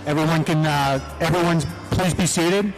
Everyone please be seated.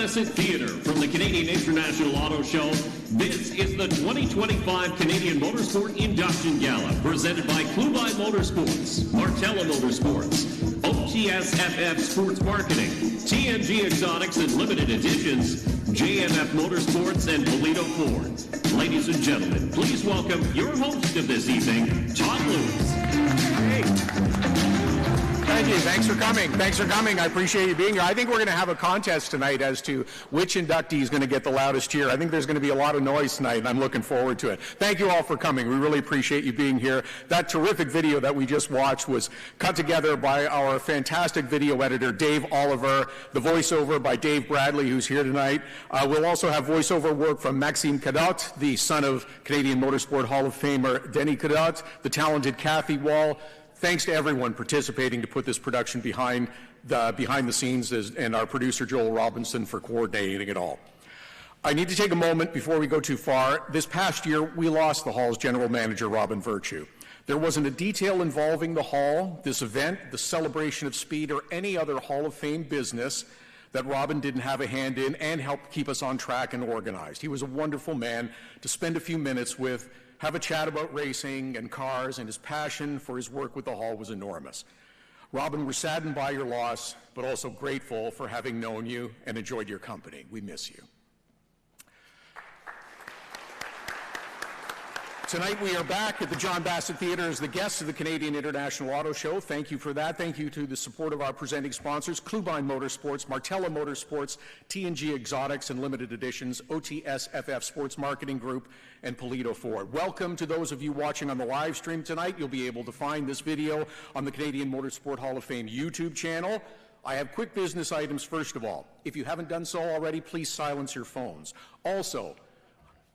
Theater from the Canadian International Auto Show. This is the 2025 Canadian Motorsport Induction Gala, presented by Clubine Motorsports, Martella Motorsports, OTSFF Sports Marketing, TNG Exotics and Limited Editions, JMF Motorsports, and Polito Ford. Ladies and gentlemen, please welcome your host of this evening, Todd Lewis. Hey. Thank you. Thanks for coming. Thanks for coming. I appreciate you being here. I think we're going to have a contest tonight as to which inductee is going to get the loudest cheer. I think there's going to be a lot of noise tonight, and I'm looking forward to it. Thank you all for coming. We really appreciate you being here. That terrific video that we just watched was cut together by our fantastic video editor, Dave Oliver, the voiceover by Dave Bradley, who's here tonight. We'll also have voiceover work from Maxime Cadotte, the son of Canadian Motorsport Hall of Famer Denny Cadotte, the talented Kathy Wall, Thanks to everyone participating to put this production behind the scenes and our producer Joel Robinson for coordinating it all. I need to take a moment before we go too far. This past year, we lost the Hall's general manager, Robin Virtue. There wasn't a detail involving the Hall, this event, the celebration of speed, or any other Hall of Fame business that Robin didn't have a hand in and helped keep us on track and organized. He was a wonderful man to spend a few minutes with, have a chat about racing and cars, and his passion for his work with the Hall was enormous. Robin, we're saddened by your loss, but also grateful for having known you and enjoyed your company. We miss you. Tonight we are back at the John Bassett Theatre as the guests of the Canadian International Auto Show. Thank you for that. Thank you to the support of our presenting sponsors, Clubine Motorsports, Martella Motorsports, T&G Exotics and Limited Editions, OTSFF Sports Marketing Group, and Polito Ford. Welcome to those of you watching on the live stream tonight. You'll be able to find this video on the Canadian Motorsport Hall of Fame YouTube channel. I have quick business items first of all. If you haven't done so already, please silence your phones. Also,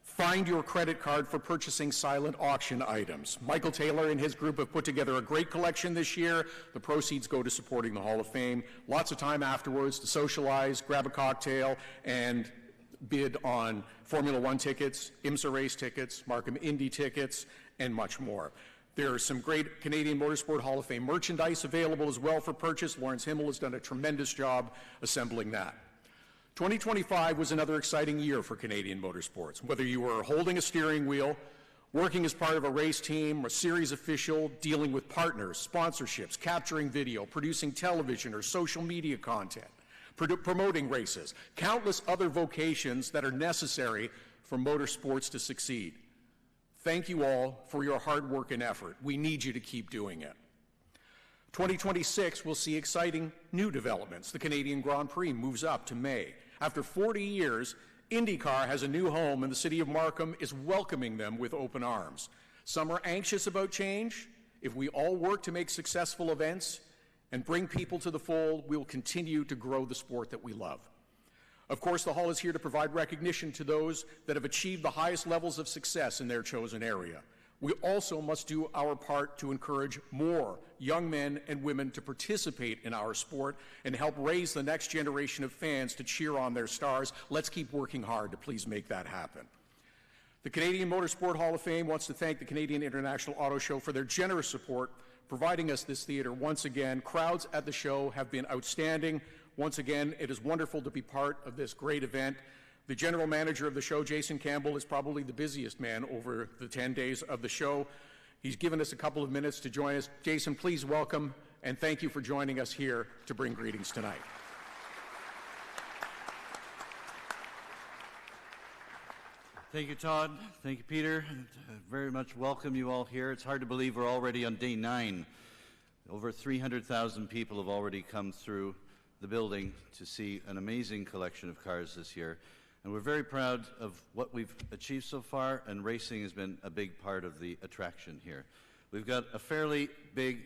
find your credit card for purchasing silent auction items. Michael Taylor and his group have put together a great collection this year. The proceeds go to supporting the Hall of Fame. Lots of time afterwards to socialize, grab a cocktail, and bid on Formula One tickets, IMSA race tickets, Markham Indy tickets, and much more. There are some great Canadian Motorsport Hall of Fame merchandise available as well for purchase. Lawrence Himmel has done a tremendous job assembling that. 2025 was another exciting year for Canadian motorsports. Whether you were holding a steering wheel, working as part of a race team, a series official, dealing with partners, sponsorships, capturing video, producing television or social media content, promoting races, countless other vocations that are necessary for motorsports to succeed. Thank you all for your hard work and effort. We need you to keep doing it. 2026 will see exciting new developments. The Canadian Grand Prix moves up to May. After 40 years, IndyCar has a new home and the city of Markham is welcoming them with open arms. Some are anxious about change. If we all work to make successful events and bring people to the fold, we will continue to grow the sport that we love. Of course, the Hall is here to provide recognition to those that have achieved the highest levels of success in their chosen area. We also must do our part to encourage more young men and women to participate in our sport and help raise the next generation of fans to cheer on their stars. Let's keep working hard to please make that happen. The Canadian Motorsport Hall of Fame wants to thank the Canadian International Auto Show for their generous support, providing us this theater once again. Crowds at the show have been outstanding. Once again, it is wonderful to be part of this great event. The general manager of the show, Jason Campbell, is probably the busiest man over the 10 days of the show. He's given us a couple of minutes to join us. Jason, please welcome and thank you for joining us here to bring greetings tonight. Thank you, Todd. Thank you, Peter. And, very much welcome you all here. It's hard to believe we're already on day 9. Over 300,000 people have already come through the building to see an amazing collection of cars this year. And we're very proud of what we've achieved so far, and racing has been a big part of the attraction here. We've got a fairly big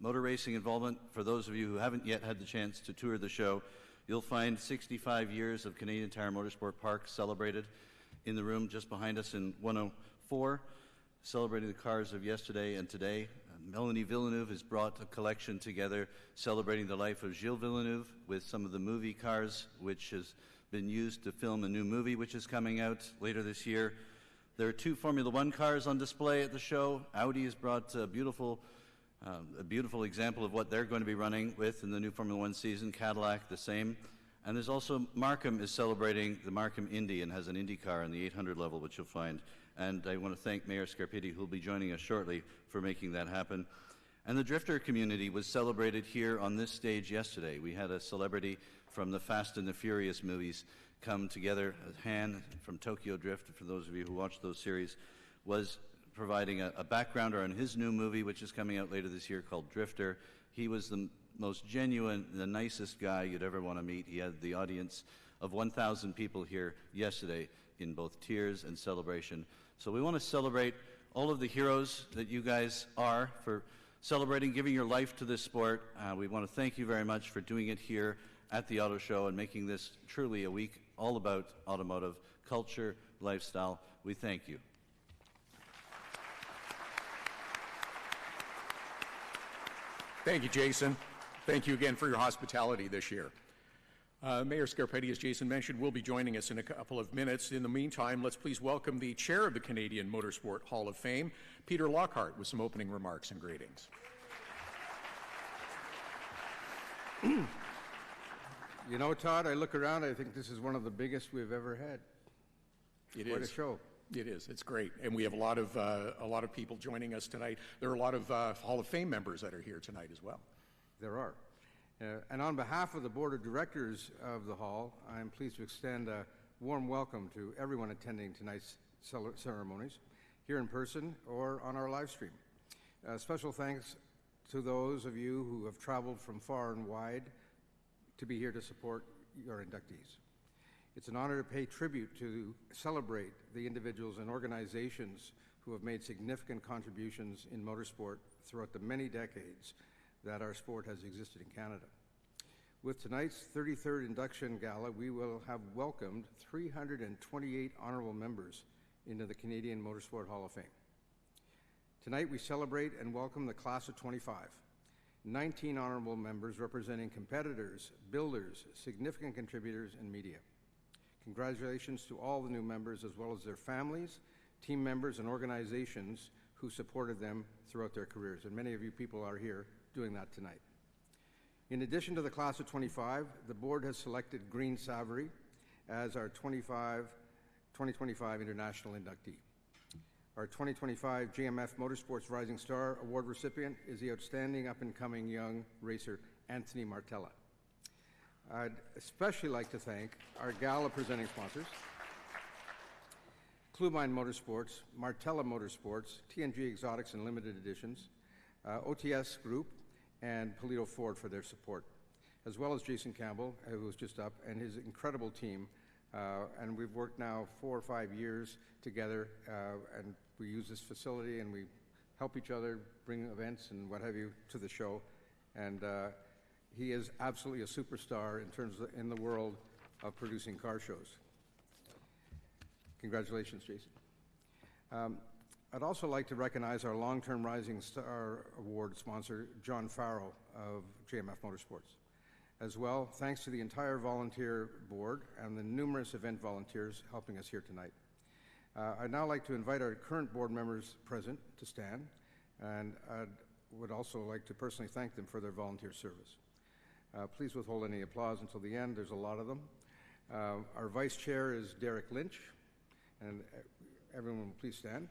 motor racing involvement. For those of you who haven't yet had the chance to tour the show, you'll find 65 years of Canadian Tire Motorsport Park celebrated in the room just behind us in 104, celebrating the cars of yesterday and today. Melanie Villeneuve has brought a collection together celebrating the life of Gilles Villeneuve with some of the movie cars, which has been used to film a new movie which is coming out later this year. There are 2 Formula One cars on display at the show. Audi has brought a beautiful example of what they're going to be running with in the new Formula One season. Cadillac, the same. And there's also Markham is celebrating the Markham Indy and has an Indy car in the 800 level, which you'll find. And I want to thank Mayor Scarpitti, who will be joining us shortly, for making that happen. And the drifter community was celebrated here on this stage yesterday. We had a celebrity from the Fast and the Furious movies come together. Han from Tokyo Drift, for those of you who watched those series, was providing a backgrounder on his new movie, which is coming out later this year, called Drifter. He was the most genuine, the nicest guy you'd ever want to meet. He had the audience of 1,000 people here yesterday in both tears and celebration. So we want to celebrate all of the heroes that you guys are for celebrating, giving your life to this sport. We want to thank you very much for doing it here at the Auto Show and making this truly a week all about automotive culture, lifestyle. We thank you. Thank you, Jason. Thank you again for your hospitality this year. Mayor Scarpetti, as Jason mentioned, will be joining us in a couple of minutes. In the meantime, let's please welcome the chair of the Canadian Motorsport Hall of Fame, Peter Lockhart, with some opening remarks and greetings. You know, Todd, I look around, I think this is one of the biggest we've ever had. It Quite is. a show. It is. It's great, and we have a lot of people joining us tonight. There are a lot of Hall of Fame members that are here tonight as well. There are. And on behalf of the Board of Directors of the Hall, I am pleased to extend a warm welcome to everyone attending tonight's ceremonies, here in person or on our live stream. Special thanks to those of you who have traveled from far and wide to be here to support your inductees. It's an honor to pay tribute to celebrate the individuals and organizations who have made significant contributions in motorsport throughout the many decades that our sport has existed in Canada. With tonight's 33rd Induction Gala, we will have welcomed 328 honorable members into the Canadian Motorsport Hall of Fame. Tonight we celebrate and welcome the class of 25, 19 honorable members representing competitors, builders, significant contributors, and media. Congratulations to all the new members as well as their families, team members, and organizations who supported them throughout their careers. And many of you people are here doing that tonight. In addition to the class of 25, the board has selected Green Savory as our 2025 international inductee. Our 2025 JMF Motorsports Rising Star Award recipient is the outstanding up-and-coming young racer Anthony Martella. I'd especially like to thank our Gala presenting sponsors, Clubine Motorsports, Martella Motorsports, TNG Exotics and Limited Editions, OTS Group, and Polito Ford for their support, as well as Jason Campbell, who was just up, and his incredible team. And we've worked now 4 or 5 years together, and we use this facility and we help each other bring events and what have you to the show. And he is absolutely a superstar in the world of producing car shows. Congratulations, Jason. I'd also like to recognize our long-term Rising Star Award sponsor, John Farrow of JMF Motorsports. As well, thanks to the entire volunteer board and the numerous event volunteers helping us here tonight. I'd now like to invite our current board members present to stand, and I would also like to personally thank them for their volunteer service. Please withhold any applause until the end. There's a lot of them. Our vice chair is Derek Lynch, and everyone please stand.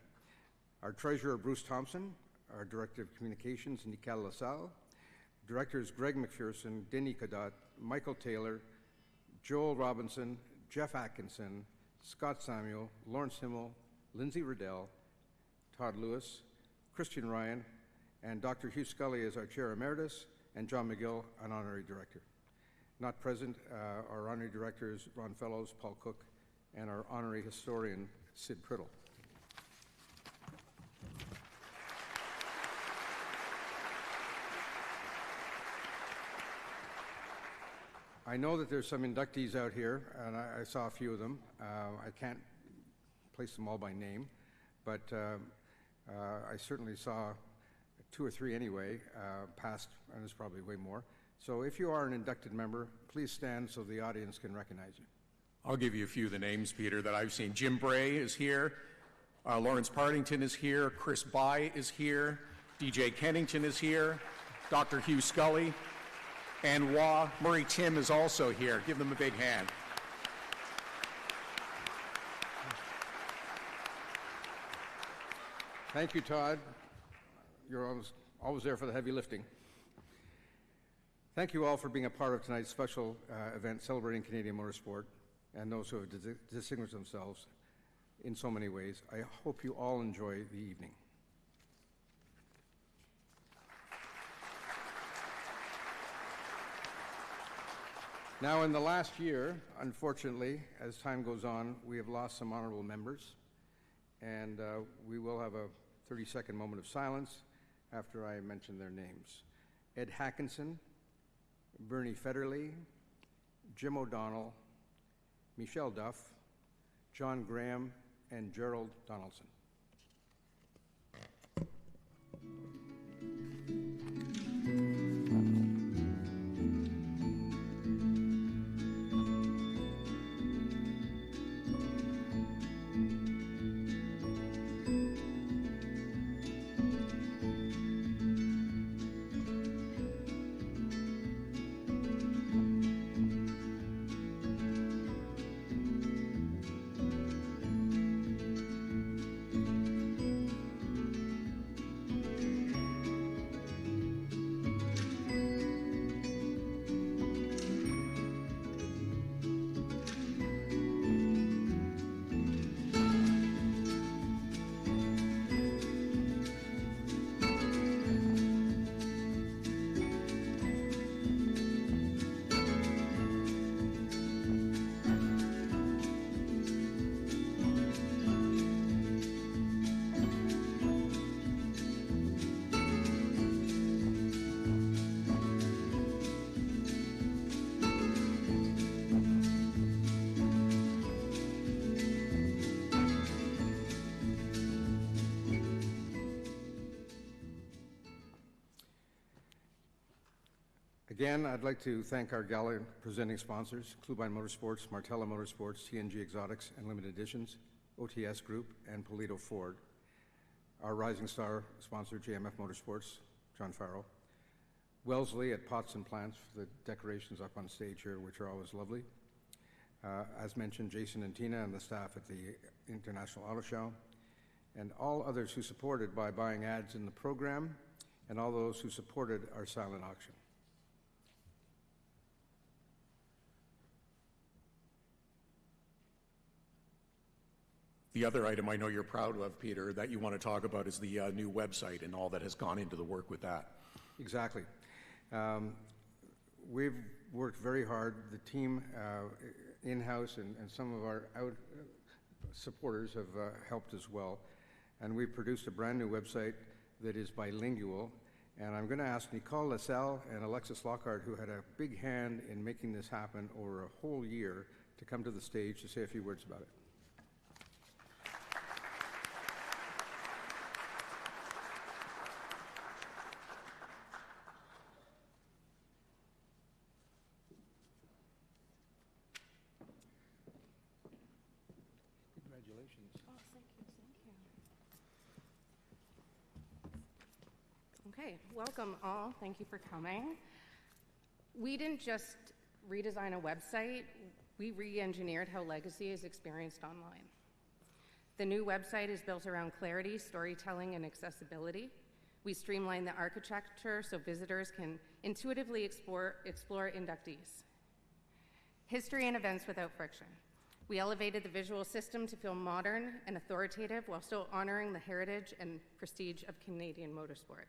Our treasurer, Bruce Thompson. Our director of communications, Nicole LaSalle. Directors Greg McPherson, Denny Cadotte, Michael Taylor, Joel Robinson, Jeff Atkinson, Scott Samuel, Lawrence Himmel, Lindsay Riddell, Todd Lewis, Christian Ryan, and Dr. Hugh Scully as our chair emeritus, and John McGill, an honorary director. Not present are honorary directors Ron Fellows, Paul Cook, and our honorary historian, Sid Priddle. I know that there's some inductees out here, and I saw a few of them. I can't place them all by name, but I certainly saw 2 or 3 anyway, past, and there's probably way more. So if you are an inducted member, please stand so the audience can recognize you. I'll give you a few of the names, Peter, that I've seen. Jim Bray is here. Lawrence Partington is here. Chris By is here. DJ Kennington is here. Dr. Hugh Scully. And Murray Tim is also here. Give them a big hand. Thank you, Todd. You're always there for the heavy lifting. Thank you all for being a part of tonight's special event celebrating Canadian motorsport and those who have distinguished themselves in so many ways. I hope you all enjoy the evening. Now, in the last year, unfortunately, as time goes on, we have lost some honorable members, and we will have a 30-second moment of silence after I mention their names. Ed Hackinson, Bernie Federley, Jim O'Donnell, Michelle Duff, John Graham, and Gerald Donaldson. Again, I'd like to thank our Gala presenting sponsors, Clubine Motorsports, Martella Motorsports, TNG Exotics and Limited Editions, OTS Group, and Polito Ford. Our Rising Star sponsor, JMF Motorsports, John Farrell. Wellesley at Pots and Plants for the decorations up on stage here, which are always lovely. As mentioned, Jason and Tina and the staff at the International Auto Show, and all others who supported by buying ads in the program, and all those who supported our silent auction. The other item I know you're proud of, Peter, that you want to talk about is the new website and all that has gone into the work with that. Exactly. We've worked very hard. The team in-house and some of our supporters have helped as well. And we've produced a brand new website that is bilingual. And I'm going to ask Nicole Lassalle and Alexis Lockhart, who had a big hand in making this happen over a whole year, to come to the stage to say a few words about it. Okay, welcome all. Thank you for coming. We didn't just redesign a website, we re-engineered how legacy is experienced online. The new website is built around clarity, storytelling, and accessibility. We streamlined the architecture so visitors can intuitively explore inductees. History and events without friction. We elevated the visual system to feel modern and authoritative while still honoring the heritage and prestige of Canadian motorsport.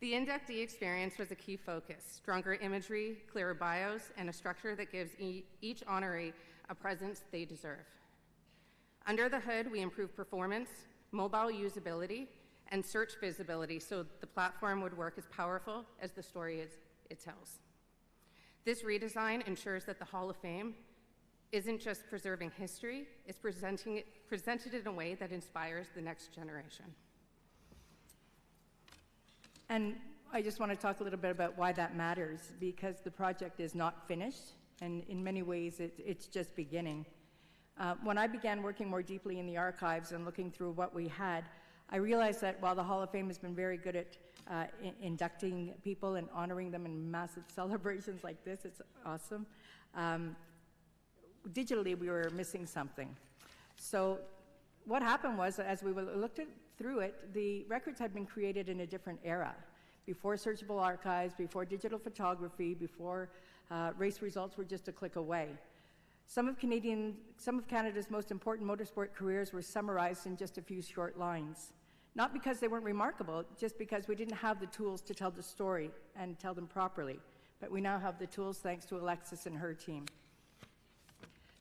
The inductee experience was a key focus. Stronger imagery, clearer bios, and a structure that gives each honoree a presence they deserve. Under the hood, we improved performance, mobile usability, and search visibility so the platform would work as powerful as the story it tells. This redesign ensures that the Hall of Fame isn't just preserving history, it's presented in a way that inspires the next generation. And I just want to talk a little bit about why that matters, because the project is not finished, and in many ways it's just beginning. When I began working more deeply in the archives and looking through what we had, I realized that while the Hall of Fame has been very good at inducting people and honoring them in massive celebrations like this, it's awesome, digitally we were missing something. So what happened was, as we looked through it, the records had been created in a different era, before searchable archives, before digital photography, before race results were just a click away. Some of Canada's most important motorsport careers were summarized in just a few short lines. Not because they weren't remarkable, just because we didn't have the tools to tell the story and tell them properly. But we now have the tools thanks to Alexis and her team.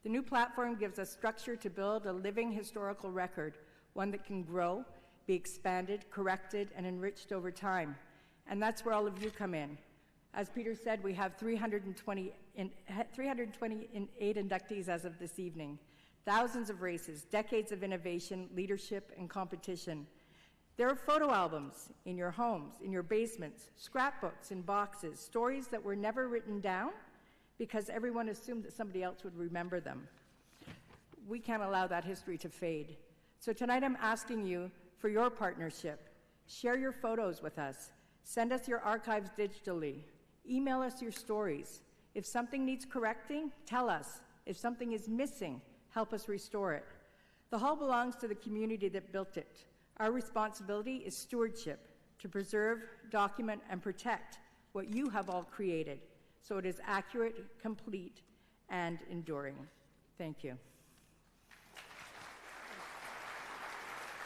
The new platform gives us structure to build a living historical record, one that can grow, be expanded, corrected, and enriched over time. And that's where all of you come in. As Peter said, we have 328 inductees as of this evening. Thousands of races, decades of innovation, leadership, and competition. There are photo albums in your homes, in your basements, scrapbooks in boxes, stories that were never written down because everyone assumed that somebody else would remember them. We can't allow that history to fade. So tonight I'm asking you for your partnership. Share your photos with us. Send us your archives digitally. Email us your stories. If something needs correcting, tell us. If something is missing, help us restore it. The Hall belongs to the community that built it. Our responsibility is stewardship, to preserve, document, and protect what you have all created, so it is accurate, complete, and enduring. Thank you.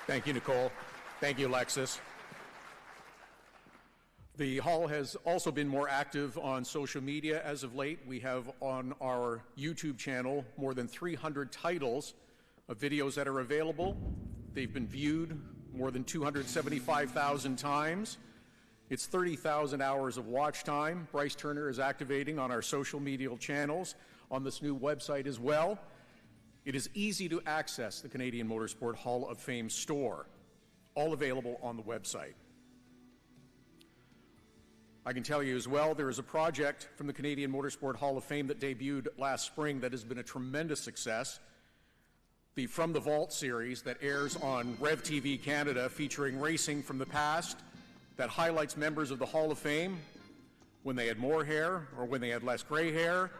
Thank you, Nicole. Thank you, Alexis. The Hall has also been more active on social media as of late. We have on our YouTube channel more than 300 titles of videos that are available. They've been viewed more than 275,000 times. It's 30,000 hours of watch time. Bryce Turner is activating on our social media channels on this new website as well. It is easy to access the Canadian Motorsport Hall of Fame store, all available on the website. I can tell you as well, there is a project from the Canadian Motorsport Hall of Fame that debuted last spring that has been a tremendous success. The From the Vault series that airs on Rev TV Canada, featuring racing from the past that highlights members of the Hall of Fame when they had more hair or when they had less gray hair,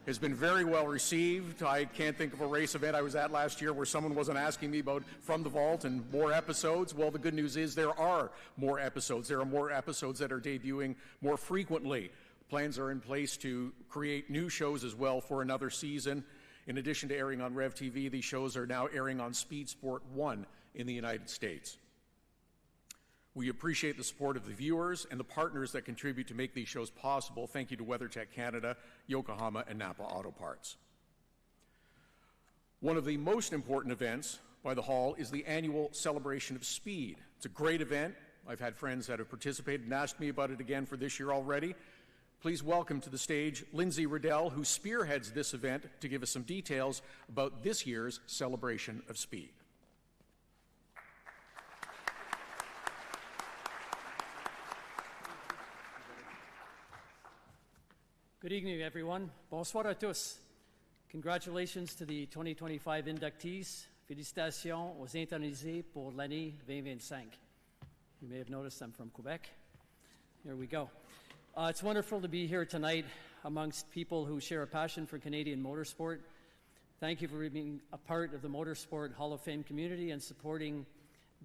has been very well received. I can't think of a race event I was at last year where someone wasn't asking me about From the Vault and more episodes. Well, the good news is there are more episodes. There are more episodes that are debuting more frequently. Plans are in place to create new shows as well for another season. In addition to airing on Rev TV, these shows are now airing on Speed Sport 1 in the United States. We appreciate the support of the viewers and the partners that contribute to make these shows possible. Thank you to WeatherTech Canada, Yokohama, and Napa Auto Parts. One of the most important events by the Hall is the annual Celebration of Speed. It's a great event. I've had friends that have participated and asked me about it again for this year already. Please welcome to the stage Lindsay Riddell, who spearheads this event, to give us some details about this year's Celebration of Speed. Good evening, everyone. Bonsoir à tous. Congratulations to the 2025 inductees. Félicitations aux intronisés pour l'année 2025. You may have noticed I'm from Quebec. Here we go. It's wonderful to be here tonight amongst people who share a passion for Canadian motorsport. Thank you for being a part of the Motorsport Hall of Fame community and supporting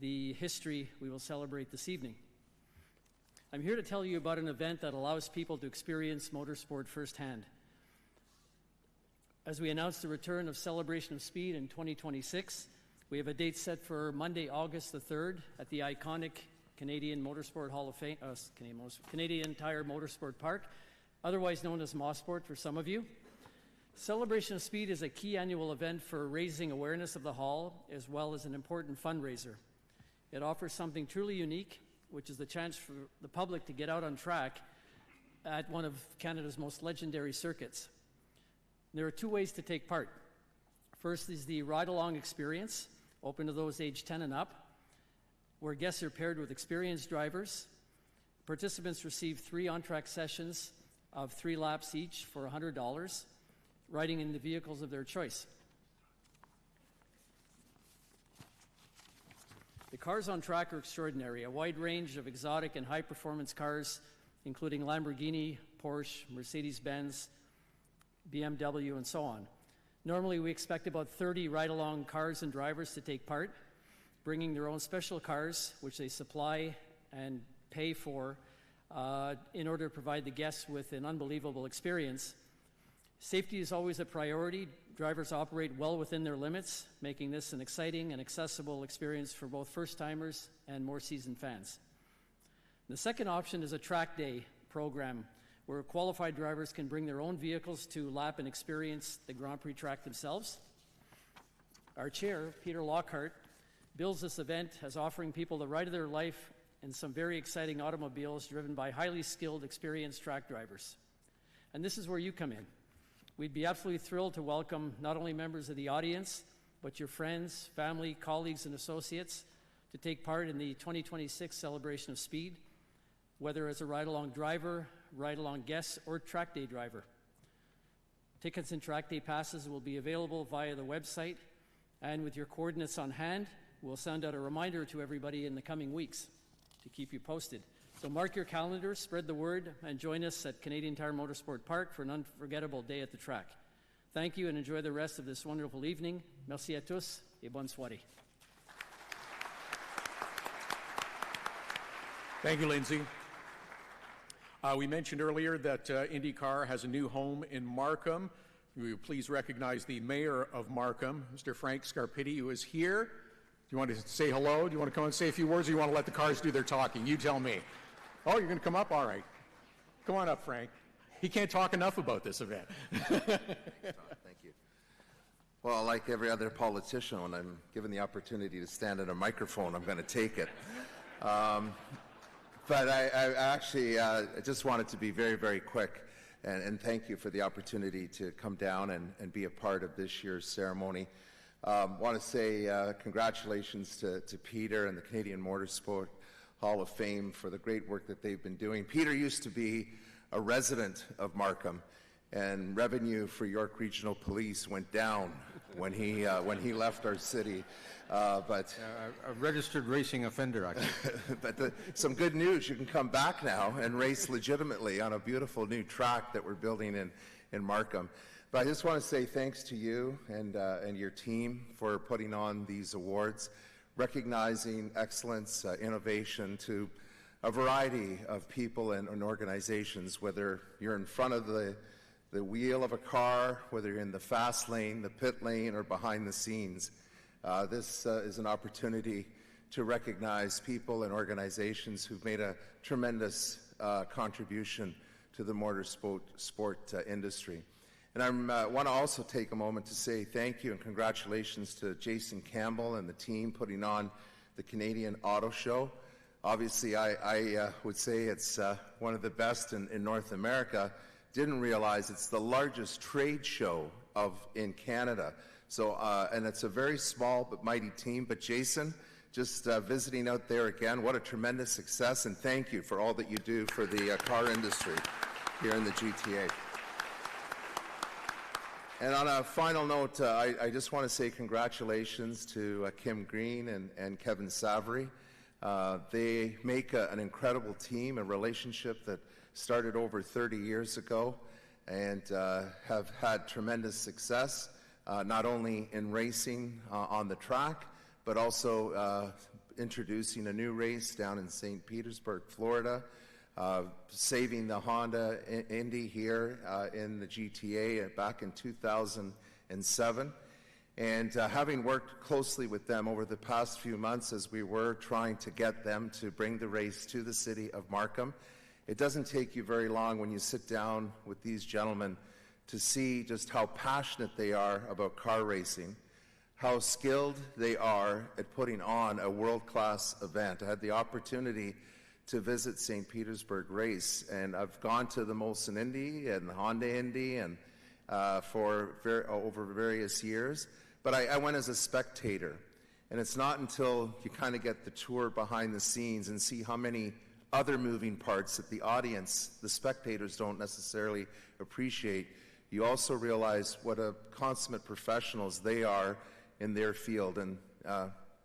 the history we will celebrate this evening. I'm here to tell you about an event that allows people to experience motorsport firsthand. As we announce the return of Celebration of Speed in 2026, we have a date set for Monday, August the 3rd at the iconic Canadian Motorsport Hall of Fame, Canadian Tire Motorsport Park, otherwise known as Mosport for some of you. Celebration of Speed is a key annual event for raising awareness of the Hall, as well as an important fundraiser. It offers something truly unique, which is the chance for the public to get out on track at one of Canada's most legendary circuits. There are two ways to take part. First is the ride-along experience, open to those aged 10 and up, where guests are paired with experienced drivers. Participants receive 3 on-track sessions of 3 laps each for $100, riding in the vehicles of their choice. The cars on track are extraordinary, a wide range of exotic and high-performance cars, including Lamborghini, Porsche, Mercedes-Benz, BMW, and so on. Normally, we expect about 30 ride-along cars and drivers to take part, bringing their own special cars, which they supply and pay for in order to provide the guests with an unbelievable experience. Safety is always a priority. Drivers operate well within their limits, making this an exciting and accessible experience for both first-timers and more seasoned fans. The second option is a track day program where qualified drivers can bring their own vehicles to lap and experience the Grand Prix track themselves. Our chair, Peter Lockhart, bills this event as offering people the ride of their life in some very exciting automobiles driven by highly skilled, experienced track drivers. And this is where you come in. We'd be absolutely thrilled to welcome not only members of the audience, but your friends, family, colleagues, and associates to take part in the 2026 Celebration of Speed, whether as a ride-along driver, ride-along guest, or track day driver. Tickets and track day passes will be available via the website, and with your coordinates on hand, we'll send out a reminder to everybody in the coming weeks to keep you posted. So mark your calendars, spread the word, and join us at Canadian Tire Motorsport Park for an unforgettable day at the track. Thank you and enjoy the rest of this wonderful evening. Merci à tous et bonne soirée. Thank you, Lindsay. We mentioned earlier that IndyCar has a new home in Markham. Will you please recognize the mayor of Markham, Mr. Frank Scarpitti, who is here. Do you want to say hello? Do you want to come and say a few words, or do you want to let the cars do their talking? You tell me. Oh, you're going to come up? All right. Come on up, Frank. He can't talk enough about this event. Thank you. Well, like every other politician, when I'm given the opportunity to stand at a microphone, I'm going to take it. But I actually just wanted to be very, very quick and thank you for the opportunity to come down and be a part of this year's ceremony. Want to say congratulations to Peter and the Canadian Motorsport Hall of Fame for the great work that they've been doing. Peter used to be a resident of Markham, and revenue for York Regional Police went down when he left our city. But a registered racing offender, actually. But some good news, you can come back now and race legitimately on a beautiful new track that we're building in Markham. But I just want to say thanks to you and your team for putting on these awards, recognizing excellence, innovation to a variety of people and organizations, whether you're in front of the wheel of a car, whether you're in the fast lane, the pit lane, or behind the scenes. This is an opportunity to recognize people and organizations who've made a tremendous contribution to the motorsport industry. And I want to also take a moment to say thank you and congratulations to Jason Campbell and the team putting on the Canadian Auto Show. Obviously, I would say it's one of the best in North America. Didn't realize it's the largest trade show in Canada. So, and it's a very small but mighty team. But Jason, just visiting out there again, what a tremendous success, and thank you for all that you do for the car industry here in the GTA. And on a final note, I just want to say congratulations to Kim Green and Kevin Savory. They make an incredible team, a relationship that started over 30 years ago and have had tremendous success, not only in racing on the track, but also introducing a new race down in St. Petersburg, Florida, saving the Honda Indy here in the GTA back in 2007. And having worked closely with them over the past few months as we were trying to get them to bring the race to the city of Markham, it doesn't take you very long when you sit down with these gentlemen to see just how passionate they are about car racing, how skilled they are at putting on a world-class event. I had the opportunity to visit St. Petersburg race, and I've gone to the Molson Indy and the Honda Indy and over various years, but I went as a spectator. And it's not until you kind of get the tour behind the scenes and see how many other moving parts that the audience, the spectators, don't necessarily appreciate, you also realize what a consummate professionals they are in their field. And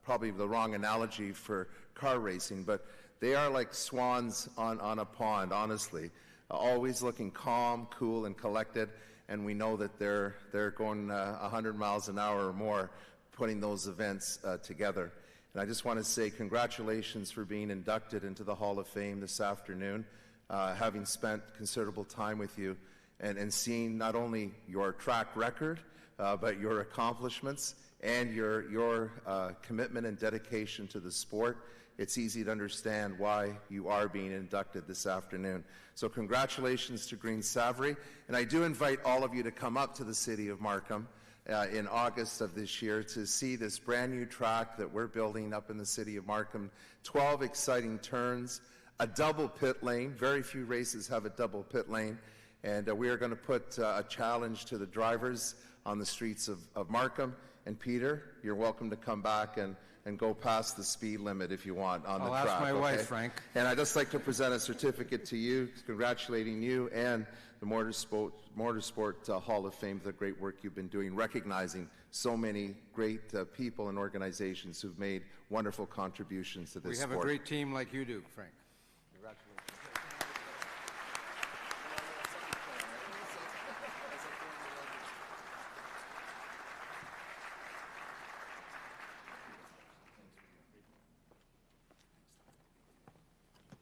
probably the wrong analogy for car racing, but they are like swans on a pond, honestly, always looking calm, cool, and collected. And we know that they're going 100 miles an hour or more, putting those events together. And I just want to say congratulations for being inducted into the Hall of Fame this afternoon, having spent considerable time with you and seeing not only your track record, but your accomplishments and your commitment and dedication to the sport. It's easy to understand why you are being inducted this afternoon. So congratulations to Green Savory. And I do invite all of you to come up to the city of Markham in August of this year to see this brand new track that we're building up in the city of Markham. 12 exciting turns, a double pit lane. Very few races have a double pit lane. And we are going to put a challenge to the drivers on the streets of Markham. And Peter, you're welcome to come back and go past the speed limit if you want on the track. I'll ask my wife, Frank. And I'd just like to present a certificate to you, congratulating you and the Motorsport Hall of Fame for the great work you've been doing, recognizing so many great people and organizations who've made wonderful contributions to this sport. We have a great team like you do, Frank. Congratulations.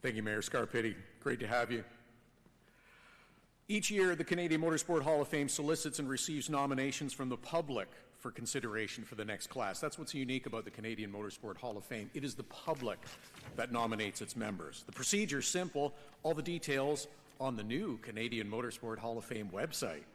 Thank you, Mayor Scarpitti. Great to have you. Each year, the Canadian Motorsport Hall of Fame solicits and receives nominations from the public for consideration for the next class. That's what's unique about the Canadian Motorsport Hall of Fame. It is the public that nominates its members. The procedure is simple. All the details on the new Canadian Motorsport Hall of Fame website.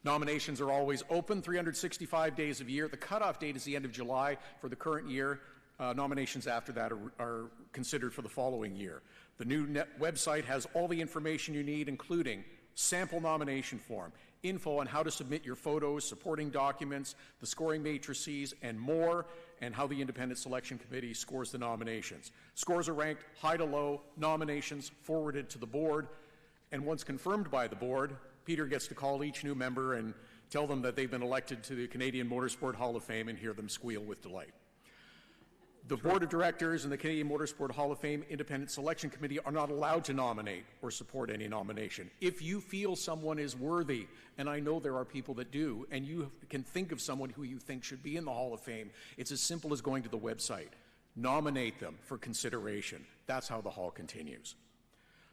Nominations are always open 365 days of year. The cutoff date is the end of July for the current year. Nominations after that are considered for the following year. The new website has all the information you need, including sample nomination form, info on how to submit your photos, supporting documents, the scoring matrices, and more, and how the Independent Selection Committee scores the nominations. Scores are ranked high to low, nominations forwarded to the board, and once confirmed by the board, Peter gets to call each new member and tell them that they've been elected to the Canadian Motorsport Hall of Fame and hear them squeal with delight. The Board of Directors and the Canadian Motorsport Hall of Fame Independent Selection Committee are not allowed to nominate or support any nomination. If you feel someone is worthy, and I know there are people that do, and you can think of someone who you think should be in the Hall of Fame, it's as simple as going to the website. Nominate them for consideration. That's how the Hall continues.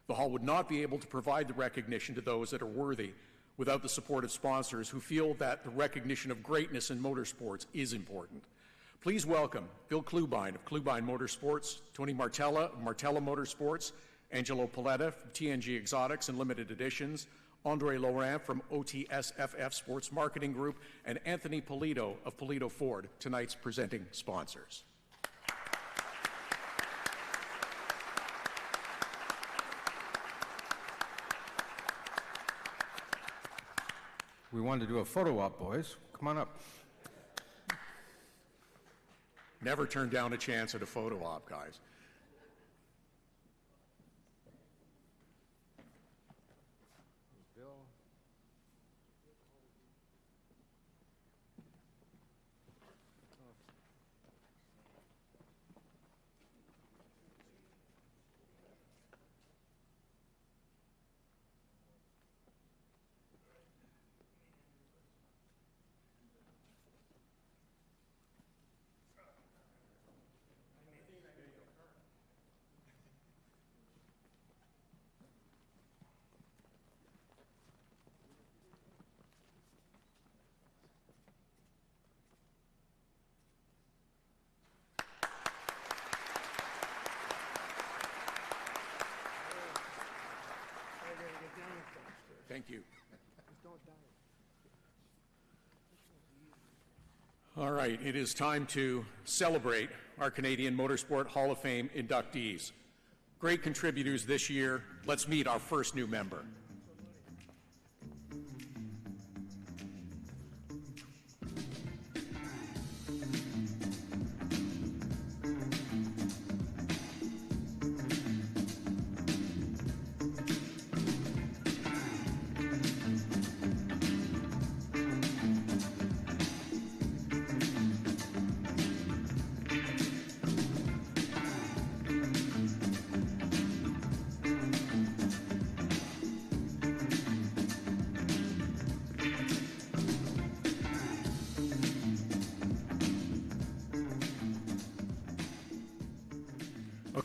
The Hall would not be able to provide the recognition to those that are worthy without the support of sponsors who feel that the recognition of greatness in motorsports is important. Please welcome Bill Clubine of Clubine Motorsports, Tony Martella of Martella Motorsports, Angelo Paletta from TNG Exotics and Limited Editions, Andre Laurent from OTSFF Sports Marketing Group, and Anthony Polito of Polito Ford, tonight's presenting sponsors. We wanted to do a photo op, boys. Come on up. Never turn down a chance at a photo op, guys. Bill. Thank you. All right, it is time to celebrate our Canadian Motorsport Hall of Fame inductees. Great contributors this year. Let's meet our first new member.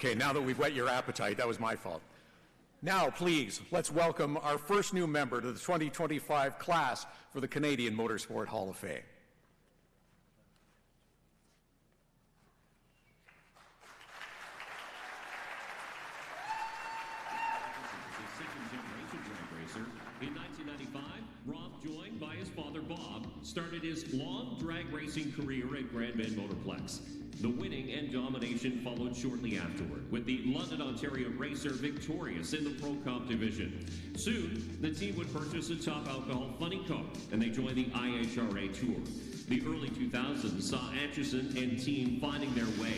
Okay, now that we've whet your appetite, that was my fault. Now, please, let's welcome our first new member to the 2025 class for the Canadian Motorsport Hall of Fame. In 1995, Rob, joined by his father Bob, started his long drag racing career at Grand Bend Motorplex. The winning and domination followed shortly afterward, with the London, Ontario racer victorious in the Pro Comp division. Soon, the team would purchase a top alcohol funny car, and they joined the IHRA Tour. The early 2000s saw Atchison and team finding their way.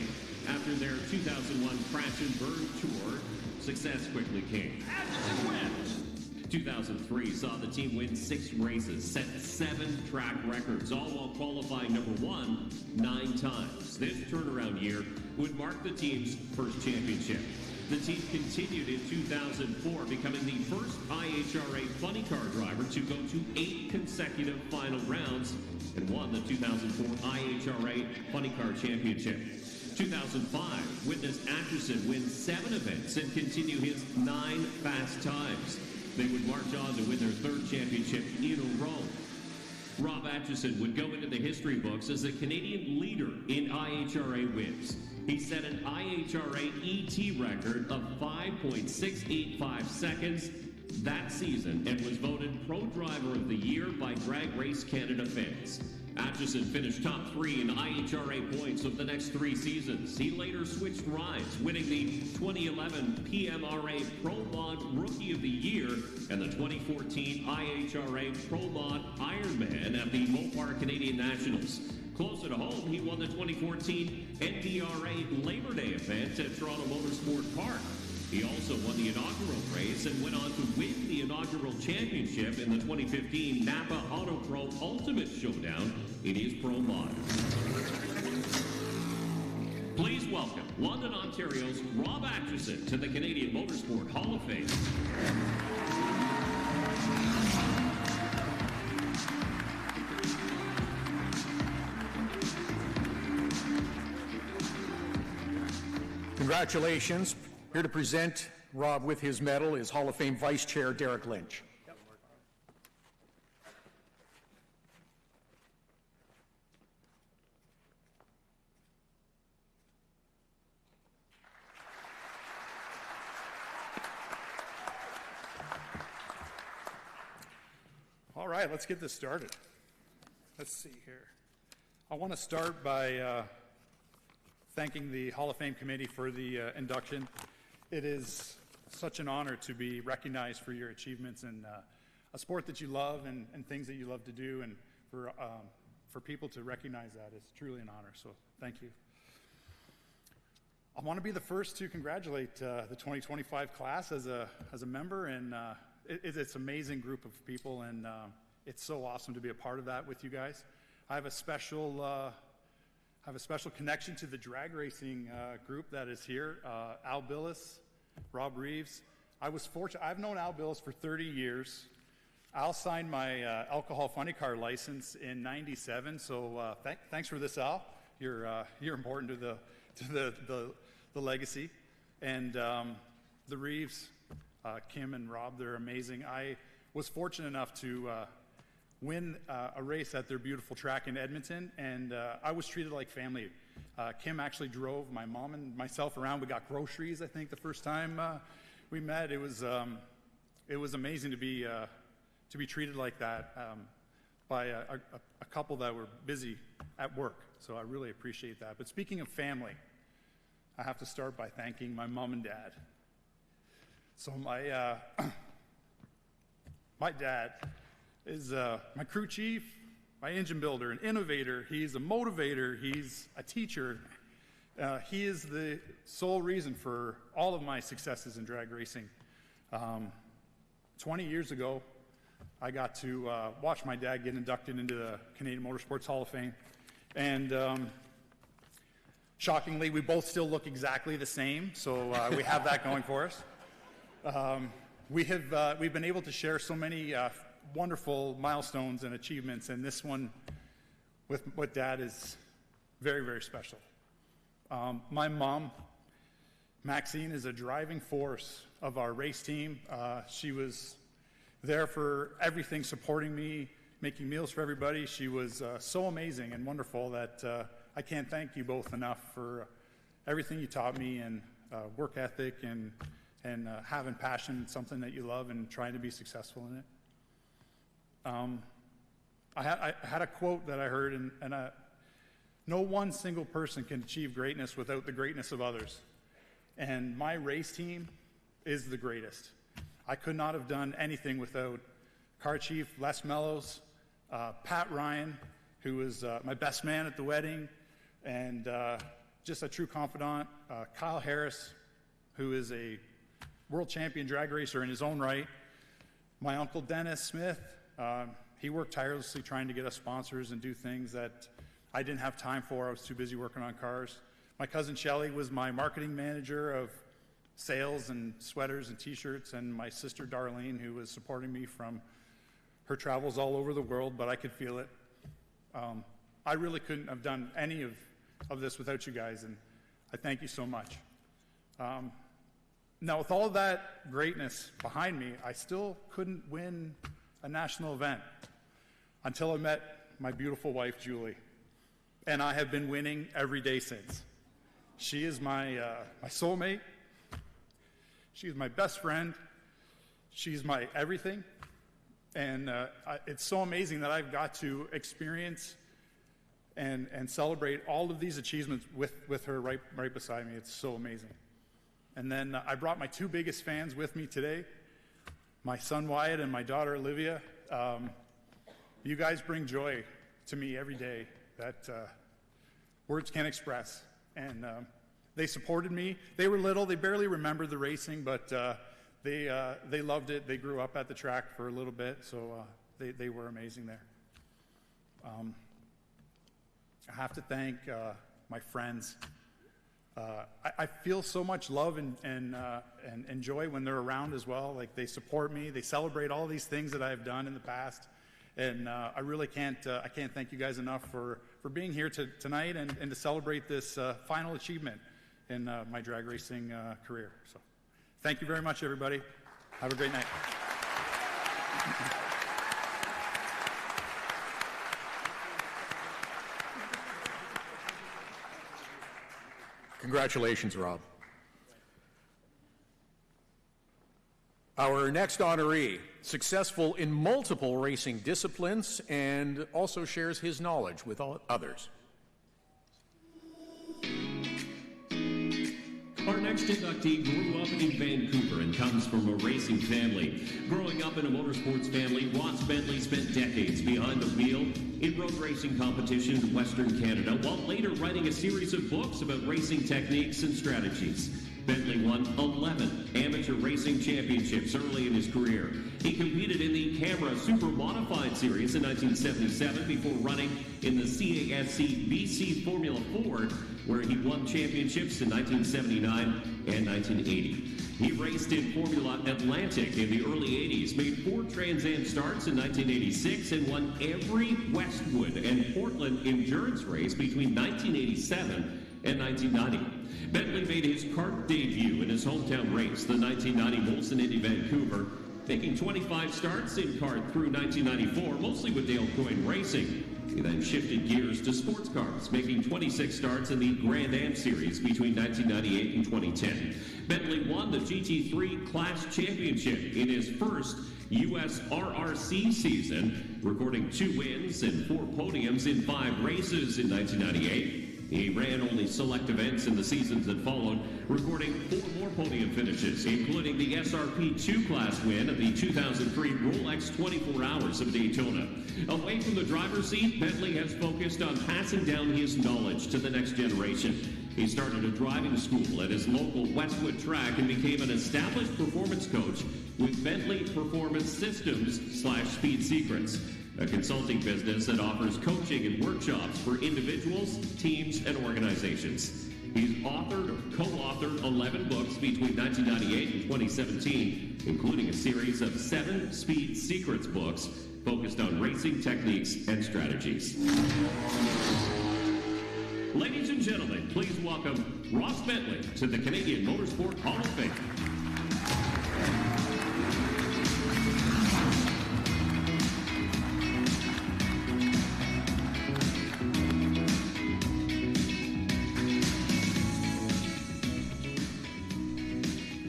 After their 2001 Crash and Burn Tour, success quickly came. Atchison wins! 2003 saw the team win 6 races, set 7 track records, all while qualifying number 1 9 times. This turnaround year would mark the team's first championship. The team continued in 2004, becoming the first IHRA funny car driver to go to 8 consecutive final rounds and won the 2004 IHRA Funny Car Championship. 2005 witnessed Atchison win 7 events and continue his 9 fast times. They would march on to win their 3rd championship in a row. Rob Atchison would go into the history books as a Canadian leader in IHRA wins. He set an IHRA ET record of 5.685 seconds that season and was voted Pro Driver of the Year by Drag Race Canada fans. Atchison finished top 3 in IHRA points of the next 3 seasons. He later switched rides, winning the 2011 PMRA Pro Mod Rookie of the Year and the 2014 IHRA Pro Mod Ironman at the Mopar Canadian Nationals. Closer to home, he won the 2014 NDRA Labor Day event at Toronto Motorsport Park. He also won the inaugural race and went on to win the inaugural championship in the 2015 Napa Auto Pro Ultimate Showdown in his Pro Mod. Please welcome London, Ontario's Rob Atchison to the Canadian Motorsport Hall of Fame. Congratulations. Here to present Rob with his medal is Hall of Fame Vice Chair Derek Lynch. All right, let's get this started. Let's see here. I want to start by thanking the Hall of Fame committee for the induction. It is such an honor to be recognized for your achievements in a sport that you love and things that you love to do, and for people to recognize that is truly an honor, so thank you. I want to be the first to congratulate the 2025 class as a member, and it's an amazing group of people, and it's so awesome to be a part of that with you guys. I have a special connection to the drag racing group that is here. Al Billis, Rob Reeves. I was fortunate. I've known Al Billis for 30 years. Al signed my alcohol funny car license in '97. So thanks for this, Al. You're important to the legacy. And the Reeves, Kim and Rob, they're amazing. I was fortunate enough to win a race at their beautiful track in Edmonton, and I was treated like family. Kim actually drove my mom and myself around. We got groceries, I think, the first time we met. It was amazing to be treated like that by a couple that were busy at work. So I really appreciate that. But speaking of family, I have to start by thanking my mom and dad. So my dad is my crew chief, my engine builder, an innovator. He's a motivator. He's a teacher. He is the sole reason for all of my successes in drag racing. 20 years ago, I got to watch my dad get inducted into the Canadian Motorsports Hall of Fame. And shockingly, we both still look exactly the same, so we have that going for us. We've been able to share so many wonderful milestones and achievements, and this one with Dad is very, very special. My mom, Maxine, is a driving force of our race team. She was there for everything, supporting me, making meals for everybody. She was so amazing and wonderful that I can't thank you both enough for everything you taught me, and work ethic and having passion, something that you love, and trying to be successful in it. I had a quote that I heard, and no one single person can achieve greatness without the greatness of others. And my race team is the greatest. I could not have done anything without Car Chief Les Mellows, Pat Ryan, who was my best man at the wedding, and just a true confidant, Kyle Harris, who is a world champion drag racer in his own right, my uncle Dennis Smith. He worked tirelessly trying to get us sponsors and do things that I didn't have time for. I was too busy working on cars. My cousin Shelly was my marketing manager of sales and sweaters and t-shirts, and my sister Darlene, who was supporting me from her travels all over the world, but I could feel it. I really couldn't have done any of this without you guys, and I thank you so much. Now, with all of that greatness behind me, I still couldn't win a national event until I met my beautiful wife, Julie. And I have been winning every day since. She is my soulmate. She is my best friend. She's my everything. And it's so amazing that I've got to experience and celebrate all of these achievements with her right beside me. It's so amazing. And then I brought my two biggest fans with me today, my son Wyatt and my daughter Olivia. You guys bring joy to me every day that words can't express. And they supported me. They were little, they barely remembered the racing, but they loved it. They grew up at the track for a little bit, so they were amazing there. I have to thank my friends. I feel so much love and joy when they're around as well. Like, they support me, they celebrate all these things that I've done in the past, and I really can't thank you guys enough for being here tonight and to celebrate this final achievement in my drag racing career. So, thank you very much, everybody. Have a great night. Congratulations, Rob. Our next honoree, successful in multiple racing disciplines and also shares his knowledge with others. Our next inductee grew up in Vancouver and comes from a racing family. Growing up in a motorsports family, Ross Bentley spent decades behind the wheel in road racing competitions in Western Canada, while later writing a series of books about racing techniques and strategies. Bentley won 11 amateur racing championships early in his career. He competed in the Camera Super Modified Series in 1977 before running in the CASC BC Formula Ford, where he won championships in 1979 and 1980. He raced in Formula Atlantic in the early 80s, made 4 Trans Am starts in 1986, and won every Westwood and Portland endurance race between 1987 and 1990. Bentley made his kart debut in his hometown race, the 1990 Molson Indy Vancouver, making 25 starts in kart through 1994, mostly with Dale Coyne Racing. He then shifted gears to sports cars, making 26 starts in the Grand Am Series between 1998 and 2010. Bentley won the GT3 Class Championship in his first U.S. RRC season, recording 2 wins and 4 podiums in 5 races in 1998. He ran only select events in the seasons that followed, recording 4 more podium finishes, including the SRP2 class win at the 2003 Rolex 24 Hours of Daytona. Away from the driver's seat, Bentley has focused on passing down his knowledge to the next generation. He started a driving school at his local Westwood track and became an established performance coach with Bentley Performance Systems/Speed Secrets, a consulting business that offers coaching and workshops for individuals, teams, and organizations. He's authored or co-authored 11 books between 1998 and 2017, including a series of 7 Speed Secrets books focused on racing techniques and strategies. Ladies and gentlemen, please welcome Ross Bentley to the Canadian Motorsport Hall of Fame.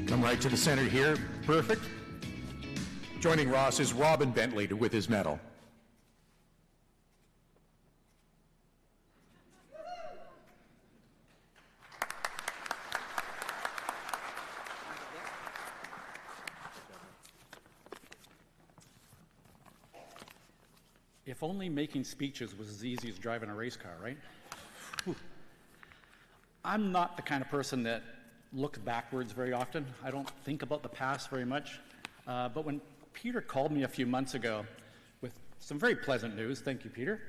Come right to the center here. Perfect. Joining Ross is Robin Bentley with his medal. If only making speeches was as easy as driving a race car, right? Whew. I'm not the kind of person that looks backwards very often. I don't think about the past very much. But when Peter called me a few months ago with some very pleasant news, thank you, Peter,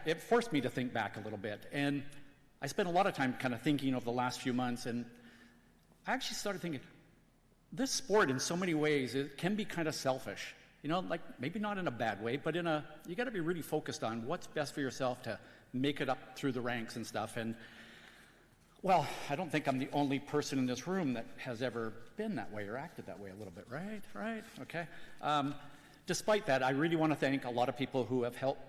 it forced me to think back a little bit. And I spent a lot of time kind of thinking over the last few months, and I actually started thinking, this sport in so many ways, it can be kind of selfish. You know, like maybe not in a bad way, but you got to be really focused on what's best for yourself to make it up through the ranks and stuff. And well, I don't think I'm the only person in this room that has ever been that way or acted that way a little bit, right? Right, okay. Despite that, I really want to thank a lot of people who have helped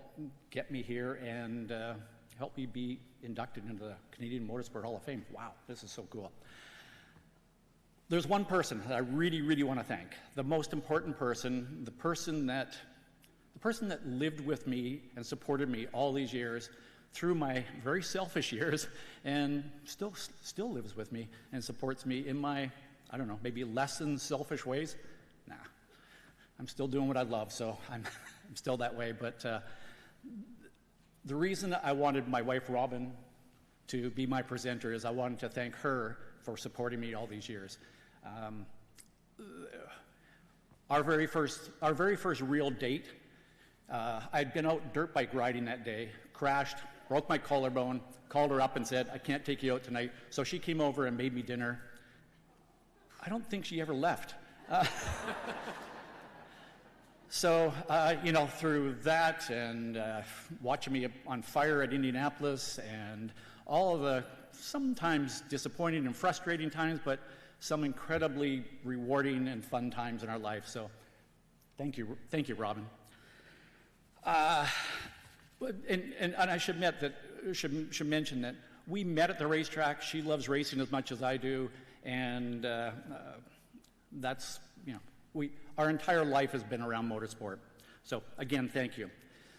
get me here and helped me be inducted into the Canadian Motorsport Hall of Fame. Wow, this is so cool. There's one person that I really, really want to thank. The most important person, the person that the person that lived with me and supported me all these years through my very selfish years, and still lives with me and supports me in my, I don't know, maybe less than selfish ways. Nah, I'm still doing what I love, so I'm still that way. But the reason that I wanted my wife Robin to be my presenter is I wanted to thank her for supporting me all these years. Our very first real date, I'd been out dirt bike riding that day, crashed, broke my collarbone, called her up and said, I can't take you out tonight. So she came over and made me dinner. I don't think she ever left. So, you know, through that and watching me on fire at Indianapolis and all of the sometimes disappointing and frustrating times, but some incredibly rewarding and fun times in our life. So thank you, Robin. And I should mention that we met at the racetrack. She loves racing as much as I do, and that's, you know, our entire life has been around motorsport. So again, thank you.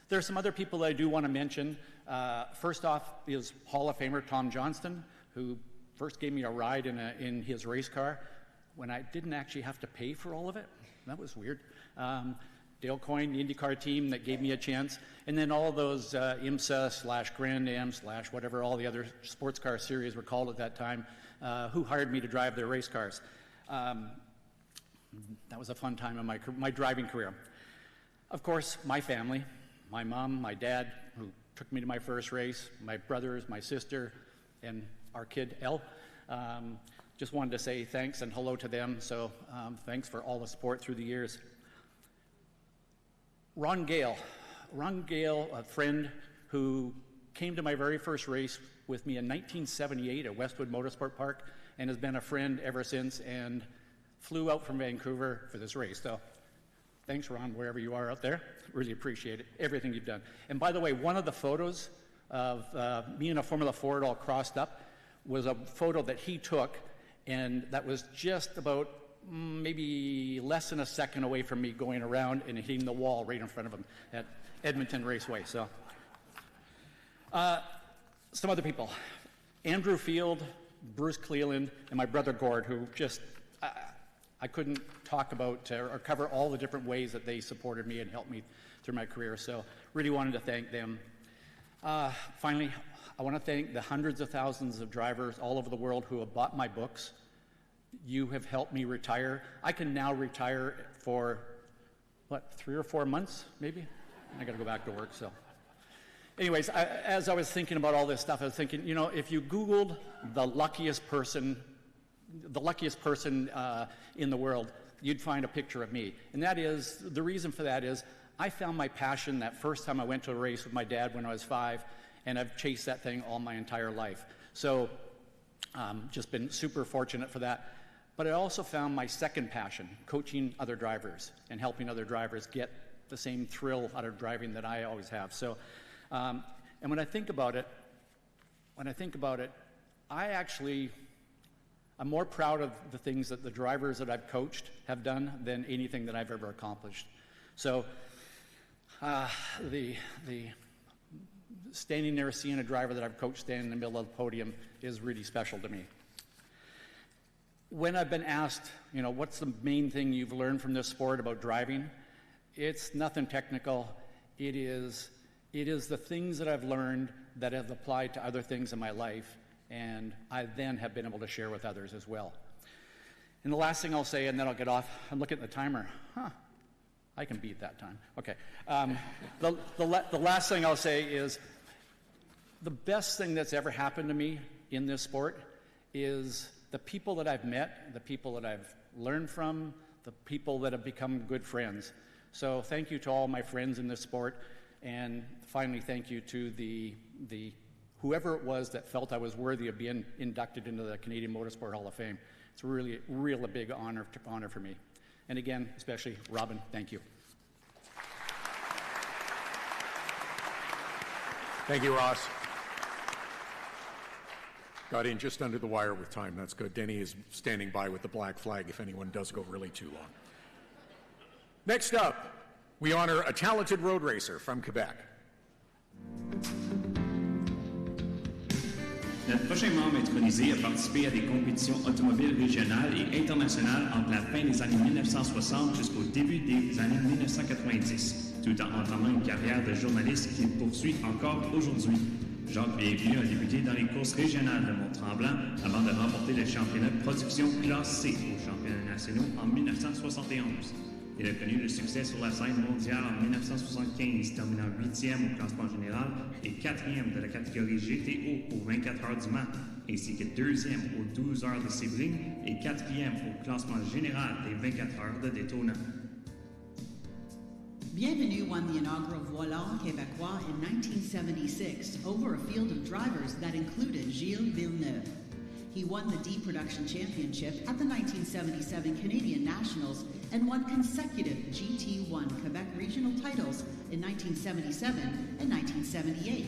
There are some other people that I do want to mention. First off is Hall of Famer Tom Johnston, who first gave me a ride in his race car when I didn't actually have to pay for all of it. That was weird. Dale Coyne, the IndyCar team that gave me a chance, and then all those IMSA / Grand Am / whatever all the other sports car series were called at that time, who hired me to drive their race cars. That was a fun time in my driving career. Of course, my family, my mom, my dad, who took me to my first race, my brothers, my sister, and our kid, Elle. Just wanted to say thanks and hello to them, so thanks for all the support through the years. Ron Gale, a friend who came to my very first race with me in 1978 at Westwood Motorsport Park and has been a friend ever since and flew out from Vancouver for this race. So thanks, Ron, wherever you are out there. Really appreciate it, everything you've done. And by the way, one of the photos of me in a Formula Ford all crossed up was a photo that he took, and that was just about maybe less than a second away from me going around and hitting the wall right in front of him at Edmonton Raceway. So, some other people, Andrew Field, Bruce Cleland, and my brother Gord, who just, I couldn't talk about or cover all the different ways that they supported me and helped me through my career. So really wanted to thank them. Finally, I want to thank the hundreds of thousands of drivers all over the world who have bought my books. You have helped me retire. I can now retire for, what, 3 or 4 months, maybe? I got to go back to work, so. Anyways, as I was thinking about all this stuff, I was thinking, you know, if you Googled the luckiest person in the world, you'd find a picture of me. And that is, the reason for that is, I found my passion that first time I went to a race with my dad when I was 5, and I've chased that thing all my entire life. So, just been super fortunate for that. But I also found my second passion, coaching other drivers and helping other drivers get the same thrill out of driving that I always have. So, and when I think about it, I'm more proud of the things that the drivers that I've coached have done than anything that I've ever accomplished. So, the standing there seeing a driver that I've coached stand in the middle of the podium is really special to me. When I've been asked, you know, what's the main thing you've learned from this sport about driving? It's nothing technical. It is the things that I've learned that have applied to other things in my life, and I then have been able to share with others as well. And the last thing I'll say, and then I'll get off, I'm looking at the timer. I can beat that time. Okay. The last thing I'll say is the best thing that's ever happened to me in this sport is the people that I've met, the people that I've learned from, the people that have become good friends. So thank you to all my friends in this sport, and finally thank you to the whoever it was that felt I was worthy of being inducted into the Canadian Motorsport Hall of Fame. It's really a big honor for me. And again, especially Robin, thank you. Thank you, Ross. Got in just under the wire with time. That's good. Denny is standing by with the black flag if anyone does go really too long. Next up, We honor a talented road racer from Quebec. Notre prochain membre intronisé a participé à des compétitions automobiles régionales et internationales entre la fin des années 1960 jusqu'au début des années 1990, tout en entamant une carrière de journaliste qu'il poursuit encore aujourd'hui. Jacques Bienvenue a débuté dans les courses régionales de Mont-Tremblant avant de remporter le championnat de production classe C aux championnats nationaux en 1971. Il a connu le succès sur la scène mondiale en 1975, terminant 8e au classement général et 4e de la catégorie GTO aux 24 heures du Mans, ainsi que 2e aux 12 heures de Sebring et 4e au classement général des 24 heures de Daytona. Bienvenue won the inaugural Volant Québécois in 1976 over a field of drivers that included Gilles Villeneuve. He won the D Production Championship at the 1977 Canadian Nationals and won consecutive GT1 Quebec regional titles in 1977 and 1978.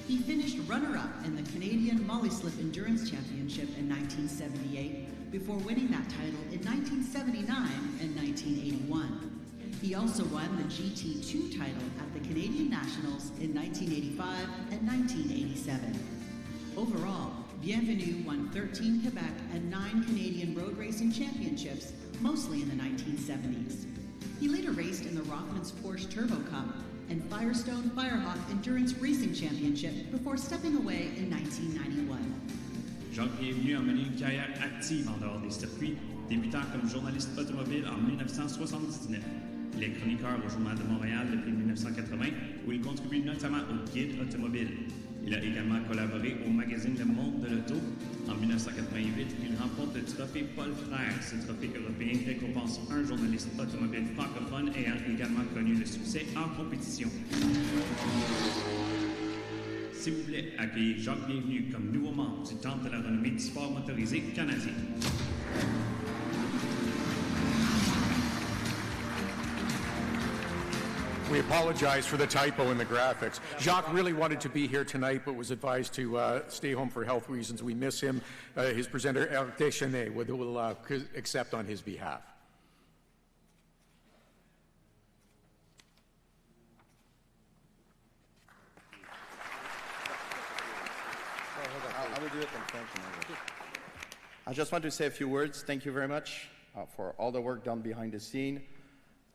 He finished runner-up in the Canadian Molly Slip Endurance Championship in 1978 before winning that title in 1979 and 1981. He also won the GT2 title at the Canadian Nationals in 1985 and 1987. Overall, Bienvenue won 13 Quebec and 9 Canadian road racing championships, mostly in the 1970s. He later raced in the Rockman's Porsche Turbo Cup and Firestone Firehawk Endurance Racing Championship before stepping away in 1991. Jacques Bienvenue a mené une carrière active en dehors des circuits, débutant comme journaliste automobile en 1979. Il est chroniqueur au Journal de Montréal depuis 1980, où il contribue notamment au guide automobile. Il a également collaboré au magazine Le Monde de l'Auto. En 1988, il remporte le trophée Paul Frère. Ce trophée européen récompense un journaliste automobile francophone ayant également connu le succès en compétition. S'il vous plaît, accueillez Jacques Bienvenue comme nouveau membre du Temple de la renommée du sport motorisé canadien. We apologize for the typo in the graphics. Jacques really wanted to be here tonight, but was advised to stay home for health reasons. We miss him. His presenter, Eric Deschenais, will accept on his behalf. I will do it in French and English. I just want to say a few words. Thank you very much for all the work done behind the scene.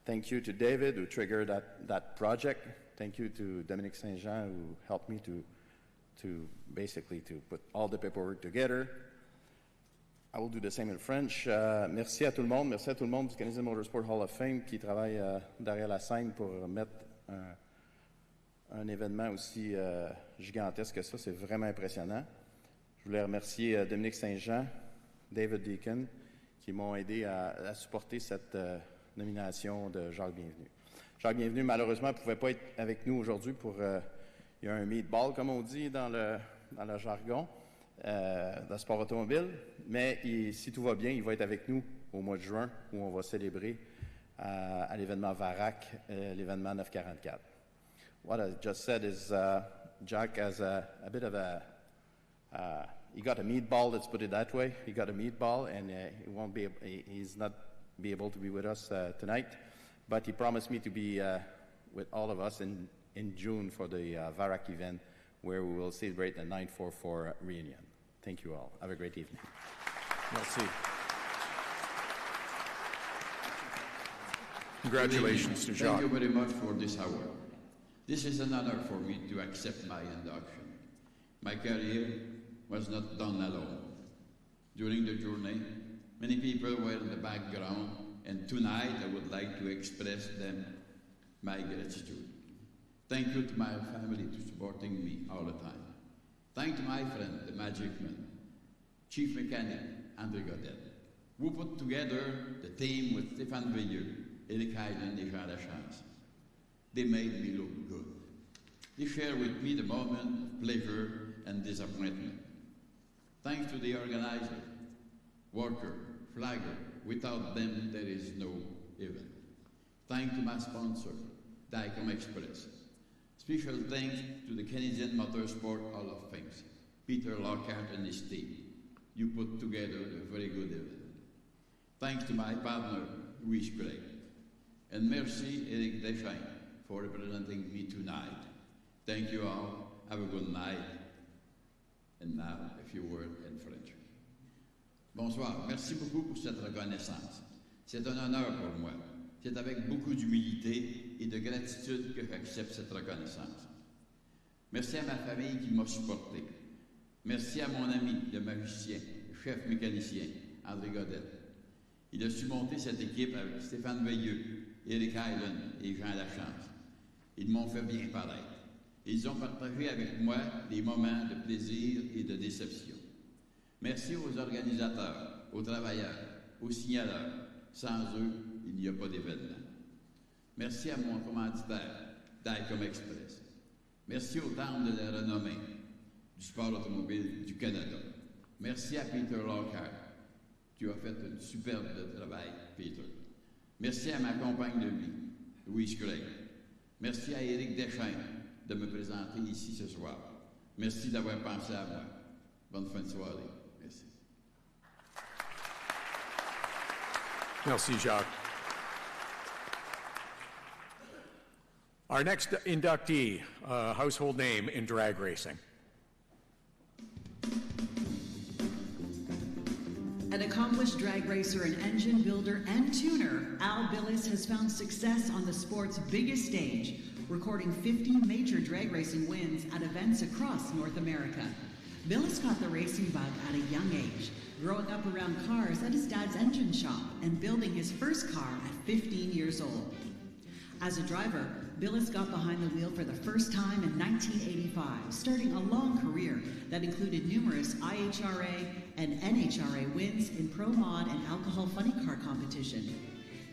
Thank you to David, who triggered that project. Thank you to Dominique Saint-Jean, who helped me to basically put all the paperwork together. I will do the same in French. Merci à tout le monde. Merci à tout le monde du Canadian Motorsport Hall of Fame qui travaille derrière la scène pour mettre un événement aussi gigantesque que ça. C'est vraiment impressionnant. Je voulais remercier Dominique Saint-Jean, David Deacon, qui m'ont aidé à supporter cette nomination de Jacques Bienvenue. Jacques Bienvenue, malheureusement, ne pouvait pas être avec nous aujourd'hui pour... il y a un meatball, comme on dit dans le jargon, dans le sport automobile, mais si tout va bien, il va être avec nous au mois de juin, où on va célébrer à l'événement VARAC, l'événement 944. What I just said is Jacques has a bit of a... he got a meatball, let's put it that way. He got a meatball, and he's not be able to be with us tonight, but he promised me to be with all of us in June for the VARAC event, where we will celebrate the 944 reunion. Thank you all. Have a great evening. Merci. Congratulations to Jacques. Thank you very much for this award. This is an honor for me to accept my induction. My career was not done alone. During the journey, many people were in the background, and tonight I would like to express them my gratitude. Thank you to my family for supporting me all the time. Thank to my friend, the Magic Man, Chief Mechanic, André Godet, who put together the team with Stéphane Veilleux, Eric Hayden, and Jean Lachance. They made me look good. They shared with me the moment of pleasure and disappointment. Thanks to the organizer, worker, flagger. Without them, there is no event. Thanks to my sponsor, Dicom Express. Special thanks to the Canadian Motorsport Hall of Fame, Peter Lockhart and his team. You put together a very good event. Thanks to my partner, Louis Craig. And merci, Eric Deschamps, for representing me tonight. Thank you all. Have a good night. And now, a few words in French. Bonsoir. Merci beaucoup pour cette reconnaissance. C'est un honneur pour moi. C'est avec beaucoup d'humilité et de gratitude que j'accepte cette reconnaissance. Merci à ma famille qui m'a supporté. Merci à mon ami, le magicien, le chef mécanicien, André Godette. Il a su monter cette équipe avec Stéphane Veilleux, Eric Hyland et Jean Lachance. Ils m'ont fait bien paraître. Ils ont partagé avec moi des moments de plaisir et de déception. Merci aux organisateurs, aux travailleurs, aux signaleurs. Sans eux, il n'y a pas d'événement. Merci à mon commanditaire, Dicom Express. Merci au temple de la renommée du sport automobile du Canada. Merci à Peter Lockhart. Tu as fait un superbe travail, Peter. Merci à ma compagne de vie, Louise Craig. Merci à Éric Deschamps de me présenter ici ce soir. Merci d'avoir pensé à moi. Bonne fin de soirée. Merci. Merci, Jacques. Our next inductee, household name in drag racing. An accomplished drag racer and engine builder and tuner, Al Billis has found success on the sport's biggest stage, recording 50 major drag racing wins at events across North America. Billis caught the racing bug at a young age, growing up around cars at his dad's engine shop and building his first car at 15 years old. As a driver, Billis got behind the wheel for the first time in 1985, starting a long career that included numerous IHRA and NHRA wins in Pro Mod and Alcohol Funny Car competition.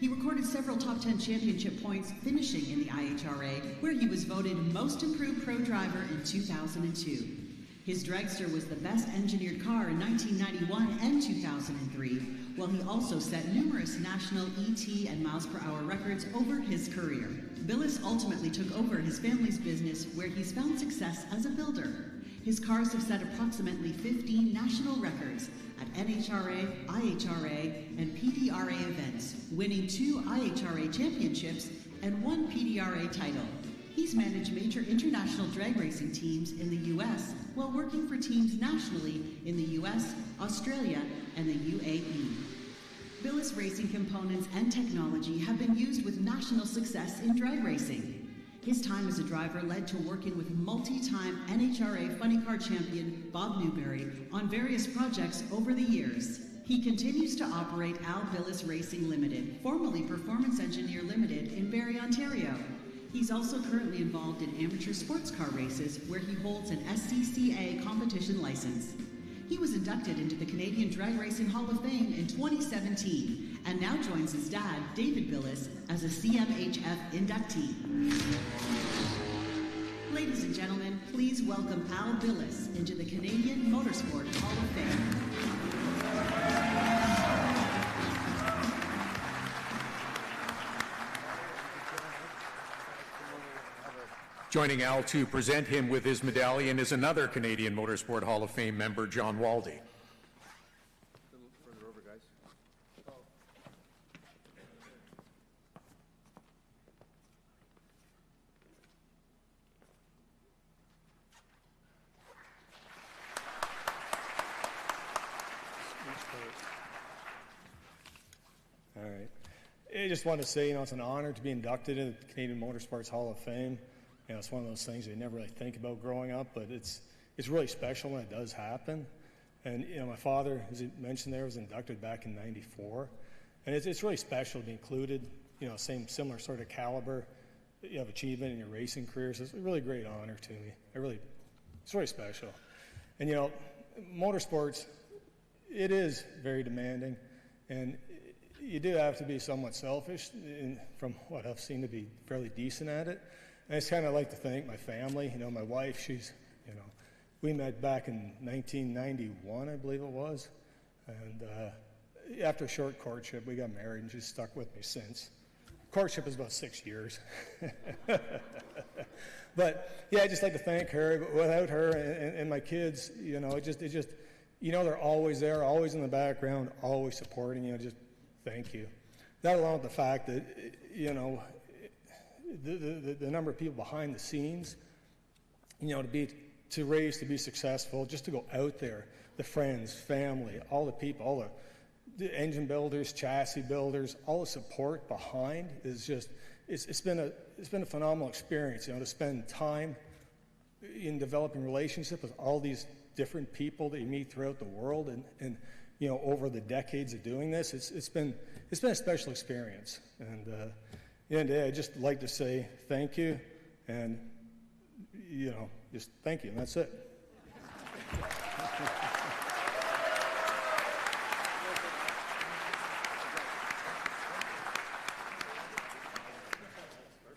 He recorded several top 10 championship points, finishing in the IHRA, where he was voted Most Improved Pro Driver in 2002. His dragster was the best engineered car in 1991 and 2003, while he also set numerous national ET and miles per hour records over his career. Billis ultimately took over his family's business, where he's found success as a builder. His cars have set approximately 15 national records at NHRA, IHRA, and PDRA events, winning 2 IHRA championships and 1 PDRA title. He's managed major international drag racing teams in the U.S. while working for teams nationally in the U.S., Australia, and the UAE. Billis racing components and technology have been used with national success in drag racing. His time as a driver led to working with multi-time NHRA Funny Car champion Bob Newberry on various projects over the years. He continues to operate Al Billis Racing Limited, formerly Performance Engineer Limited in Barrie, Ontario. He's also currently involved in amateur sports car races, where he holds an SCCA competition license. He was inducted into the Canadian Drag Racing Hall of Fame in 2017 and now joins his dad, David Billis, as a CMHF inductee. Ladies and gentlemen, please welcome Al Billis into the Canadian Motorsport Hall of Fame. Joining Al to present him with his medallion is another Canadian Motorsport Hall of Fame member, John Walde. A little further over, guys. All right. I just want to say, it's an honor to be inducted into the Canadian Motorsports Hall of Fame. It's one of those things you never really think about growing up, but it's really special when it does happen. And my father, as you mentioned there, was inducted back in '94, and it's really special to be included. Similar sort of caliber that you have achievement in your racing career. So it's a really great honor to me. It's really special. And motorsports, it is very demanding, and you do have to be somewhat selfish. From what I've seen, to be fairly decent at it. I just kind of like to thank my family. My wife, we met back in 1991, I believe it was. And after a short courtship, we got married, and she's stuck with me since. Courtship is about 6 years. But yeah, I'd just like to thank her. But without her and my kids, they're always there, always in the background, always supporting you. Just thank you. that along with the fact that, you know, the number of people behind the scenes, you know, to race, to be successful, just to go out there, the friends, family, all the people, all the engine builders, chassis builders, all the support behind is just, it's been a phenomenal experience, you know, to spend time in developing relationships with all these different people that you meet throughout the world, and you know, over the decades of doing this, it's been a special experience. And at the end of the day, I'd just like to say thank you, and you know, just thank you, and that's it.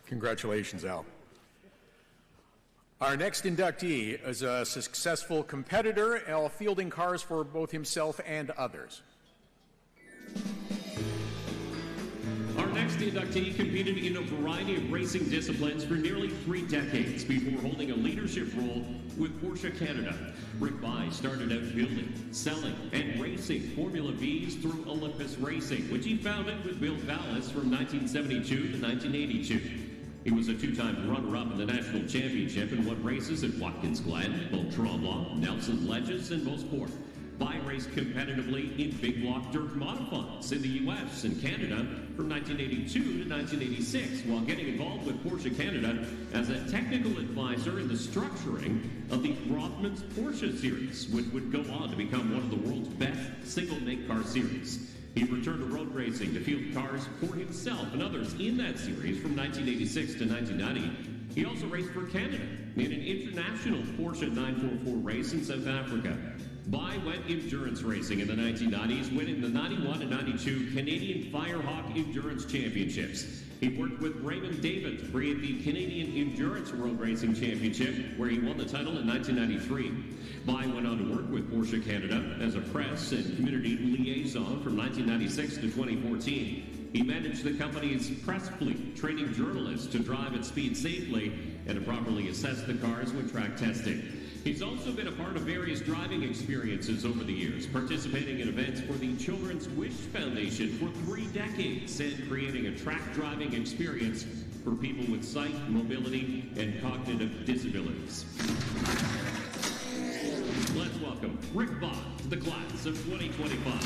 Congratulations, Al. Our next inductee is a successful competitor, fielding cars for both himself and others. Our next inductee competed in a variety of racing disciplines for nearly 3 decades before holding a leadership role with Porsche Canada. Rick Bai started out building, selling, and racing Formula Vs through Olympus Racing, which he founded with Bill Vallis from 1972 to 1982. He was a 2-time runner-up in the national championship and won races at Watkins Glen, Beaumont, Nelson Ledges, and Motorsport. Bai raced competitively in big block dirt modifieds in the U.S. and Canada from 1982 to 1986, while getting involved with Porsche Canada as a technical advisor in the structuring of the Rothmans Porsche series, which would go on to become one of the world's best single-make car series. He returned to road racing to field cars for himself and others in that series from 1986 to 1990. He also raced for Canada in an international Porsche 944 race in South Africa. Bai went endurance racing in the 1990s, winning the 91 and 92 Canadian Firehawk Endurance Championships. He worked with Raymond David to create the Canadian Endurance World Racing Championship, where he won the title in 1993. Bai went on to work with Porsche Canada as a press and community liaison from 1996 to 2014. He managed the company's press fleet, training journalists to drive at speed safely and to properly assess the cars when track testing. He's also been a part of various driving experiences over the years, participating in events for the Children's Wish Foundation for 3 decades and creating a track driving experience for people with sight, mobility, and cognitive disabilities. Let's welcome Rick Bai to the class of 2025.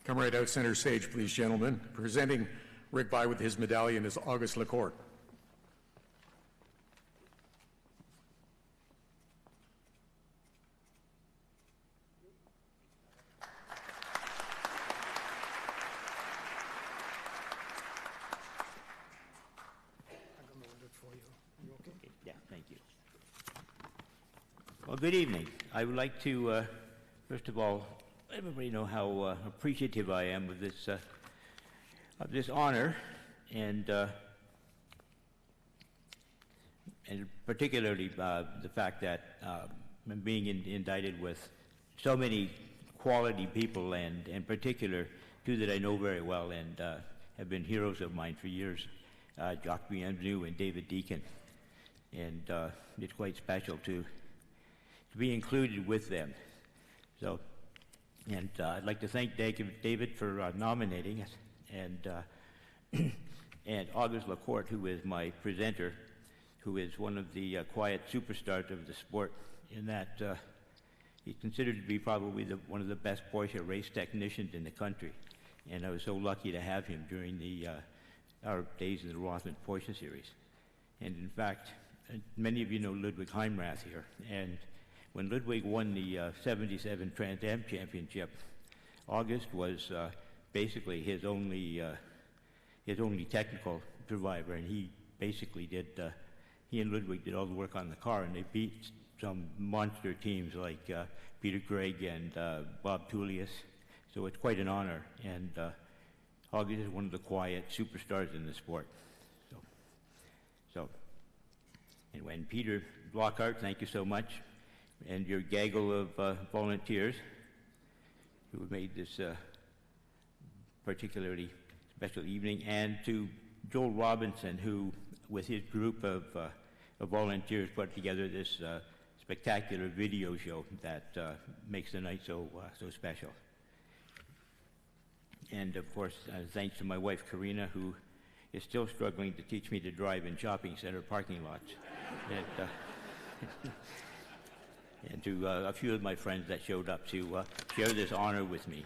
Come right out center stage, please, gentlemen. Presenting Rick Bai with his medallion is Auguste Lacourt. Yeah, thank you. Well, good evening. I would like to, first of all, let everybody know how appreciative I am of this honor, and particularly the fact that I'm being indicted with so many quality people, and in particular, 2 that I know very well and have been heroes of mine for years, Jacques Bienvenue and David Deacon. And it's quite special to be included with them. So, and I'd like to thank David for nominating us, and Auguste Lacourt, who is my presenter, who is one of the quiet superstars of the sport, in that he's considered to be probably one of the best Porsche race technicians in the country. And I was so lucky to have him during our days in the Rothmans Porsche series. And in fact, many of you know Ludwig Heimrath here, and when Ludwig won the 77 Trans Am Championship, August was basically his only technical survivor, and he basically did. He and Ludwig did all the work on the car, and they beat some monster teams like Peter Gregg and Bob Tullius. So it's quite an honor, and August is one of the quiet superstars in the sport. So, and when Peter Lockhart, thank you so much, and your gaggle of volunteers who have made this particularly special evening, and to Joel Robinson, who, with his group of volunteers, put together this spectacular video show that makes the night so special. And of course, thanks to my wife, Karina, who is still struggling to teach me to drive in shopping center parking lots. And to a few of my friends that showed up to share this honor with me.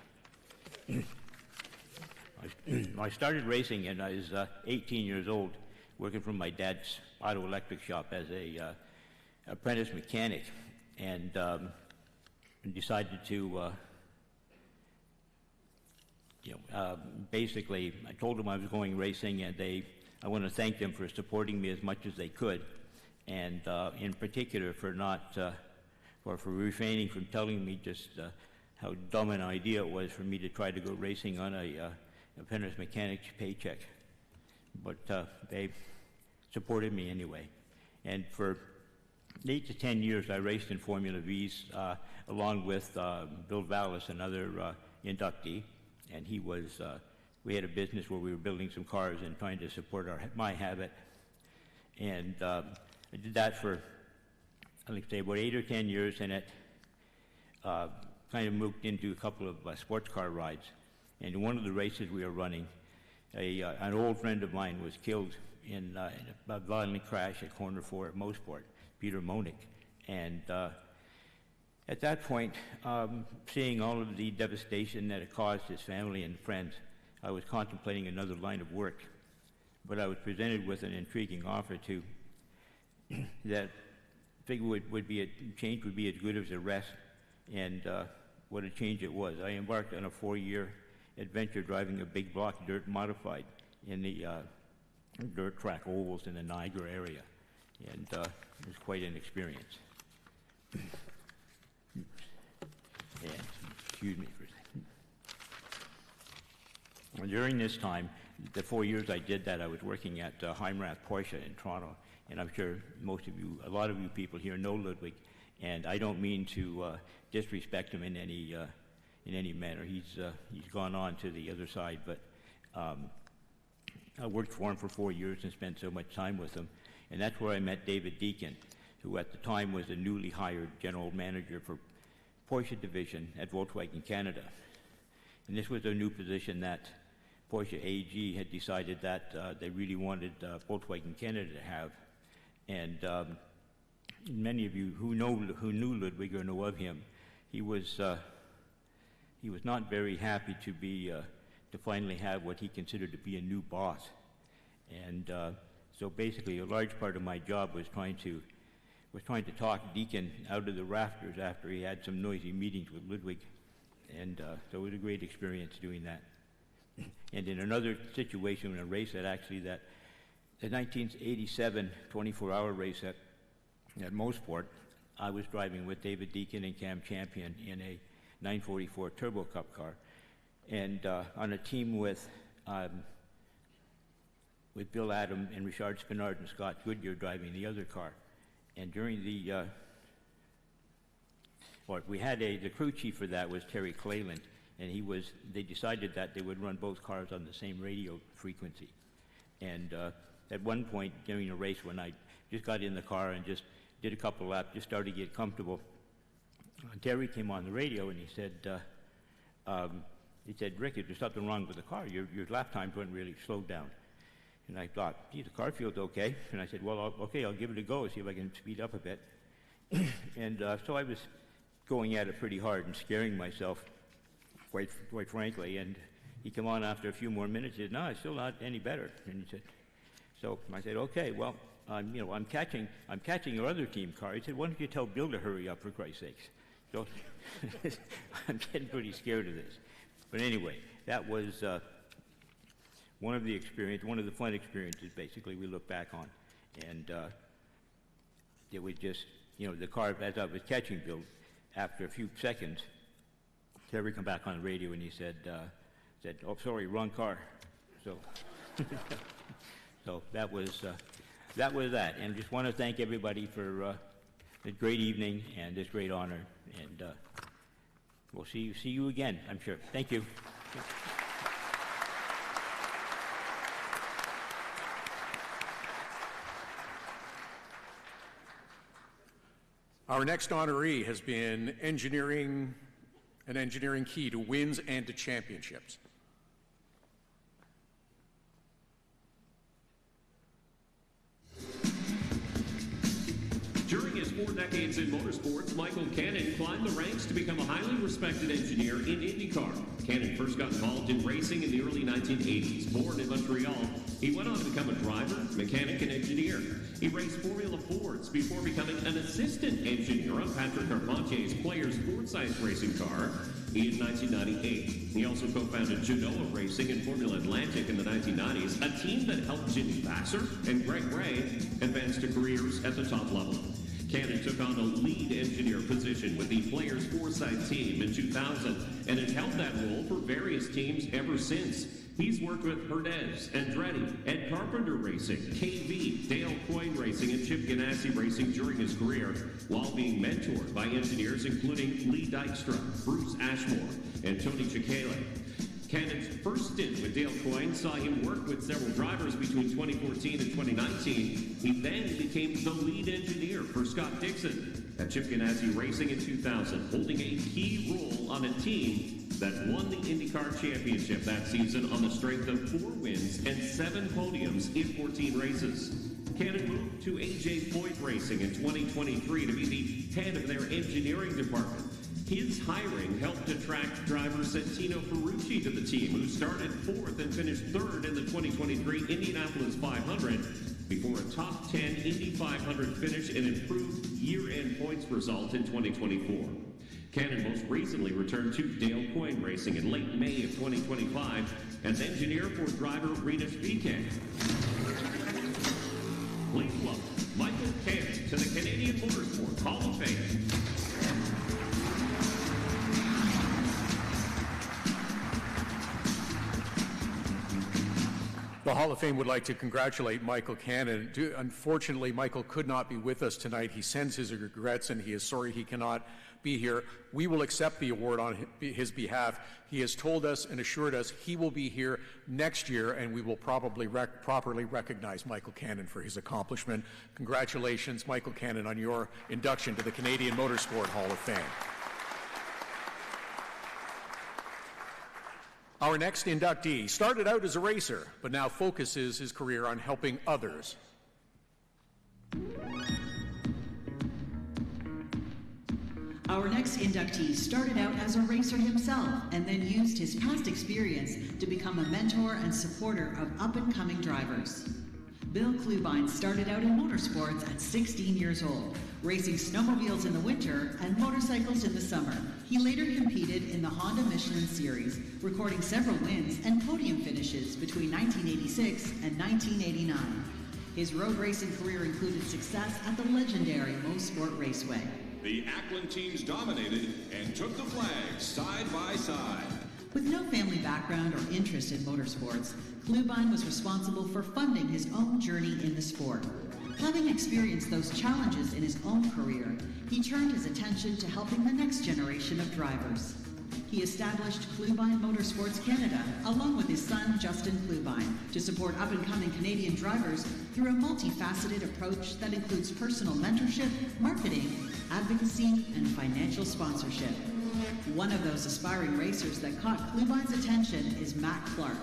I started racing and I was 18 years old, working from my dad's auto electric shop as a apprentice mechanic, and decided to basically, I told them I was going racing, and I want to thank them for supporting me as much as they could, and in particular for not, or for refraining from telling me just how dumb an idea it was for me to try to go racing on a apprentice mechanic's paycheck. But they supported me anyway. And for 8 to 10 years, I raced in Formula V's along with Bill Vallis, another inductee. And he was, we had a business where we were building some cars and trying to support my habit. And I did that for, I think, say, about 8 or 10 years, and it kind of moved into a couple of sports car rides. And in one of the races we were running, an old friend of mine was killed in a violent crash at Corner 4 at Motorsport, Peter Monick. And at that point, seeing all of the devastation that it caused his family and friends, I was contemplating another line of work. But I was presented with an intriguing offer to that figure change would be as good as a rest, and what a change it was. I embarked on a 4-year adventure driving a big block dirt modified in the dirt track ovals in the Niagara area, and it was quite an experience. And, excuse me for a second. During this time, the 4 years I did that, I was working at Heimrath Porsche in Toronto, and I'm sure most of you, a lot of you people here know Ludwig, and I don't mean to disrespect him in any manner. He's gone on to the other side, but I worked for him for 4 years and spent so much time with him, and that's where I met David Deacon, who at the time was the newly hired general manager for Porsche division at Volkswagen Canada. And this was a new position that Porsche AG had decided that they really wanted Volkswagen Canada to have. And many of you who knew Ludwig or know of him, he was not very happy to finally have what he considered to be a new boss. And so basically, a large part of my job was trying to talk Deacon out of the rafters after he had some noisy meetings with Ludwig. And so it was a great experience doing that. And in another situation, in a race the 1987 24-hour race at Motorsport, I was driving with David Deacon and Cam Champion in a 944 Turbo Cup car, and on a team with Bill Adam and Richard Spinard and Scott Goodyear driving the other car. And during the the crew chief for that was Terry Clayland, and they decided that they would run both cars on the same radio frequency. And at one point during a race, when I just got in the car and just did a couple of laps, just started to get comfortable, Terry came on the radio and he said, Rick, there's something wrong with the car. Your lap times weren't really slowed down. And I thought, gee, the car feels okay. And I said, well, okay, I'll give it a go, see if I can speed up a bit. And so I was going at it pretty hard and scaring myself, quite frankly. And he came on after a few more minutes and said, no, it's still not any better. And he said, so I said, okay, well, I'm catching your other team car. He said, why don't you tell Bill to hurry up, for Christ's sakes? So I'm getting pretty scared of this. But anyway, that was one of the fun experiences, basically, we look back on. And it was just, the car, as I was catching Bill, after a few seconds, Terry come back on the radio and he said, oh, sorry, wrong car. So, so that was that. And just want to thank everybody for this great evening and this great honor. And we'll see you again, I'm sure. Thank you. Our next honoree has been an engineering key to wins and to championships. During his 4 decades in motorsports, Michael Cannon climbed the ranks to become a highly respected engineer in IndyCar. Cannon first got involved in racing in the early 1980s. Born in Montreal, he went on to become a driver, mechanic, and engineer. He raced Formula Fords before becoming an assistant engineer on Patrick Carpentier's Players Ford-sized racing car in 1998. He also co-founded Genoa Racing and Formula Atlantic in the 1990s, a team that helped Jimmy Vassar and Greg Ray advance to careers at the top level. Cannon took on a lead engineer position with the Players Foresight team in 2000 and has held that role for various teams ever since. He's worked with Herdez, Andretti, Ed Carpenter Racing, KV, Dale Coyne Racing, and Chip Ganassi Racing during his career, while being mentored by engineers including Lee Dykstra, Bruce Ashmore, and Tony Cicchelli. Cannon's first stint with Dale Coyne saw him work with several drivers between 2014 and 2019. He then became the lead engineer for Scott Dixon at Chip Ganassi Racing in 2000, holding a key role on a team that won the IndyCar Championship that season on the strength of 4 wins and 7 podiums in 14 races. Cannon moved to A.J. Foyt Racing in 2023 to be the head of their engineering department. His hiring helped attract driver Santino Ferrucci to the team, who started 4th and finished 3rd in the 2023 Indianapolis 500 before a top 10 Indy 500 finish and improved year-end points result in 2024. Cannon most recently returned to Dale Coyne Racing in late May of 2025 as engineer for driver Rinus VeeKay. Please welcome Michael Cannon to the Canadian Motorsport Hall of Fame. The Hall of Fame would like to congratulate Michael Cannon. Unfortunately, Michael could not be with us tonight. He sends his regrets and he is sorry he cannot be here. We will accept the award on his behalf. He has told us and assured us he will be here next year, and we will probably properly recognize Michael Cannon for his accomplishment. Congratulations, Michael Cannon, on your induction to the Canadian Motorsport Hall of Fame. Our next inductee started out as a racer, but now focuses his career on helping others. Our next inductee started out as a racer himself and then used his past experience to become a mentor and supporter of up-and-coming drivers. Bill Clubine started out in motorsports at 16 years old, racing snowmobiles in the winter and motorcycles in the summer. He later competed in the Honda Michelin Series, recording several wins and podium finishes between 1986 and 1989. His road racing career included success at the legendary Motorsport Raceway. The Ackland teams dominated and took the flag side by side. With no family background or interest in motorsports, Clubine was responsible for funding his own journey in the sport. Having experienced those challenges in his own career, he turned his attention to helping the next generation of drivers. He established Clubine Motorsports Canada, along with his son Justin Clubine, to support up-and-coming Canadian drivers through a multifaceted approach that includes personal mentorship, marketing, advocacy, and financial sponsorship. One of those aspiring racers that caught Clubine's attention is Matt Clark,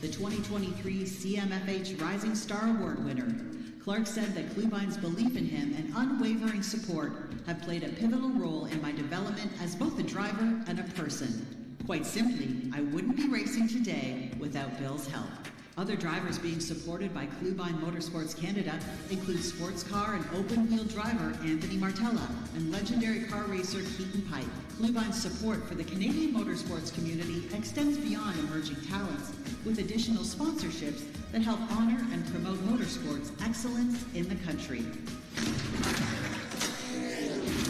the 2023 CMFH Rising Star Award winner. Clark said that Clubine's belief in him and unwavering support have played a pivotal role in my development as both a driver and a person. Quite simply, I wouldn't be racing today without Bill's help. Other drivers being supported by Clubine Motorsports Canada include sports car and open-wheel driver Anthony Martella and legendary car racer Keaton Pipe. Clubine's support for the Canadian motorsports community extends beyond emerging talents, with additional sponsorships that help honor and promote motorsports excellence in the country.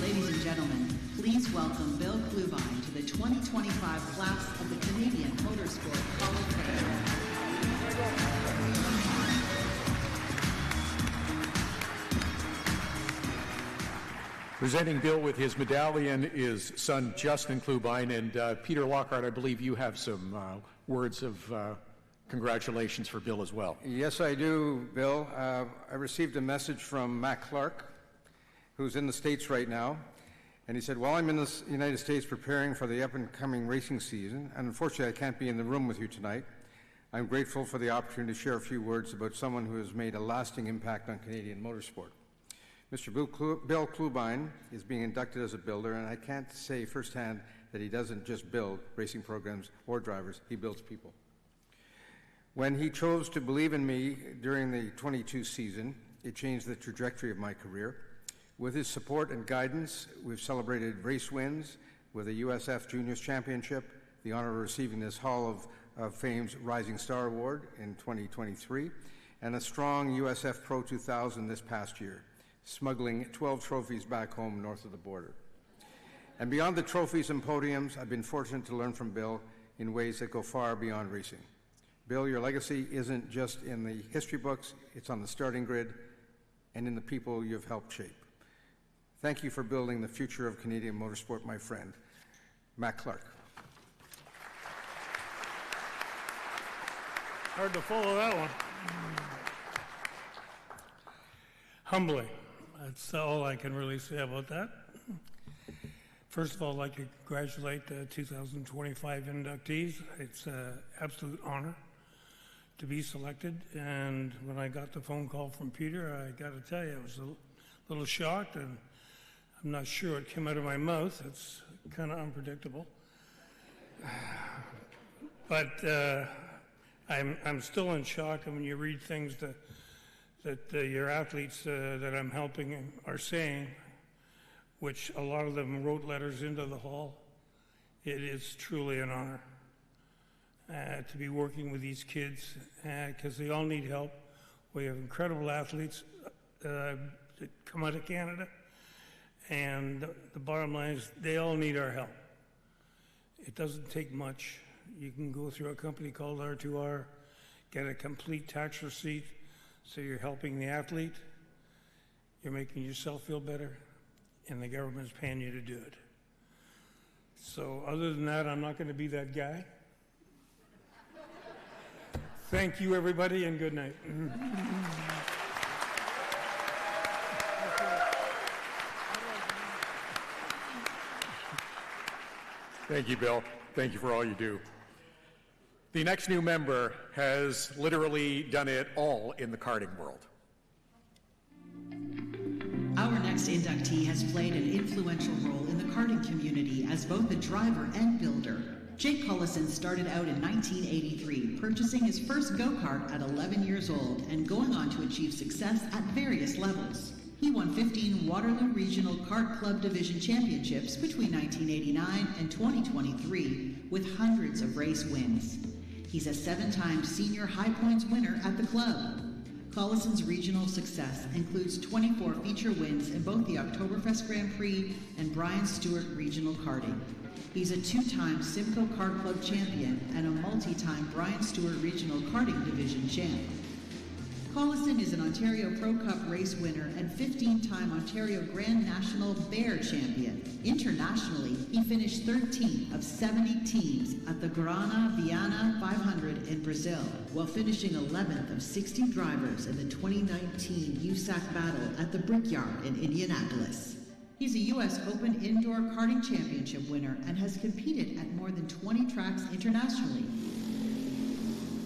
Ladies and gentlemen, please welcome Bill Clubine to the 2025 class of the Canadian Motorsport Hall of Fame. Presenting Bill with his medallion is son Justin Clubine, and Peter Lockhart, I believe you have some words of congratulations for Bill as well. Yes, I do, Bill. I received a message from Matt Clark, who's in the States right now. And he said, well, I'm in the United States preparing for the up-and-coming racing season, and unfortunately I can't be in the room with you tonight. I'm grateful for the opportunity to share a few words about someone who has made a lasting impact on Canadian motorsport. Mr. Bill Clubine is being inducted as a builder, and I can't say firsthand that he doesn't just build racing programs or drivers, he builds people. When he chose to believe in me during the 22 season, it changed the trajectory of my career. With his support and guidance, we've celebrated race wins with a USF Juniors Championship, the honor of receiving this Hall of Fame's Rising Star Award in 2023, and a strong USF Pro 2000 this past year, smuggling 12 trophies back home north of the border. And beyond the trophies and podiums, I've been fortunate to learn from Bill in ways that go far beyond racing. Bill, your legacy isn't just in the history books, it's on the starting grid and in the people you've helped shape. Thank you for building the future of Canadian motorsport, my friend. Matt Clark. Hard to follow that one. Humbling. That's all I can really say about that. First of all, I'd like to congratulate the 2025 inductees. It's an absolute honor to be selected. And when I got the phone call from Peter, I got to tell you, I was a little shocked, and I'm not sure what came out of my mouth. It's kind of unpredictable. But I'm still in shock when you read things that your athletes that I'm helping are saying, which a lot of them wrote letters into the hall. It is truly an honor to be working with these kids because they all need help. We have incredible athletes that come out of Canada, and the bottom line is they all need our help. It doesn't take much. You can go through a company called R2R, get a complete tax receipt, so you're helping the athlete, you're making yourself feel better, and the government's paying you to do it. So other than that, I'm not going to be that guy. Thank you, everybody, and good night. Thank you, Bill. Thank you for all you do. The next new member has literally done it all in the karting world. Our next inductee has played an influential role in the karting community as both a driver and builder. Jake Collison started out in 1983, purchasing his first go-kart at 11 years old and going on to achieve success at various levels. He won 15 Waterloo Regional Kart Club Division Championships between 1989 and 2023, with hundreds of race wins. He's a 7-time senior high points winner at the club. Collison's regional success includes 24 feature wins in both the Oktoberfest Grand Prix and Brian Stewart Regional Karting. He's a 2-time Simcoe Kart Club champion and a multi-time Brian Stewart Regional Karting Division champ. Collison is an Ontario Pro Cup race winner and 15-time Ontario Grand National Bear champion. Internationally, he finished 13th of 70 teams at the Grana Viana 500 in Brazil, while finishing 11th of 60 drivers in the 2019 USAC Battle at the Brickyard in Indianapolis. He's a U.S. Open Indoor Karting Championship winner and has competed at more than 20 tracks internationally.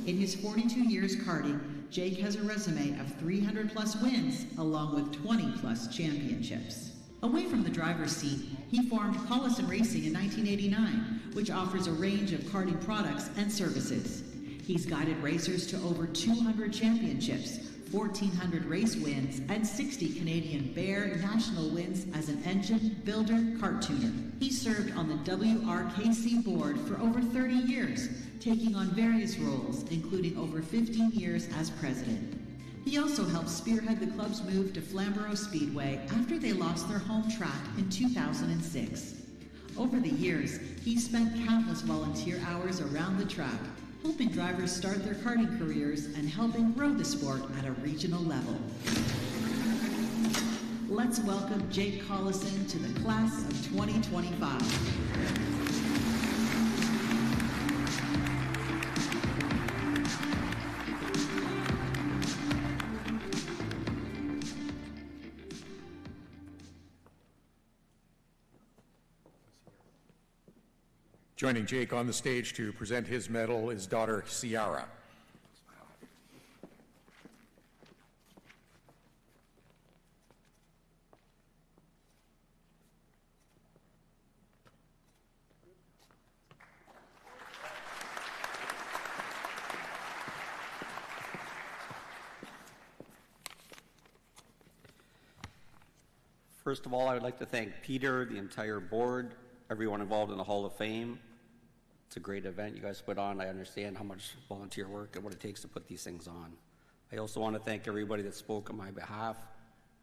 In his 42 years karting, Jake has a resume of 300-plus wins, along with 20-plus championships. Away from the driver's seat, he formed Collison Racing in 1989, which offers a range of karting products and services. He's guided racers to over 200 championships, 1,400 race wins, and 60 Canadian Bear national wins as an engine, builder, kart tuner. He served on the WRKC board for over 30 years, taking on various roles, including over 15 years as president. He also helped spearhead the club's move to Flamborough Speedway after they lost their home track in 2006. Over the years, he spent countless volunteer hours around the track, helping drivers start their karting careers and helping grow the sport at a regional level. Let's welcome Jake Collison to the class of 2025. Joining Jake on the stage to present his medal is daughter Ciara. First of all, I would like to thank Peter, the entire board, everyone involved in the Hall of Fame. It's a great event you guys put on. I understand how much volunteer work and what it takes to put these things on. I also want to thank everybody that spoke on my behalf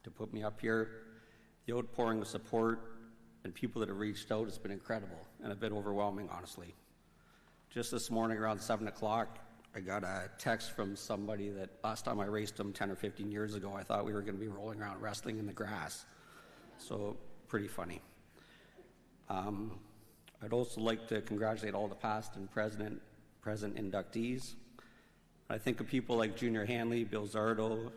to put me up here. The outpouring of support and people that have reached out has been incredible and a bit overwhelming, honestly. Just this morning around 7 o'clock, I got a text from somebody that last time I raced him 10 or 15 years ago, I thought we were going to be rolling around wrestling in the grass. So pretty funny. I'd also like to congratulate all the past and present inductees. I think of people like Junior Hanley, Bill Zardo,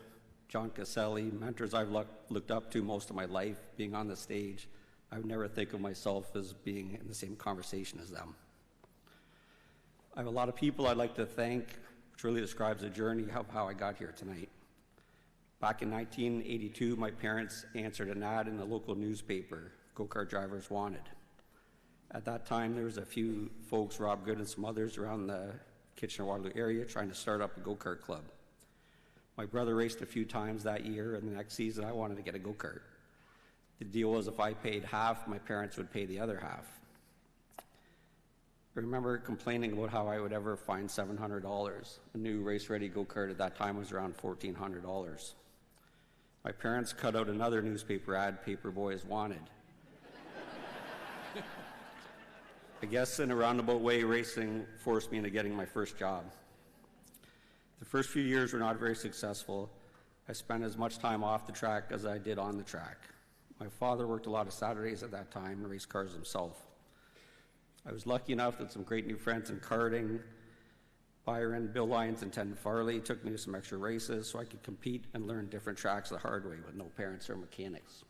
John Caselli, mentors I've looked up to most of my life, being on the stage. I would never think of myself as being in the same conversation as them. I have a lot of people I'd like to thank, which really describes the journey of how I got here tonight. Back in 1982, my parents answered an ad in the local newspaper, go-kart drivers wanted. At that time, there was a few folks, Rob Good and some others around the Kitchener-Waterloo area trying to start up a go-kart club. My brother raced a few times that year, and the next season I wanted to get a go-kart. The deal was if I paid half, my parents would pay the other half. I remember complaining about how I would ever find $700. A new race-ready go-kart at that time was around $1,400. My parents cut out another newspaper ad, Paper Boys Wanted. I guess in a roundabout way, racing forced me into getting my first job. The first few years were not very successful. I spent as much time off the track as I did on the track. My father worked a lot of Saturdays at that time and raced cars himself. I was lucky enough that some great new friends in karting, Byron, Bill Lyons, and Ted Farley took me to some extra races so I could compete and learn different tracks the hard way with no parents or mechanics,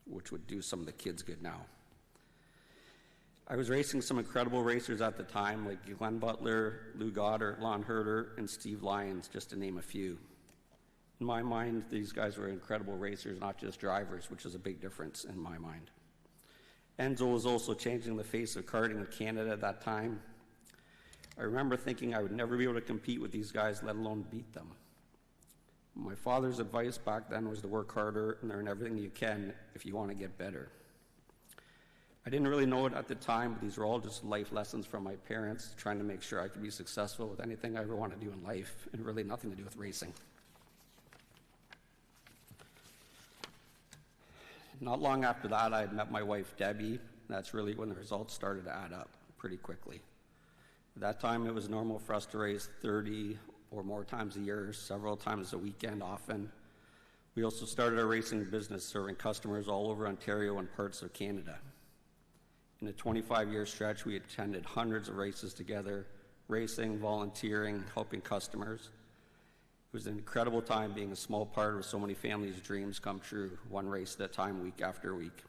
which would do some of the kids good now. I was racing some incredible racers at the time, like Glenn Butler, Lou Goddard, Lon Herder, and Steve Lyons, just to name a few. In my mind, these guys were incredible racers, not just drivers, which is a big difference in my mind. Enzo was also changing the face of karting in Canada at that time. I remember thinking I would never be able to compete with these guys, let alone beat them. My father's advice back then was to work harder and learn everything you can if you want to get better. I didn't really know it at the time, but these were all just life lessons from my parents, trying to make sure I could be successful with anything I ever want to do in life, and really nothing to do with racing. Not long after that, I had met my wife, Debbie. That's really when the results started to add up pretty quickly. At that time, it was normal for us to race 30 or more times a year, several times a weekend often. We also started our racing business, serving customers all over Ontario and parts of Canada. In a 25-year stretch, we attended hundreds of races together, racing, volunteering, helping customers. It was an incredible time being a small part of so many families' dreams come true, one race at a time, week after week.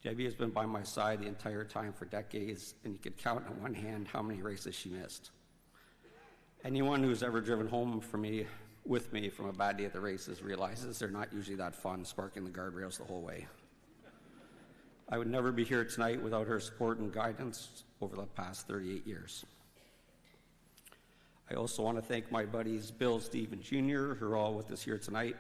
Debbie has been by my side the entire time for decades, and you could count on one hand how many races she missed. Anyone who's ever driven home with me from a bad day at the races realizes they're not usually that fun, sparking the guardrails the whole way. I would never be here tonight without her support and guidance over the past 38 years. I also want to thank my buddies Bill, Steve, and Junior, who are all with us here tonight.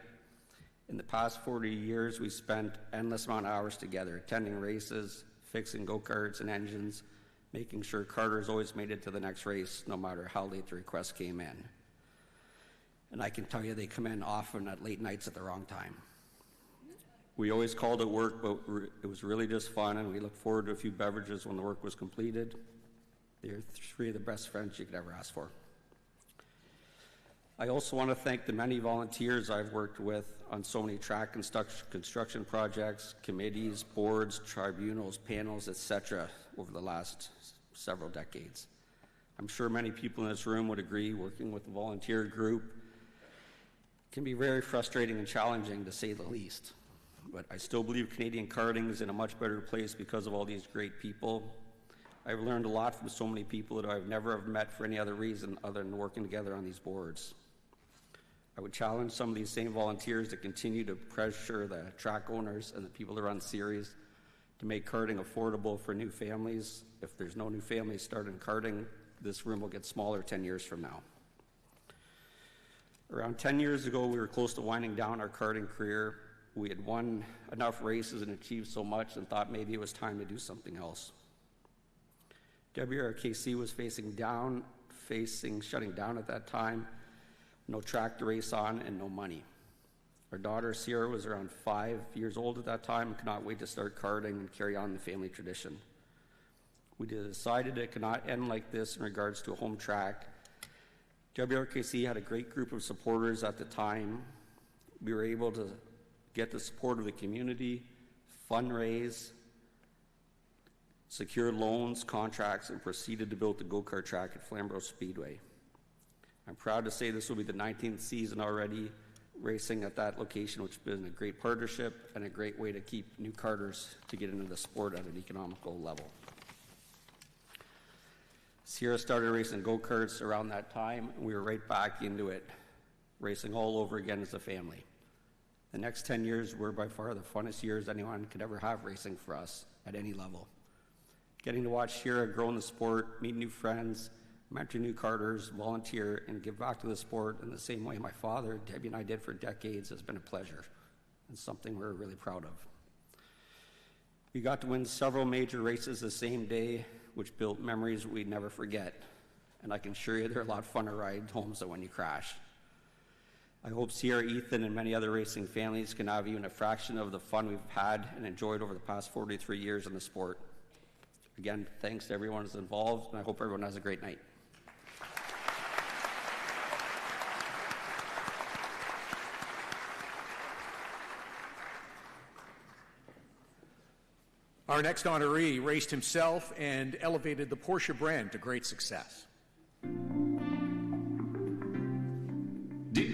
In the past 40 years, we spent endless amount of hours together, attending races, fixing go-karts and engines, making sure karters always made it to the next race, no matter how late the request came in. And I can tell you they come in often at late nights at the wrong time. We always called it work, but it was really just fun, and we looked forward to a few beverages when the work was completed. They're three of the best friends you could ever ask for. I also want to thank the many volunteers I've worked with on so many track construction projects, committees, boards, tribunals, panels, etc. over the last several decades. I'm sure many people in this room would agree working with the volunteer group can be very frustrating and challenging, to say the least. But I still believe Canadian karting is in a much better place because of all these great people. I've learned a lot from so many people that I've never have met for any other reason other than working together on these boards. I would challenge some of these same volunteers to continue to pressure the track owners and the people that run series to make karting affordable for new families. If there's no new families starting karting, this room will get smaller 10 years from now. Around 10 years ago, we were close to winding down our karting career. We had won enough races and achieved so much and thought maybe it was time to do something else. WRKC was shutting down at that time, no track to race on and no money. Our daughter Sierra was around 5 years old at that time and could not wait to start karting and carry on the family tradition. We decided it could not end like this in regards to a home track. WRKC had a great group of supporters at the time. We were able to get the support of the community, fundraise, secure loans, contracts, and proceeded to build the go-kart track at Flamborough Speedway. I'm proud to say this will be the 19th season already racing at that location, which has been a great partnership and a great way to keep new karters to get into the sport at an economical level. Sierra started racing go-karts around that time, and we were right back into it, racing all over again as a family. The next 10 years were by far the funnest years anyone could ever have racing for us at any level. Getting to watch Sierra grow in the sport, meet new friends, mentor new karters, volunteer, and give back to the sport in the same way my father, Debbie, and I did for decades has been a pleasure and something we're really proud of. We got to win several major races the same day, which built memories we'd never forget. And I can assure you they're a lot funner ride home than when you crash. I hope Sierra, Ethan, and many other racing families can have even a fraction of the fun we've had and enjoyed over the past 43 years in the sport. Again, thanks to everyone who's involved, and I hope everyone has a great night. Our next honoree raced himself and elevated the Porsche brand to great success.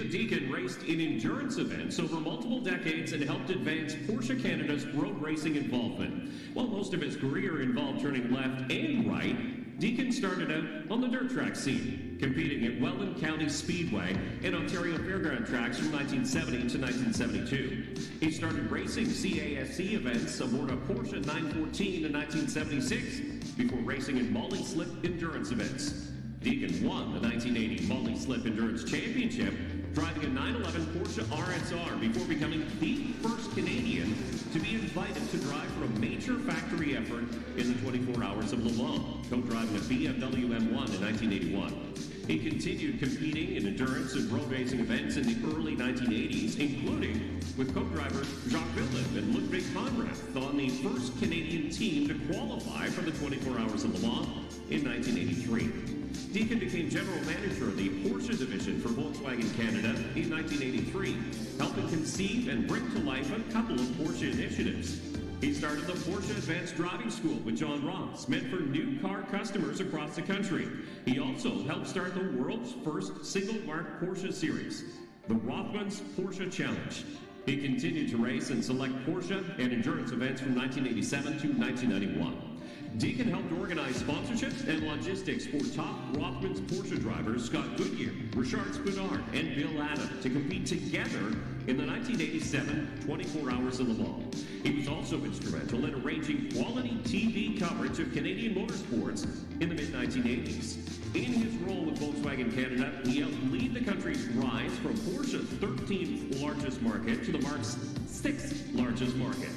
Deacon raced in endurance events over multiple decades and helped advance Porsche Canada's road racing involvement. While most of his career involved turning left and right, Deacon started out on the dirt track scene, competing at Welland County Speedway and Ontario Fairground tracks from 1970 to 1972. He started racing CASC events aboard a Porsche 914 in 1976 before racing in Molly Slip endurance events. Deacon won the 1980 Molly Slip Endurance Championship, driving a 911 Porsche RSR before becoming the first Canadian to be invited to drive for a major factory effort in the 24 Hours of Le Mans, co-driving a BMW M1 in 1981. He continued competing in endurance and road racing events in the early 1980s, including with co-drivers Jacques and Ludwig Conrath on the first Canadian team to qualify for the 24 Hours of Le Mans in 1983. Deacon became general manager of the Porsche division for Volkswagen Canada in 1983, helping conceive and bring to life a couple of Porsche initiatives. He started the Porsche Advanced Driving School with John Ross, meant for new car customers across the country. He also helped start the world's first single-mark Porsche series, the Rothmans Porsche Challenge. He continued to race and select Porsche and endurance events from 1987 to 1991. Deacon helped organize sponsorships and logistics for top Rothmans Porsche drivers Scott Goodyear, Richard Spoonard, and Bill Adam to compete together in the 1987 24 Hours of Le Mans. He was also instrumental in arranging quality TV coverage of Canadian motorsports in the mid-1980s. In his role with Volkswagen Canada, he helped lead the country's rise from Porsche's 13th largest market to the marque's 6th largest market.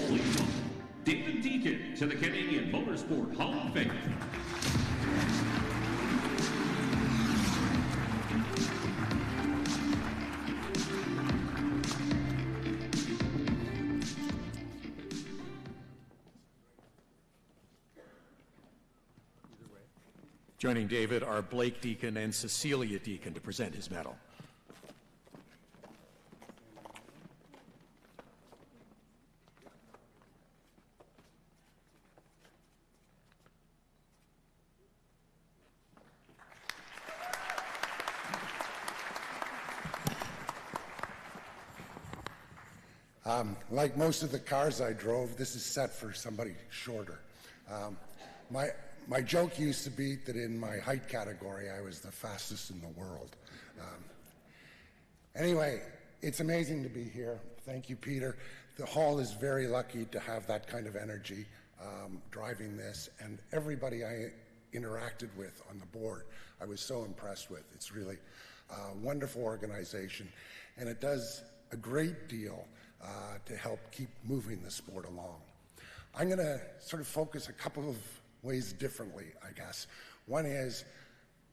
Please welcome David Deacon to the Canadian Motorsport Hall of Fame. Joining David are Blake Deacon and Cecilia Deacon to present his medal. Like most of the cars I drove, this is set for somebody shorter. My joke used to be that in my height category, I was the fastest in the world. Anyway, it's amazing to be here. Thank you, Peter. The hall is very lucky to have that kind of energy driving this, and everybody I interacted with on the board, I was so impressed with. It's really a wonderful organization, and it does a great deal to help keep moving the sport along. I'm going to sort of focus a couple of ways differently, I guess. One is,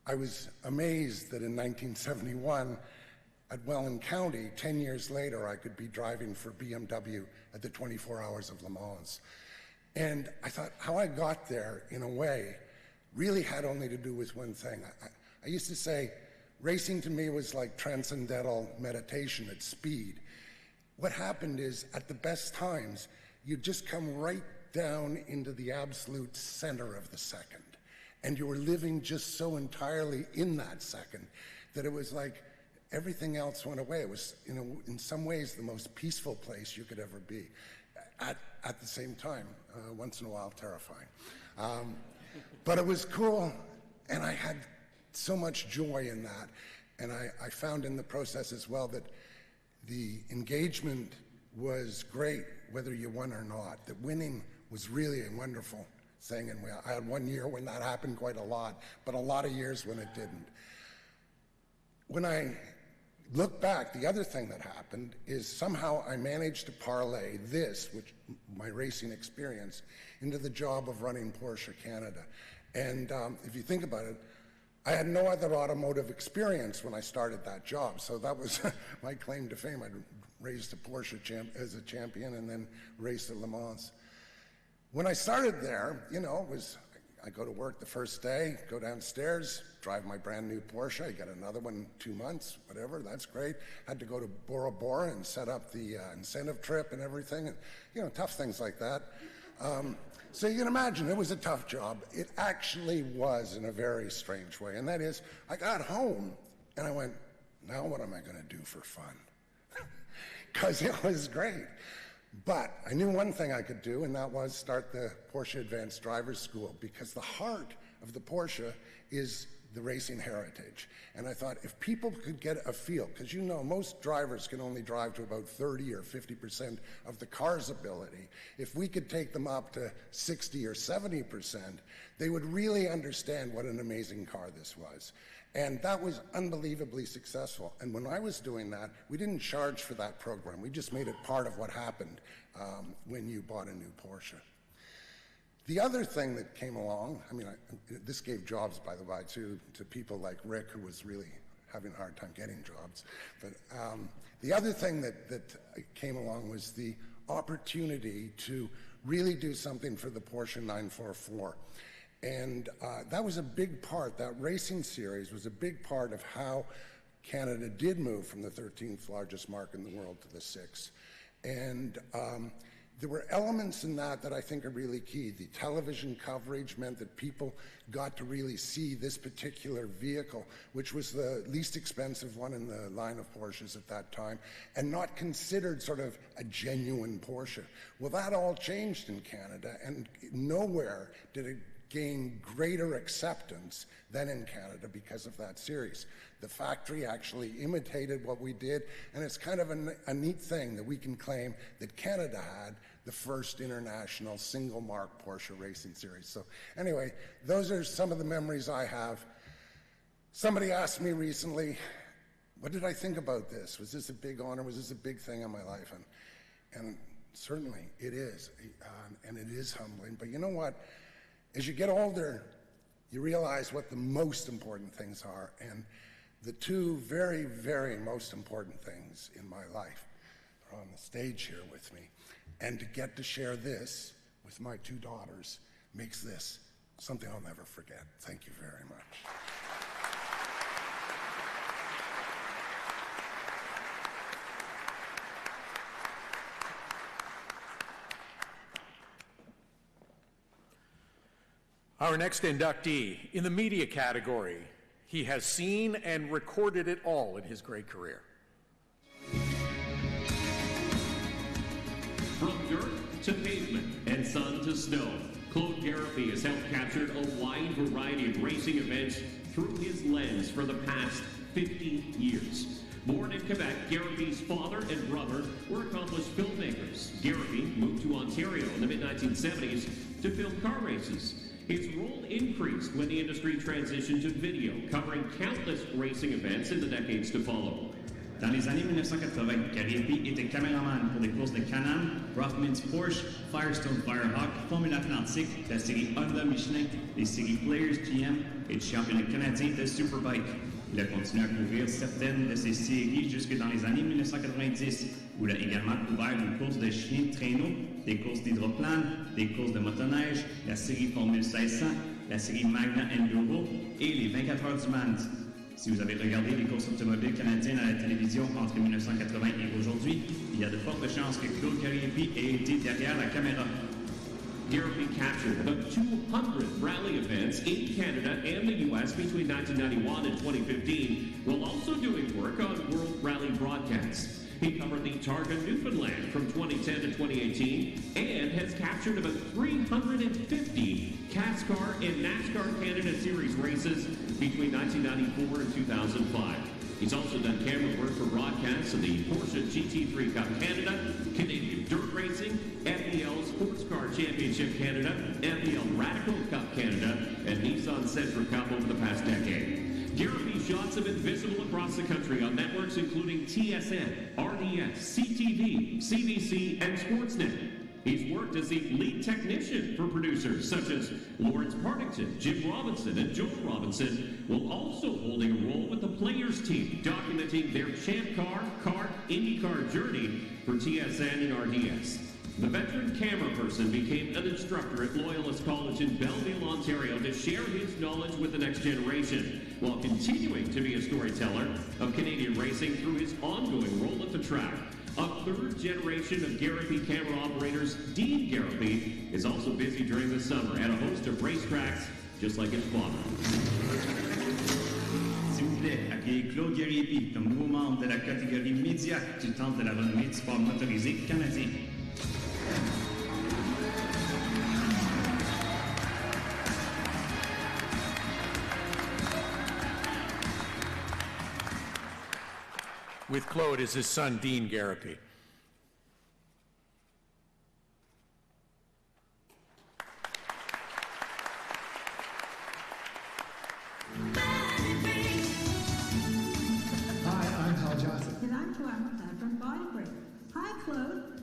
I was amazed that in 1971, at Welland County, 10 years later, I could be driving for BMW at the 24 Hours of Le Mans. And I thought how I got there, in a way, really had only to do with one thing. I used to say, racing to me was like transcendental meditation at speed. What happened is, at the best times, you'd just come right down into the absolute center of the second. And you were living just so entirely in that second that it was like everything else went away. It was, in some ways, the most peaceful place you could ever be. At the same time, once in a while, terrifying. But it was cool, and I had so much joy in that. And I found in the process as well that the engagement was great, whether you won or not. That winning was really a wonderful thing, and I had one year when that happened quite a lot, but a lot of years when it didn't. When I look back, the other thing that happened is somehow I managed to parlay this, which my racing experience, into the job of running Porsche Canada. And if you think about it, I had no other automotive experience when I started that job, so that was my claim to fame. I'd raced a Porsche as a champion and then raced at Le Mans. When I started there, I go to work the first day, go downstairs, drive my brand new Porsche. I get another one in 2 months, whatever, that's great. Had to go to Bora Bora and set up the incentive trip and everything, and, tough things like that. So you can imagine, it was a tough job. It actually was in a very strange way, and that is, I got home and I went, now what am I going to do for fun? Because it was great. But I knew one thing I could do, and that was start the Porsche Advanced Drivers School, because the heart of the Porsche is the racing heritage. And I thought, if people could get a feel, because most drivers can only drive to about 30 or 50% of the car's ability. If we could take them up to 60 or 70%, they would really understand what an amazing car this was. And that was unbelievably successful. And when I was doing that, we didn't charge for that program. We just made it part of what happened when you bought a new Porsche. The other thing that came along, this gave jobs, by the way, to people like Rick, who was really having a hard time getting jobs. But the other thing that came along was the opportunity to really do something for the Porsche 944. And that was a big part, that racing series was a big part of how Canada did move from the 13th largest market in the world to the 6th. And there were elements in that I think are really key. The television coverage meant that people got to really see this particular vehicle, which was the least expensive one in the line of Porsches at that time, and not considered sort of a genuine Porsche. Well, that all changed in Canada, and nowhere did it gain greater acceptance than in Canada because of that series. The factory actually imitated what we did, and it's kind of a neat thing that we can claim that Canada had the first international single mark Porsche racing series. So anyway, those are some of the memories I have. Somebody asked me recently, what did I think about this? Was this a big honor? Was this a big thing in my life? And certainly it is, and it is humbling. But you know what? As you get older, you realize what the most important things are. And the two very, very most important things in my life are on the stage here with me. And to get to share this with my two daughters makes this something I'll never forget. Thank you very much. Our next inductee in the media category. He has seen and recorded it all in his great career. From dirt to pavement and sun to snow, Claude Gariepy has helped capture a wide variety of racing events through his lens for the past 50 years. Born in Quebec, Gariepy's father and brother were accomplished filmmakers. Gariepy moved to Ontario in the mid-1970s to film car races. His role increased when the industry transitioned to video, covering countless racing events in the decades to follow. Dans les années 1980, Gariepy était caméraman pour des courses de Can-Am, Rothmans Porsche, Firestone Firehawk, Formule Atlantique, la série Honda Michelin, les séries Players GM et le championnat canadien de Superbike. Il a continué à couvrir certaines de ces séries jusque dans les années 1990, où il a également couvert une course de chiens de traîneau, des courses d'hydroplane, des courses de motoneige, la série Formule 1600, la série Magna Enduro et les 24 heures du Mans. Si vous avez regardé les courses automobiles canadiennes à la télévision entre 1980 et aujourd'hui, il y a de fortes chances que Claude Gariepy ait été derrière la caméra. Gariepy captured about 200 rally events in Canada and the U.S. between 1991 and 2015, while also doing work on World Rally broadcasts. He covered the Targa Newfoundland from 2010 to 2018 and has captured about 350 CASCAR and NASCAR Canada Series races between 1994 and 2005. He's also done camera work for broadcasts of the Porsche GT3 Cup Canada, Canadian Dirt Racing, FPL Sports Car Championship Canada, FPL Radical Cup Canada, and Nissan Sentra Cup over the past decade. Gariepy's shots have been visible across the country on networks including TSN, RDS, CTV, CBC, and Sportsnet. He's worked as the lead technician for producers such as Lawrence Partington, Jim Robinson, and Joel Robinson, while also holding a role with the players team, documenting their Champ Car, kart, IndyCar journey for TSN and RDS. The veteran camera person became an instructor at Loyalist College in Belleville, Ontario, to share his knowledge with the next generation, while continuing to be a storyteller of Canadian racing through his ongoing role at the track. A third generation of Gariepy camera operators, Dean Gariepy, is also busy during the summer at a host of racetracks, just like his father. S'il vous plaît, accueillez Claude Gariepy comme nouveau membre de la catégorie média du Temple de la renommée du sport motorisé canadien. With Claude is his son, Dean Gariepy.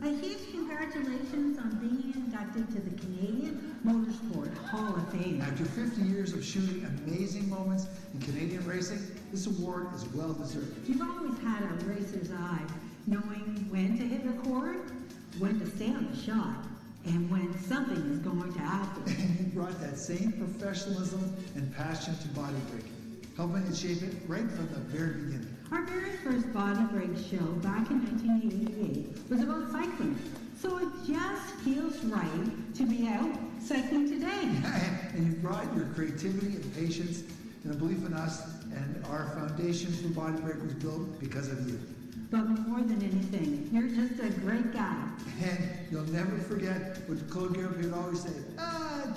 A huge congratulations on being inducted to the Canadian Motorsport Hall of Fame. After 50 years of shooting amazing moments in Canadian racing, this award is well deserved. You've always had a racer's eye, knowing when to hit record, when to stay on the shot, and when something is going to happen. And you brought that same professionalism and passion to body breaking, helping to shape it right from the very beginning. Our very first body break show back in 1988 was about cycling, so it just feels right to be out cycling today. And you brought your creativity and patience and a belief in us, and our foundation for Body Break was built because of you. But more than anything, you're just a great guy. And you'll never forget what Claude Gariepy would always say,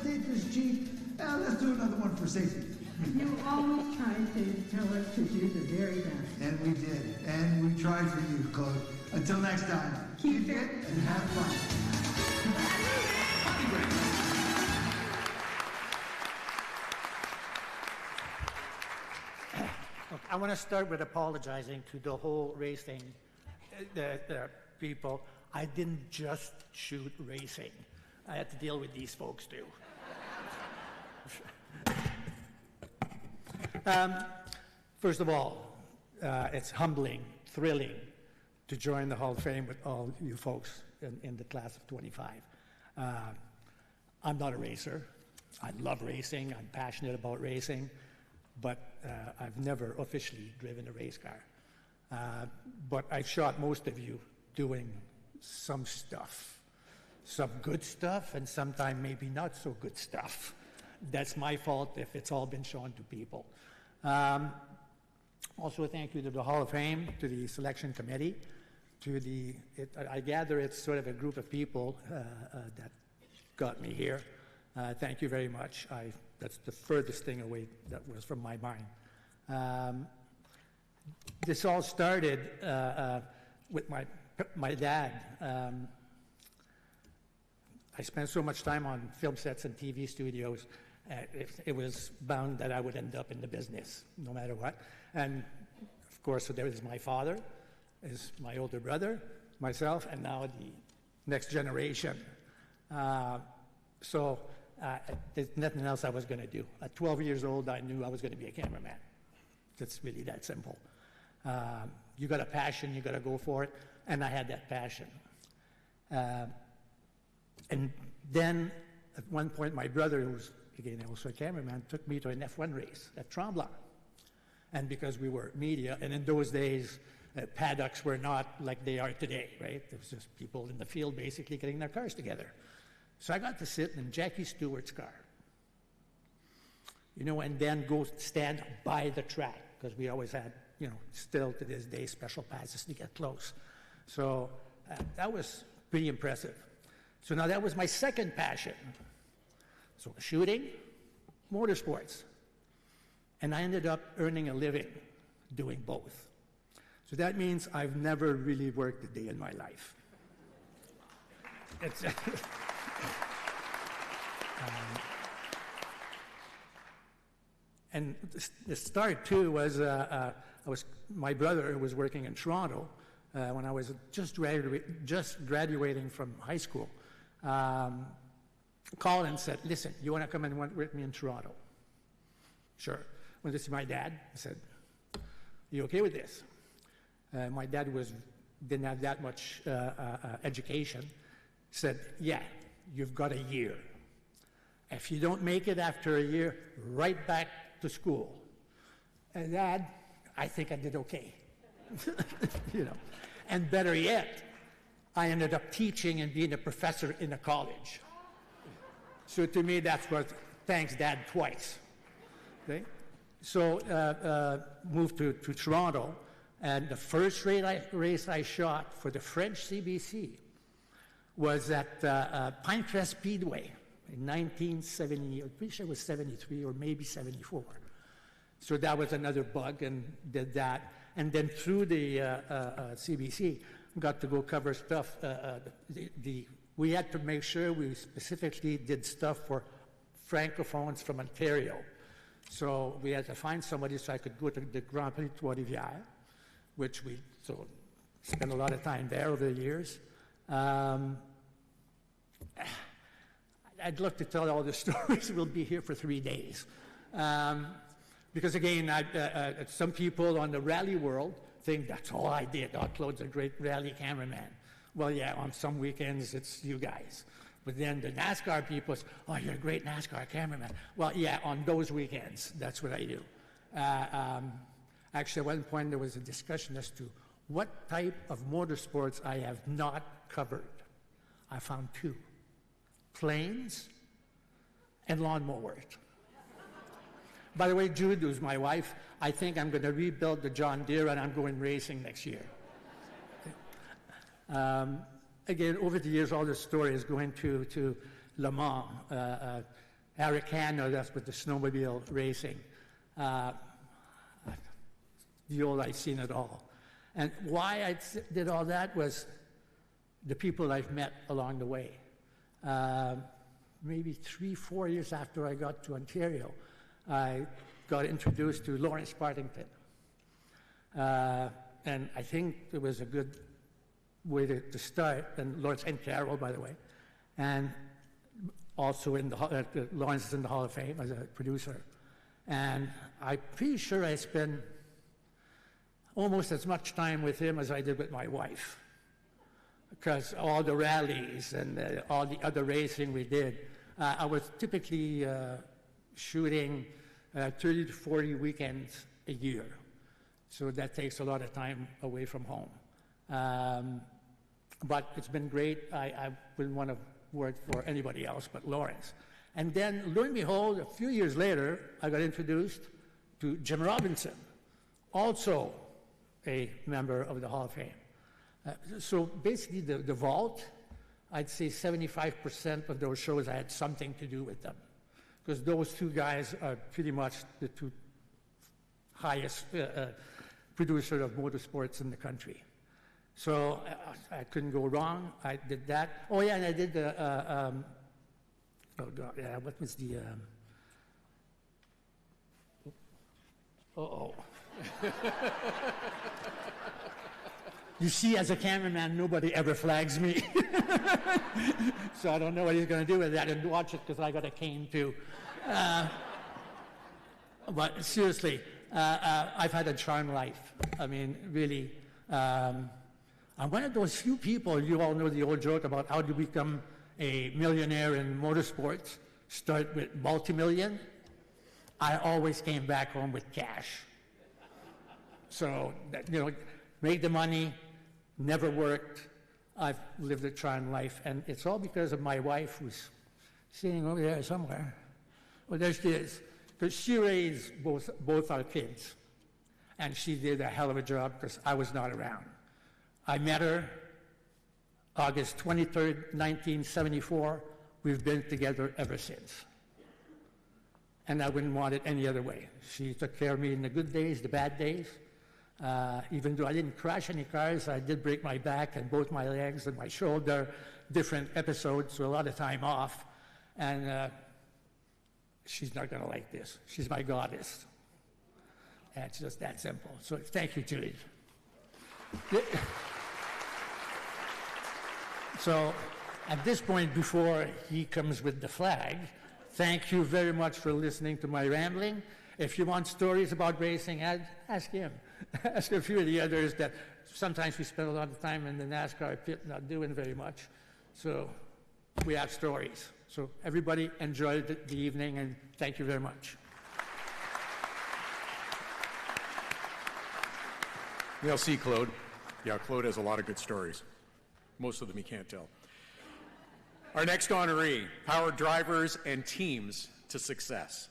dangerous Jeep, let's do another one for safety. You always tried to tell us to do the very best. And we did. And we tried for you, Claude. Until next time, keep fit and have fun. I want to start with apologizing to the whole racing the people. I didn't just shoot racing. I had to deal with these folks too. First of all, it's humbling, thrilling to join the Hall of Fame with all you folks in the class of 25. I'm not a racer. I love racing. I'm passionate about racing, but I've never officially driven a race car. But I've shot most of you doing some stuff, some good stuff, and sometimes maybe not so good stuff. That's my fault if it's all been shown to people. Also, thank you to the Hall of Fame, to the selection committee. I gather it's sort of a group of people that got me here. Thank you very much. That's the furthest thing away that was from my mind. This all started with my dad. I spent so much time on film sets and TV studios, it was bound that I would end up in the business, no matter what. And of course, so there is my father, is my older brother, myself, and now the next generation. So there's nothing else I was going to do. At 12 years old, I knew I was going to be a cameraman. It's really that simple. You got a passion, you got to go for it, and I had that passion. And then, at one point, my brother, who was, again, also a cameraman, took me to an F1 race at Tremblant. And because we were media, and in those days, paddocks were not like they are today, right? It was just people in the field basically getting their cars together. So I got to sit in Jackie Stewart's car, and then go stand by the track, because we always had, still to this day, special passes to get close. So that was pretty impressive. So now that was my second passion. So shooting, motorsports. And I ended up earning a living doing both. So that means I've never really worked a day in my life. It's and the start too was my brother, who was working in Toronto when I was just graduating from high school, called and said, "Listen, you want to come and work with me in Toronto?" Sure. Went to see my dad. I said, "You okay with this?" My dad didn't have that much education. Said, "Yeah, you've got a year. If you don't make it after a year, right back to school." And Dad, I think I did okay. And better yet, I ended up teaching and being a professor in a college. So to me, that's worth thanks, Dad, twice. Okay? So moved to Toronto, and the first race I shot for the French CBC was at Pinecrest Speedway in 1970, I'm pretty sure it was 73 or maybe 74. So that was another bug, and did that. And then through the CBC, got to go cover stuff. We had to make sure we specifically did stuff for Francophones from Ontario. So we had to find somebody so I could go to the Grand Prix Trois-Rivières, which we spent a lot of time there over the years. I'd love to tell all the stories. We'll be here for 3 days. Because again, some people on the rally world think that's all I did. Oh, Claude's a great rally cameraman. Well, yeah, on some weekends it's you guys. But then the NASCAR people say, "Oh, you're a great NASCAR cameraman." Well, yeah, on those weekends, that's what I do. Actually, at one point there was a discussion as to what type of motorsports I have not covered. I found 2. Planes and lawnmowers. By the way, Jude, who's my wife, I think I'm going to rebuild the John Deere and I'm going racing next year. Again, over the years, all the stories going to Le Mans, Araucana, that's with the snowmobile racing. I've seen it all. And why I did all that was the people I've met along the way. Maybe 3-4 years after I got to Ontario, I got introduced to Lawrence Partington. And I think it was a good way to start, and Lawrence and Carol, by the way. And also Lawrence is in the Hall of Fame as a producer. And I'm pretty sure I spent almost as much time with him as I did with my wife. Because all the rallies and all the other racing we did, I was typically shooting 30 to 40 weekends a year. So that takes a lot of time away from home. But it's been great. I wouldn't want to work for anybody else but Lawrence. And then, lo and behold, a few years later, I got introduced to Jim Robinson, also a member of the Hall of Fame. So basically the vault, I'd say 75% of those shows I had something to do with them. Because those two guys are pretty much the two highest producer of motorsports in the country. So I couldn't go wrong. I did that. Oh yeah, and I did the, oh God, yeah, what was the, You see, as a cameraman, nobody ever flags me. So I don't know what he's going to do with that. I didn't watch it because I got a cane too. But seriously, I've had a charmed life. I mean, really. I'm one of those few people, you all know the old joke about how to become a millionaire in motorsports. Start with multi-million. I always came back home with cash. So, you know, made the money, never worked. I've lived a charmed life, and it's all because of my wife, who's sitting over there somewhere. Well, there she is, because she raised both our kids, and she did a hell of a job because I was not around. I met her August 23rd, 1974. We've been together ever since. And I wouldn't want it any other way. She took care of me in the good days, the bad days. Even though I didn't crash any cars, I did break my back and both my legs and my shoulder, different episodes, so a lot of time off. And she's not going to like this. She's my goddess. And it's just that simple. So thank you, Julie. So at this point, before he comes with the flag, thank you very much for listening to my rambling. If you want stories about racing, ask him. Ask a few of the others that sometimes we spend a lot of time in the NASCAR pit not doing very much. So we have stories. So everybody enjoy the evening, and thank you very much. Merci, Claude. Yeah, Claude has a lot of good stories. Most of them he can't tell. Our next honoree, power drivers and teams to success.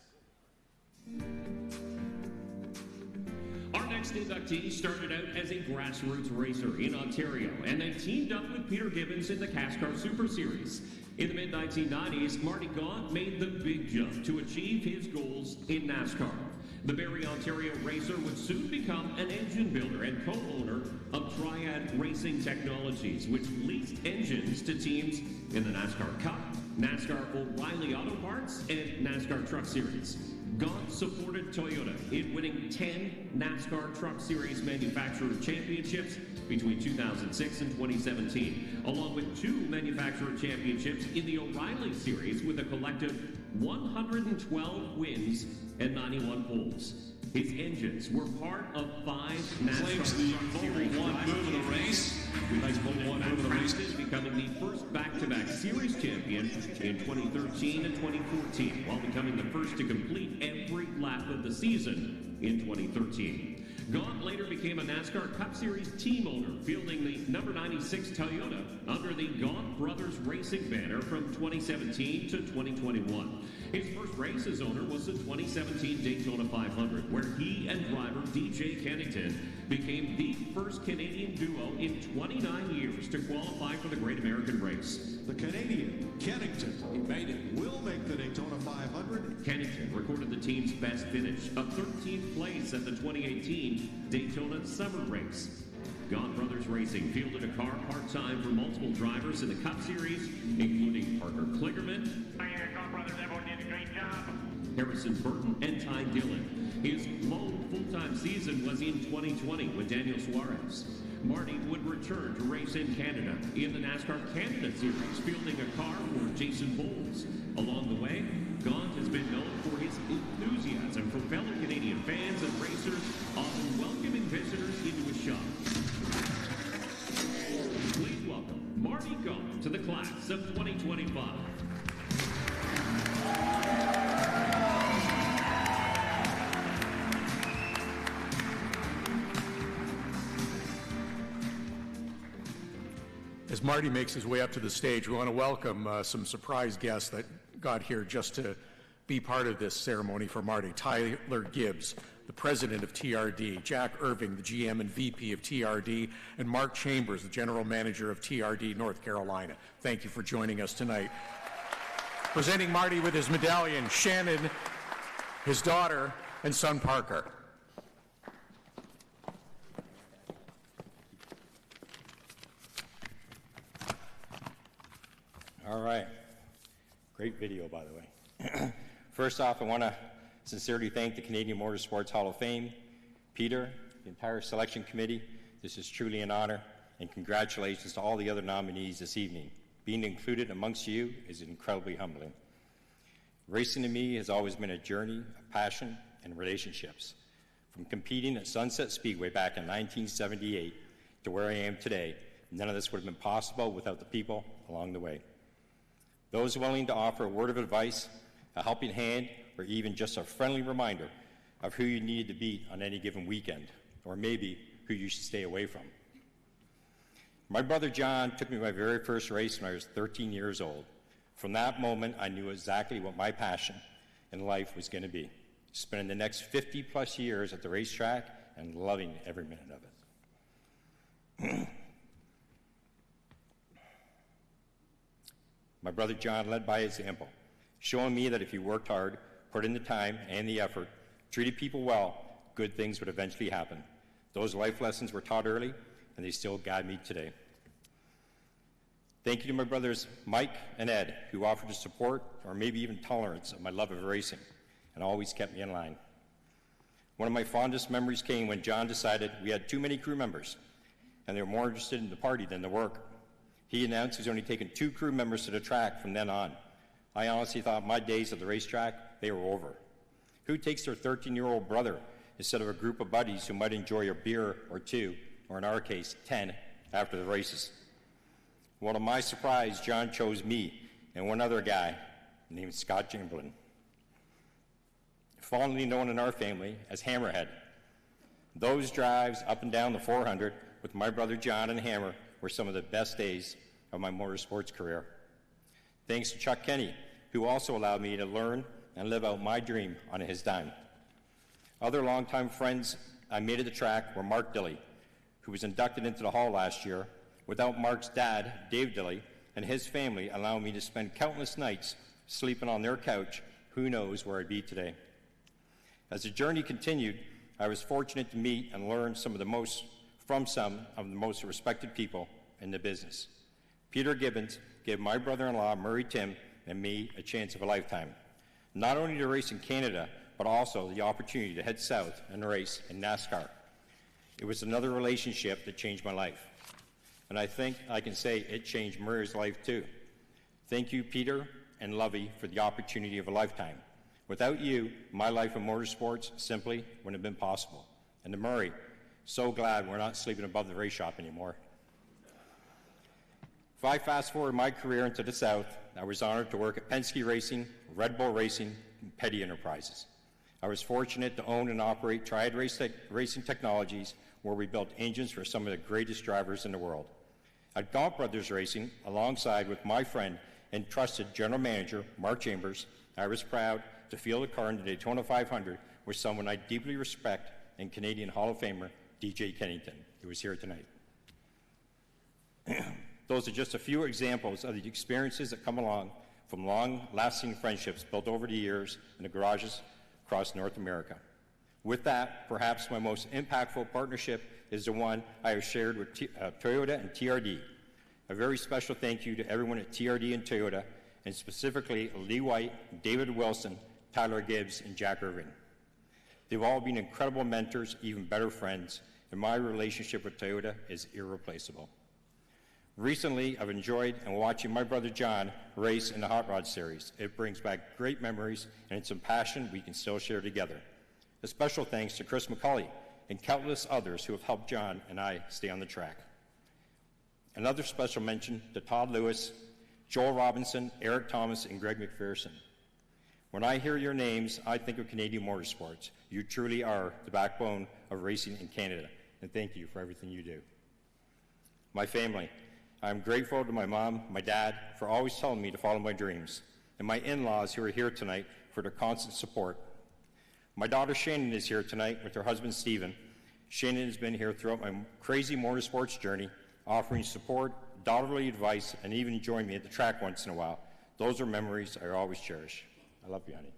Our next inductee started out as a grassroots racer in Ontario and then teamed up with Peter Gibbons in the CASCAR Super Series. In the mid-1990s, Marty Gaunt made the big jump to achieve his goals in NASCAR. The Barrie, Ontario racer would soon become an engine builder and co-owner of Triad Racing Technologies, which leased engines to teams in the NASCAR Cup, NASCAR O'Reilly Auto Parts, and NASCAR Truck Series. Gaunt supported Toyota in winning 10 NASCAR Truck Series Manufacturer Championships between 2006 and 2017, along with 2 Manufacturer Championships in the O'Reilly Series with a collective 112 wins and 91 poles. His engines were part of 5 NASCAR Truck Series move of the race. Becoming the first back-to-back series champion in 2013 and 2014, while becoming the first to complete every lap of the season in 2013. Gaunt later became a NASCAR Cup Series team owner, fielding the number 96 Toyota under the Gaunt Brothers Racing banner from 2017 to 2021. His first race as owner was the 2017 Daytona 500, where he and driver DJ Kennington became the first Canadian duo in 29 years to qualify for the Great American Race. The Canadian, Kennington, he made it, will make the Daytona 500. Kennington recorded the team's best finish, a 13th place at the 2018 Daytona Summer Race. Gaunt Brothers Racing fielded a car part-time for multiple drivers in the Cup Series, including Parker Kligerman, Gaunt Brothers, everyone did a great job. Harrison Burton, and Ty Dillon. His lone full-time season was in 2020 with Daniel Suarez. Marty would return to race in Canada in the NASCAR Canada Series, fielding a car for Jason Bowles. Along the way, Gaunt has been known for his enthusiasm for fellow Canadian fans and racers, often welcoming visitors into his shop. Please welcome Marty Gaunt to the class of 2025. As Marty makes his way up to the stage, we want to welcome some surprise guests that got here just to be part of this ceremony for Marty. Tyler Gibbs, the president of TRD, Jack Irving, the GM and VP of TRD, and Mark Chambers, the general manager of TRD North Carolina. Thank you for joining us tonight. Presenting Marty with his medallion, Shannon, his daughter, and son Parker. All right. Great video, by the way. First off, I want to sincerely thank the Canadian Motorsports Hall of Fame, Peter, the entire selection committee. This is truly an honor, and congratulations to all the other nominees this evening. Being included amongst you is incredibly humbling. Racing to me has always been a journey of passion and relationships. From competing at Sunset Speedway back in 1978 to where I am today, none of this would have been possible without the people along the way. Those willing to offer a word of advice, a helping hand, or even just a friendly reminder of who you needed to beat on any given weekend, or maybe who you should stay away from. My brother John took me to my very first race when I was 13 years old. From that moment, I knew exactly what my passion in life was going to be, spending the next 50-plus years at the racetrack and loving every minute of it. My brother John led by example, showing me that if you worked hard, put in the time and the effort, treated people well, good things would eventually happen. Those life lessons were taught early, and they still guide me today. Thank you to my brothers Mike and Ed, who offered the support or maybe even tolerance of my love of racing and always kept me in line. One of my fondest memories came when John decided we had too many crew members, and they were more interested in the party than the work. He announced he was only taking 2 crew members to the track from then on. I honestly thought my days at the racetrack, they were over. Who takes their 13-year-old brother instead of a group of buddies who might enjoy a beer or 2, or in our case, 10, after the races? Well, to my surprise, John chose me and one other guy named Scott Chamberlain, fondly known in our family as Hammerhead. Those drives up and down the 400 with my brother John and Hammer were some of the best days of my motorsports career. Thanks to Chuck Kenny, who also allowed me to learn and live out my dream on his dime. Other longtime friends I made at the track were Mark Dilley, who was inducted into the Hall last year. Without Mark's dad, Dave Dilley, and his family allowing me to spend countless nights sleeping on their couch, who knows where I'd be today. As the journey continued, I was fortunate to meet and learn from some of the most respected people in the business. Peter Gibbons gave my brother-in-law, Murray Tim, and me a chance of a lifetime, not only to race in Canada, but also the opportunity to head south and race in NASCAR. It was another relationship that changed my life, and I think I can say it changed Murray's life too. Thank you, Peter and Lovey, for the opportunity of a lifetime. Without you, my life in motorsports simply wouldn't have been possible. And to Murray, so glad we're not sleeping above the race shop anymore. If I fast forward my career into the South, I was honored to work at Penske Racing, Red Bull Racing, and Petty Enterprises. I was fortunate to own and operate Triad Racing Technologies, where we built engines for some of the greatest drivers in the world. At Gaunt Brothers Racing, alongside with my friend and trusted general manager, Mark Chambers, I was proud to field a car in the Daytona 500 with someone I deeply respect and Canadian Hall of Famer, DJ Kennington, who is here tonight. Those are just a few examples of the experiences that come along from long-lasting friendships built over the years in the garages across North America. With that, perhaps my most impactful partnership is the one I have shared with Toyota and TRD. A very special thank you to everyone at TRD and Toyota, and specifically Lee White, David Wilson, Tyler Gibbs, and Jack Irving. They've all been incredible mentors, even better friends, and my relationship with Toyota is irreplaceable. Recently, I've enjoyed and watching my brother John race in the Hot Rod Series. It brings back great memories, and it's a passion we can still share together. A special thanks to Chris McCauley and countless others who have helped John and I stay on the track. Another special mention to Todd Lewis, Joel Robinson, Eric Thomas, and Greg McPherson. When I hear your names, I think of Canadian motorsports. You truly are the backbone of racing in Canada, and thank you for everything you do. My family. I'm grateful to my mom, my dad, for always telling me to follow my dreams, and my in-laws who are here tonight for their constant support. My daughter Shannon is here tonight with her husband Stephen. Shannon has been here throughout my crazy motorsports journey, offering support, daughterly advice, and even joined me at the track once in a while. Those are memories I always cherish. I love you, honey.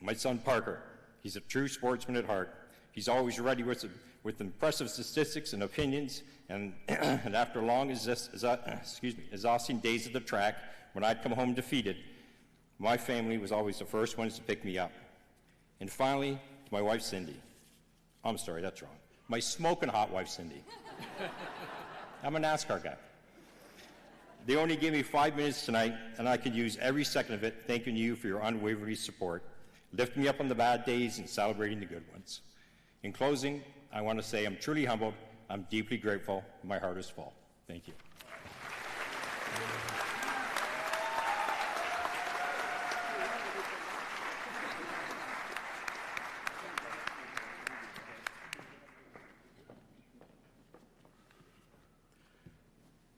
My son Parker, he's a true sportsman at heart. He's always ready with impressive statistics and opinions, and after long exhausting days at the track, when I'd come home defeated, my family was always the first ones to pick me up. And finally, to my wife Cindy. I'm sorry, that's wrong. My smoking hot wife Cindy. I'm a NASCAR guy. They only gave me 5 minutes tonight, and I could use every second of it thanking you for your unwavering support, lifting me up on the bad days and celebrating the good ones. In closing, I want to say I'm truly humbled, I'm deeply grateful, my heart is full. Thank you.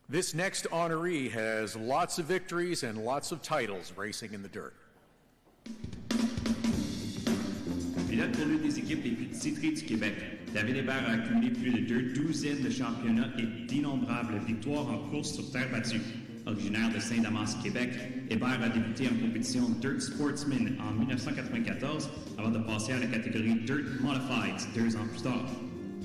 This next honoree has lots of victories and lots of titles racing in the dirt. Pilote de l'une des équipes les plus titrées du Québec, David Hébert a accumulé plus de 2 douzaines de championnats et d'innombrables victoires en course sur terre battue. Originaire de Saint-Damas, Québec, Hébert a débuté en compétition Dirt Sportsman en 1994 avant de passer à la catégorie Dirt Modified 2 ans plus tard.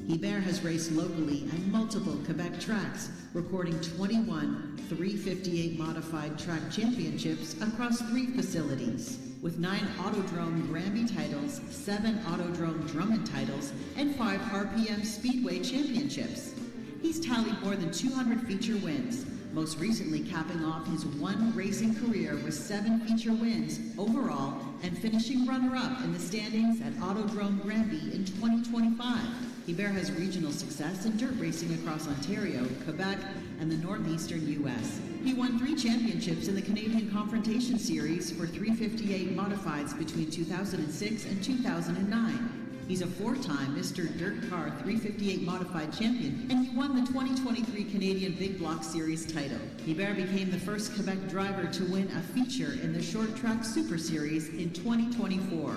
Hébert has raced locally at multiple Quebec tracks, recording 21 358 modified track championships across 3 facilities, with 9 Autodrome Granby titles, 7 Autodrome Drummond titles, and 5 RPM Speedway championships. He's tallied more than 200 feature wins, most recently capping off his one racing career with 7 feature wins overall and finishing runner-up in the standings at Autodrome Granby in 2025. Hébert has regional success in dirt racing across Ontario, Quebec, and the northeastern U.S. He won 3 championships in the Canadian Confrontation Series for 358 modifieds between 2006 and 2009. He's a 4-time Mr. Dirt Car 358 modified champion, and he won the 2023 Canadian Big Block Series title. Hébert became the first Quebec driver to win a feature in the Short Track Super Series in 2024.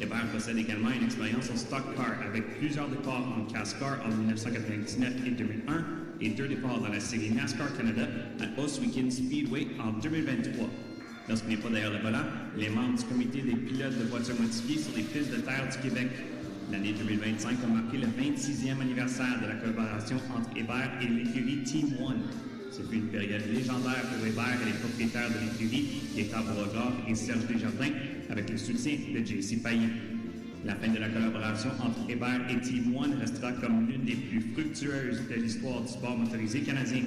Hébert possède également une expérience en stock car avec plusieurs départs en casse-car en 1999 et 2001 et 2 départs dans la série NASCAR Canada à Wickens Speedway en 2023. Lorsqu'il n'est pas derrière le volant, les membres du comité des pilotes de voitures modifiées sur les pistes de terre du Québec. L'année 2025 a marqué le 26e anniversaire de la collaboration entre Hébert et l'écurie Team One. Ce fut une période légendaire pour Hébert et les propriétaires de l'écurie, Gaétan Beauregard et Serge Desjardins, avec le soutien de J.C. Payen. La fin de la collaboration entre Hébert et Team One restera comme l'une des plus fructueuses de l'histoire du sport motorisé canadien.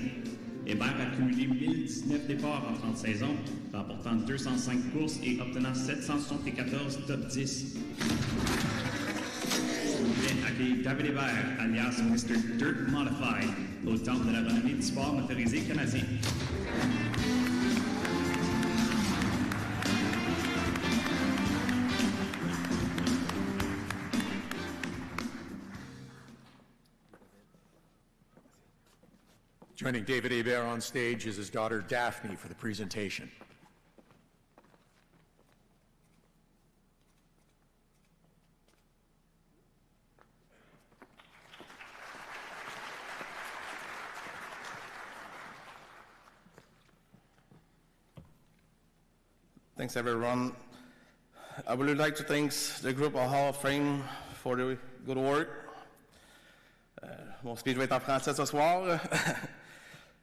Hébert a cumulé 1019 départs en 30 saisons, remportant 205 courses et obtenant 774 top 10. Accueille David Hébert, alias Mr. Dirt Modified, au temple de la renommée du sport motorisé canadien. Joining David Hébert on stage is his daughter Daphne for the presentation. Thanks, everyone. I would like to thank the group of Hall of Fame for the good work. Mon speech va être en français ce soir.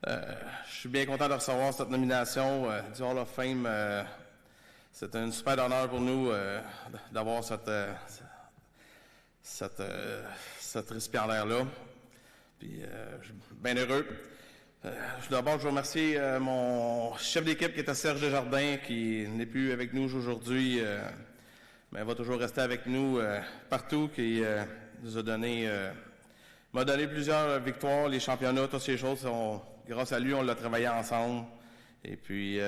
Je suis bien content de recevoir cette nomination du Hall of Fame. C'est un super honneur pour nous d'avoir cette récipiendaire-là. Puis, je suis bien heureux. D'abord, je veux remercier mon chef d'équipe qui était Serge Desjardins, qui n'est plus avec nous aujourd'hui, mais va toujours rester avec nous partout, qui nous a m'a donné plusieurs victoires, les championnats, toutes ces choses. Grâce à lui, on l'a travaillé ensemble. Et puis,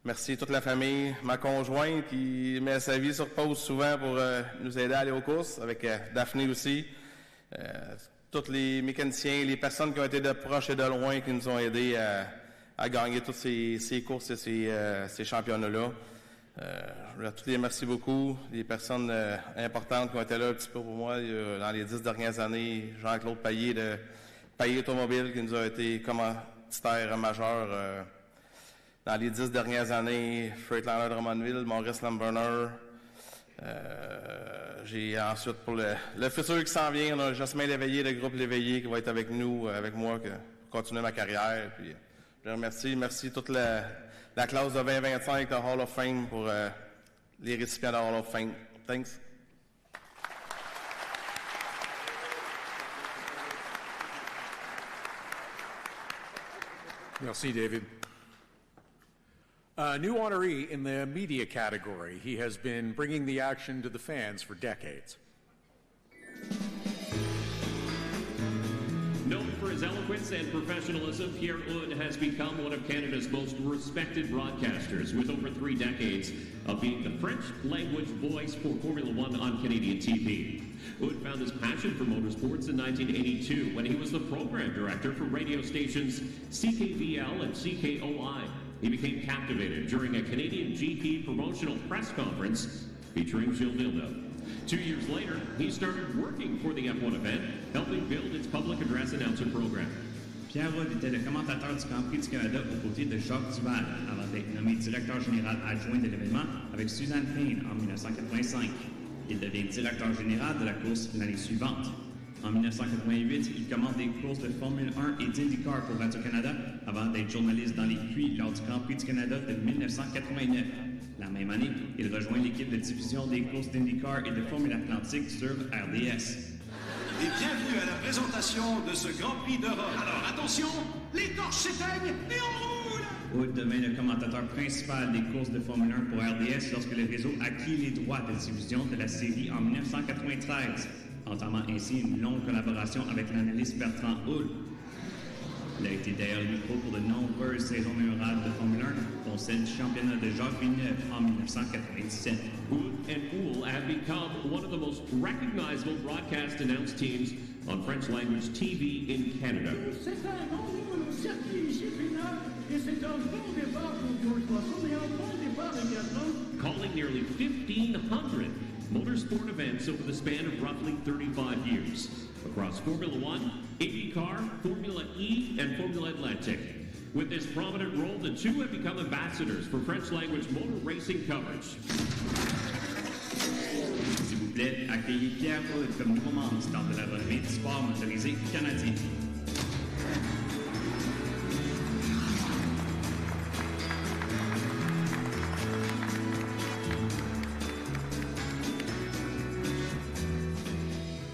merci à toute la famille, ma conjointe qui met sa vie sur pause souvent pour nous aider à aller aux courses, avec Daphné aussi. Tous les mécaniciens, les personnes qui ont été de proche et de loin, qui nous ont aidés à gagner toutes ces courses et ces championnats-là. Je voulais tous les remercier beaucoup, les personnes importantes qui ont été là un petit peu pour moi dans les 10 dernières années. Jean-Claude Payet de Payet Automobile qui nous a été commanditaire majeur dans les 10 dernières années. Freightliner de Drummondville, Maurice Lamberner. J'ai ensuite pour le futur qui s'en vient, on a Jasmin Léveillé, le groupe Léveillé qui va être avec nous, avec moi, pour continuer ma carrière. Puis, je remercie toute la classe de 2025 de Hall of Fame pour les récipients de Hall of Fame. Thanks. Merci, David. A new honoree in the media category. He has been bringing the action to the fans for decades. Known for his eloquence and professionalism, Pierre Houde has become one of Canada's most respected broadcasters, with over 3 decades of being the French-language voice for Formula One on Canadian TV. Houde found his passion for motorsports in 1982 when he was the program director for radio stations CKVL and CKOI. He became captivated during a Canadian GP promotional press conference featuring Gilles Villeneuve. 2 years later, he started working for the F1 event, helping build its public address announcer program. Pierre Houde était le commentateur du Grand Prix du Canada aux côtés de Jacques Duval, avant d'être nommé directeur général adjoint de l'événement avec Suzanne Payne en 1985. Il devient directeur général de la course l'année suivante. En 1988, il commande des courses de Formule 1 et d'IndyCar pour Radio-Canada avant d'être journaliste dans les puits lors du Grand Prix du Canada de 1989. La même année, il rejoint l'équipe de diffusion des courses d'IndyCar et de Formule Atlantique sur RDS. Et bienvenue à la présentation de ce Grand Prix d'Europe. Alors attention, les torches s'éteignent et on roule! Houde devint le commentateur principal des courses de Formule 1 pour RDS lorsque le réseau acquit les droits de diffusion de la série en 1993, entamant ainsi une longue collaboration avec l'analyste Bertrand Houle. Il a été derrière le micro pour de nombreuses saisons mémorables de Formule 1, dont celle du championnat de Jacques Villeneuve en 1997. Houde and Houle have become one of the most recognizable broadcast announced teams on French-language TV in Canada. C'est un bon circuit ici final et c'est un bon départ pour George Russell et un bon départ de Gaston. Calling nearly 1,500 motorsport events over the span of roughly 35 years across Formula One, IndyCar, Formula E, and Formula Atlantic. With this prominent role, the two have become ambassadors for French-language motor racing coverage. S'il vous plaît, accueillez Pierre Houde comme nouveau membre du Temple de la renommée du sport motorisé canadien.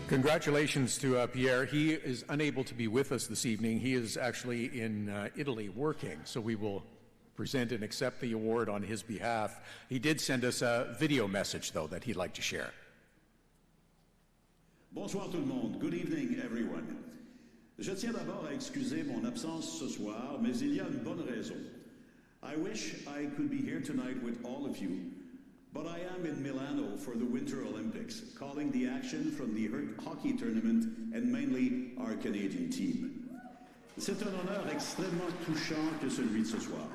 Congratulations to Pierre. He is unable to be with us this evening. He is actually in Italy working, so we will present and accept the award on his behalf. He did send us a video message, though, that he'd like to share. Bonsoir tout le monde. Good evening, everyone. Je tiens d'abord à excuser mon absence ce soir, mais il y a une bonne raison. I wish I could be here tonight with all of you, but I am in Milano for the Winter Olympics, calling the action from the hockey tournament and mainly our Canadian team. C'est un honneur extrêmement touchant que celui de ce soir.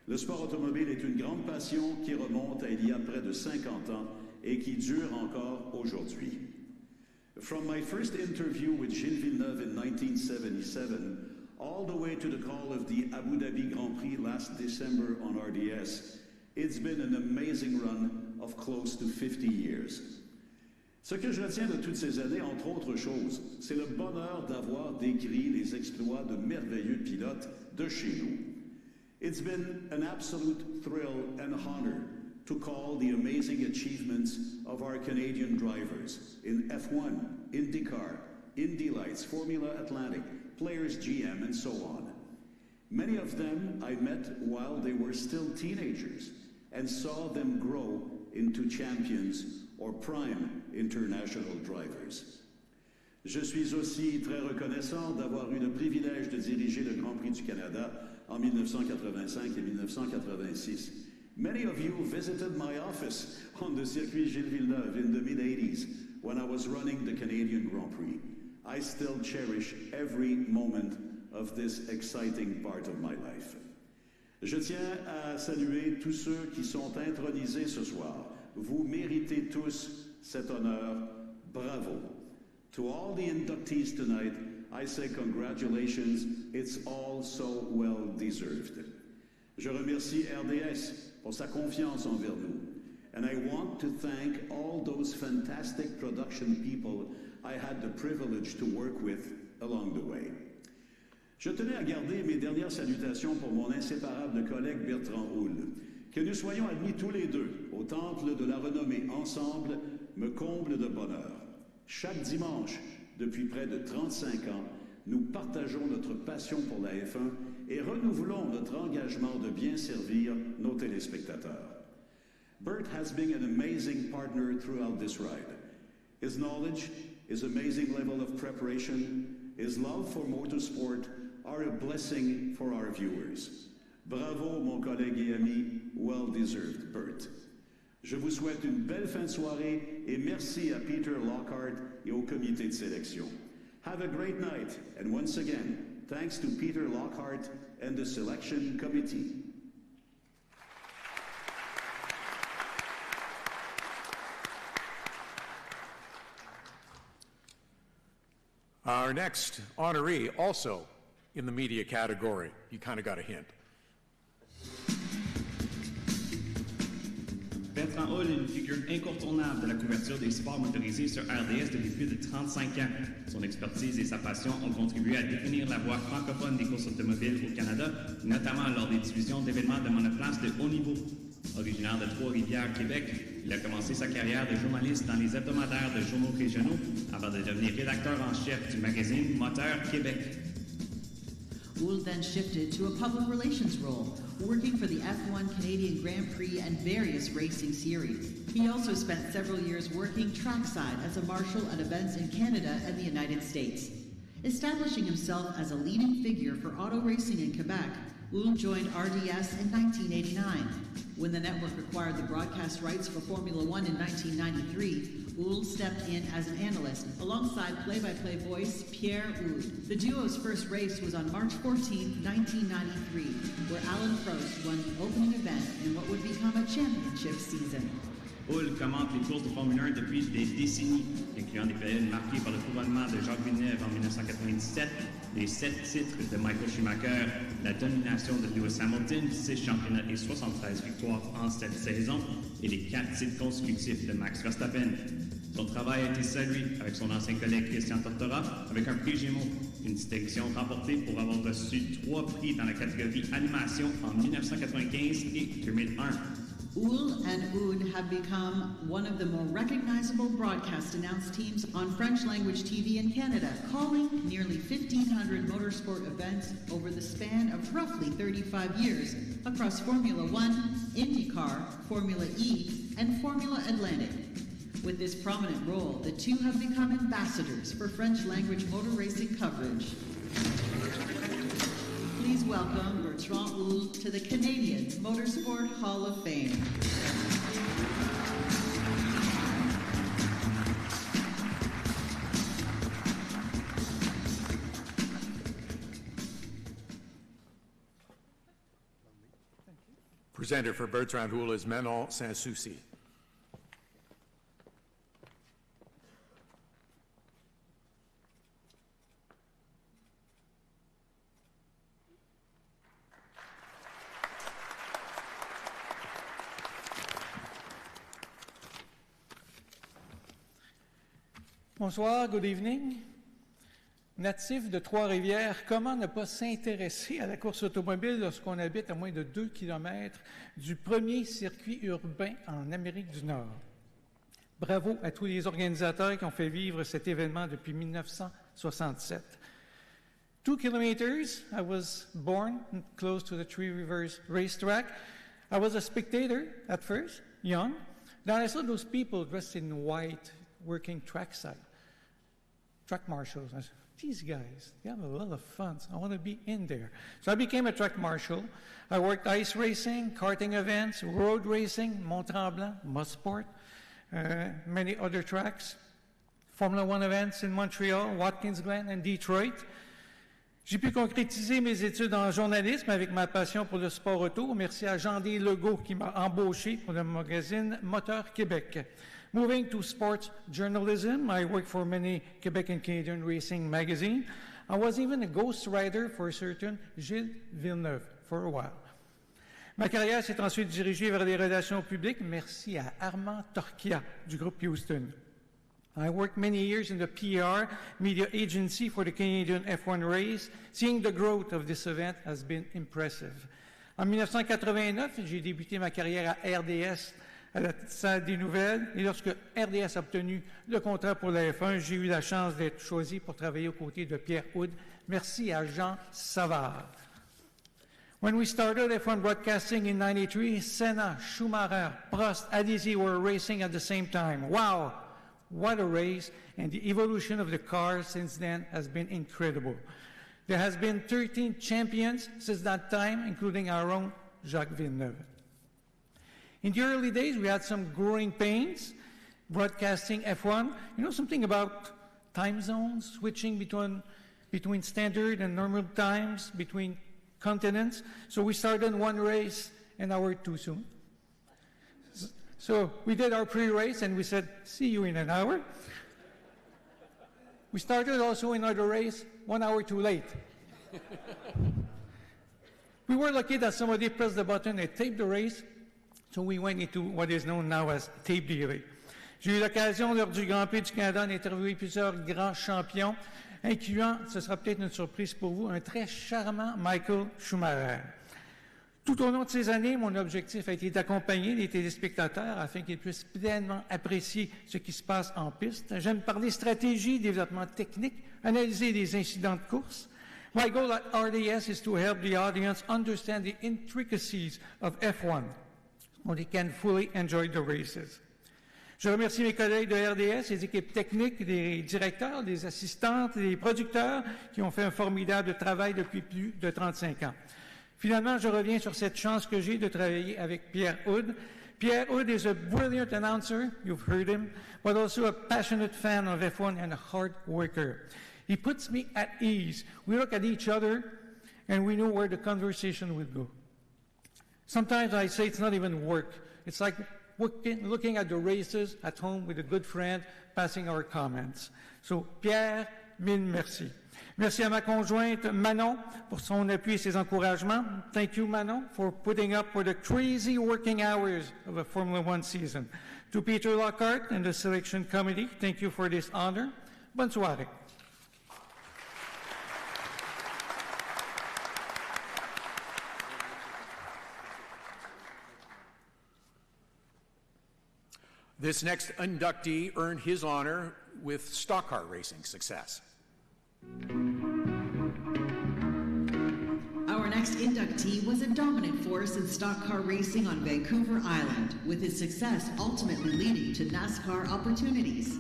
Le sport automobile est une grande passion qui remonte à il y a près de 50 ans et qui dure encore aujourd'hui. From my first interview with Gilles Villeneuve in 1977, all the way to the call of the Abu Dhabi Grand Prix last December on RDS, it's been an amazing run of close to 50 years. Ce que je retiens de toutes ces années, entre autres choses, c'est le bonheur d'avoir décrit les exploits de merveilleux pilotes de chez nous. It's been an absolute thrill and honor to call the amazing achievements of our Canadian drivers in F1, IndyCar, Indy Lights, Formula Atlantic, Players GM, and so on. Many of them I met while they were still teenagers and saw them grow into champions or prime international drivers. Je suis aussi très reconnaissant d'avoir eu le privilège de diriger le Grand Prix du Canada en 1985 et 1986. Many of you visited my office on the Circuit Gilles Villeneuve in the mid-80s when I was running the Canadian Grand Prix. I still cherish every moment of this exciting part of my life. Je tiens à saluer tous ceux qui sont intronisés ce soir. Vous méritez tous cet honneur. Bravo. To all the inductees tonight, I say congratulations. It's all so well deserved. Je remercie RDS pour sa confiance envers nous. And I want to thank all those fantastic production people I had the privilege to work with along the way. Je tenais à garder mes dernières salutations pour mon inséparable collègue Bertrand Houle. Que nous soyons admis tous les deux au temple de la renommée ensemble me comble de bonheur. Chaque dimanche, depuis près de 35 ans, nous partageons notre passion pour la F1 et renouvelons notre engagement de bien servir nos téléspectateurs. Bert has been an amazing partner throughout this ride. His knowledge, his amazing level of preparation, his love for motorsport are a blessing for our viewers. Bravo, mon collègue et ami, well deserved, Bert. Je vous souhaite une belle fin de soirée et merci à Peter Lockhart et au comité de sélection. Have a great night, and once again, thanks to Peter Lockhart and the selection committee. Our next honoree, also in the media category. You kind of got a hint. Bertrand Houle est une figure incontournable de la couverture des sports motorisés sur RDS depuis plus de 35 ans. Son expertise et sa passion ont contribué à définir la voie francophone des courses automobiles au Canada, notamment lors des diffusions d'événements de monoplace de haut niveau. Originaire de Trois-Rivières, Québec, il a commencé sa carrière de journaliste dans les hebdomadaires de journaux régionaux avant de devenir rédacteur en chef du magazine Moteur Québec. Houle then shifted to a public relations role, working for the F1 Canadian Grand Prix and various racing series. He also spent several years working trackside as a marshal at events in Canada and the United States. Establishing himself as a leading figure for auto racing in Quebec, Houle joined RDS in 1989. When the network acquired the broadcast rights for Formula One in 1993, Houle stepped in as an analyst alongside play-by-play voice Pierre Houde. The duo's first race was on March 14, 1993, where Alan Prost won the opening event in what would become a championship season. Houle commente les courses de Formule 1 depuis des décennies, incluant des périodes marquées par le couronnement de Jacques en 1997, les 7 titres de Michael Schumacher, la domination de Lewis Hamilton, 6 championnats et 73 victoires en cette saison, et les 4 titres consécutifs de Max Verstappen. Son travail a été salué avec son ancien collègue Christian Tortora avec un prix Gémeaux, une distinction remportée pour avoir reçu 3 prix dans la catégorie animation en 1995 et 2001. Houle and Houde have become one of the more recognizable broadcast announce teams on French-language TV in Canada, calling nearly 1,500 motorsport events over the span of roughly 35 years across Formula One, IndyCar, Formula E, and Formula Atlantic. With this prominent role, the two have become ambassadors for French-language motor racing coverage. Please welcome Bertrand Houle to the Canadian Motorsport Hall of Fame. Presenter for Bertrand Houle is Manon Sans-Souci. Bonsoir, good evening. Natif de Trois-Rivières, comment ne pas s'intéresser à la course automobile lorsqu'on habite à moins de 2 km du premier circuit urbain en Amérique du Nord? Bravo à tous les organisateurs qui ont fait vivre cet événement depuis 1967. 2 kilometers, I was born close to the Three Rivers racetrack. I was a spectator at first, young. Then I saw those people dressed in white working trackside. Track marshals. I said, these guys, they have a lot of fun. I want to be in there. So I became a track marshal. I worked ice racing, karting events, road racing, Mont-Tremblant, Motorsport, many other tracks, Formula One events in Montreal, Watkins Glen, and Detroit. J'ai pu concrétiser mes études en journalisme avec ma passion pour le sport auto. Merci à Jean-D Legault qui m'a embauché pour le magazine Moteur Québec. Moving to sports journalism, I worked for many Quebec and Canadian racing magazines. I was even a ghostwriter for a certain Gilles Villeneuve for a while. Ma carrière s'est ensuite dirigée vers les relations publiques. Merci à Armand Torquia du groupe Houston. I worked many years in the PR media agency for the Canadian F1 race. Seeing the growth of this event has been impressive. En 1989, j'ai débuté ma carrière à RDS, à la salle des nouvelles. Et lorsque RDS a obtenu le contrat pour la F1, j'ai eu la chance d'être choisi pour travailler aux côtés de Pierre Houde. Merci à Jean Savard. When we started F1 broadcasting in 93, Senna, Schumacher, Prost, Alesi were racing at the same time. Wow! What a race, and the evolution of the car since then has been incredible. There has been 13 champions since that time, including our own Jacques Villeneuve. In the early days, we had some growing pains broadcasting F1. You know something about time zones, switching between standard and normal times, between continents. So we started one race an hour too soon. So we did our pre-race and we said, see you in an hour. We started also another race 1 hour too late. We were lucky that somebody pressed the button and taped the race, so we went into what is known now as tape delay. J'ai eu l'occasion lors du Grand Prix du Canada d'interviewer plusieurs grands champions, incluant, ce sera peut-être une surprise pour vous, un très charmant Michael Schumacher. Tout au long de ces années, mon objectif a été d'accompagner les téléspectateurs afin qu'ils puissent pleinement apprécier ce qui se passe en piste. J'aime parler stratégie, développement technique, analyser les incidents de course. My goal at RDS is to help the audience understand the intricacies of F1 so they can fully enjoy the races. Je remercie mes collègues de RDS, les équipes techniques, les directeurs, les assistantes, les producteurs qui ont fait un formidable travail depuis plus de 35 ans. Finalement, je reviens sur cette chance que j'ai de travailler avec Pierre Houde. Pierre Houde is a brilliant announcer, you've heard him, but also a passionate fan of F1 and a hard worker. He puts me at ease. We look at each other and we know where the conversation will go. Sometimes I say it's not even work. It's like looking at the races at home with a good friend, passing our comments. So, Pierre, mille merci. Merci à ma conjointe Manon pour son appui et ses encouragements. Thank you, Manon, for putting up with the crazy working hours of a Formula One season. To Peter Lockhart and the selection committee, thank you for this honor. Bonne soirée. This next inductee earned his honor with stock car racing success. Our next inductee was a dominant force in stock car racing on Vancouver Island, with his success ultimately leading to NASCAR opportunities.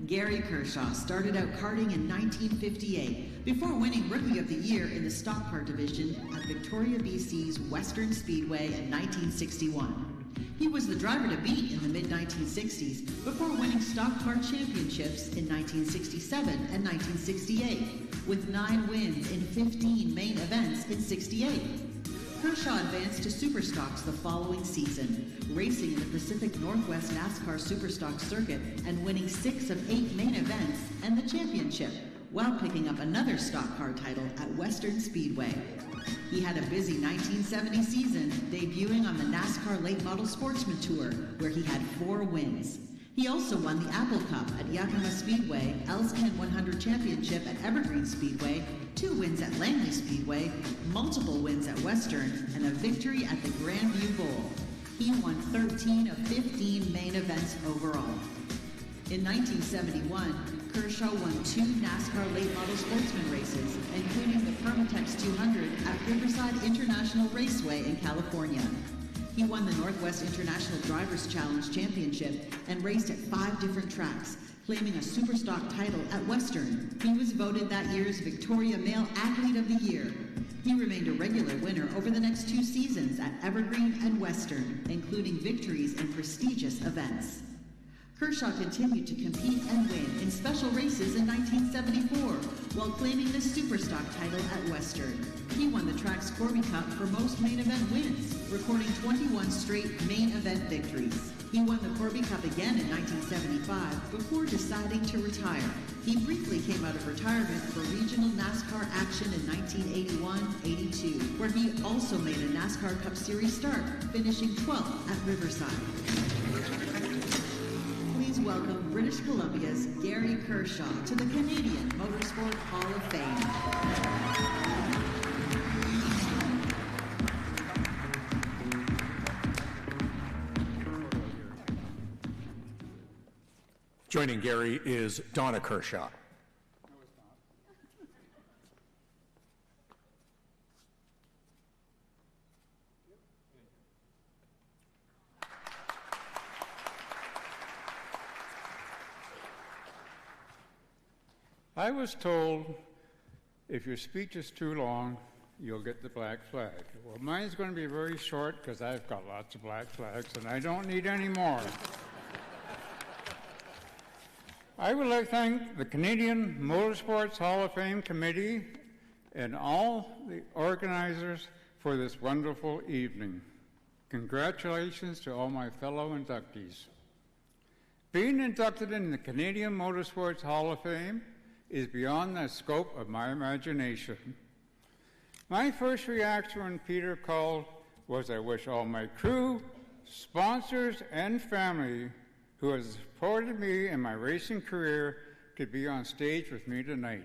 Gary Kershaw started out karting in 1958 before winning Rookie of the Year in the stock car division at Victoria, BC's Western Speedway in 1961. He was the driver to beat in the mid-1960s before winning stock car championships in 1967 and 1968, with 9 wins in 15 main events in 68. Kershaw advanced to Superstocks the following season, racing in the Pacific Northwest NASCAR Superstock circuit and winning 6 of 8 main events and the championship, while picking up another stock car title at Western Speedway. He had a busy 1970 season, debuting on the NASCAR Late Model Sportsman Tour, where he had 4 wins. He also won the Apple Cup at Yakima Speedway, Elskin 100 Championship at Evergreen Speedway, 2 wins at Langley Speedway, multiple wins at Western, and a victory at the Grandview Bowl. He won 13 of 15 main events overall. In 1971, Kershaw won 2 NASCAR late model sportsman races, including the Permatex 200 at Riverside International Raceway in California. He won the Northwest International Drivers Challenge Championship and raced at 5 different tracks, claiming a Superstock title at Western. He was voted that year's Victoria Male Athlete of the Year. He remained a regular winner over the next 2 seasons at Evergreen and Western, including victories in prestigious events. Kershaw continued to compete and win in special races in 1974, while claiming the Superstock title at Western. He won the track's Corby Cup for most main event wins, recording 21 straight main event victories. He won the Corby Cup again in 1975 before deciding to retire. He briefly came out of retirement for regional NASCAR action in 1981-82, where he also made a NASCAR Cup Series start, finishing 12th at Riverside. Please welcome British Columbia's Gary Kershaw to the Canadian Motorsport Hall of Fame. Joining Gary is Donna Kershaw. I was told if your speech is too long, you'll get the black flag. Well, mine's going to be very short because I've got lots of black flags and I don't need any more. I would like to thank the Canadian Motorsports Hall of Fame Committee and all the organizers for this wonderful evening. Congratulations to all my fellow inductees. Being inducted in the Canadian Motorsports Hall of Fame is beyond the scope of my imagination. My first reaction when Peter called was I wish all my crew, sponsors, and family who has supported me in my racing career could be on stage with me tonight.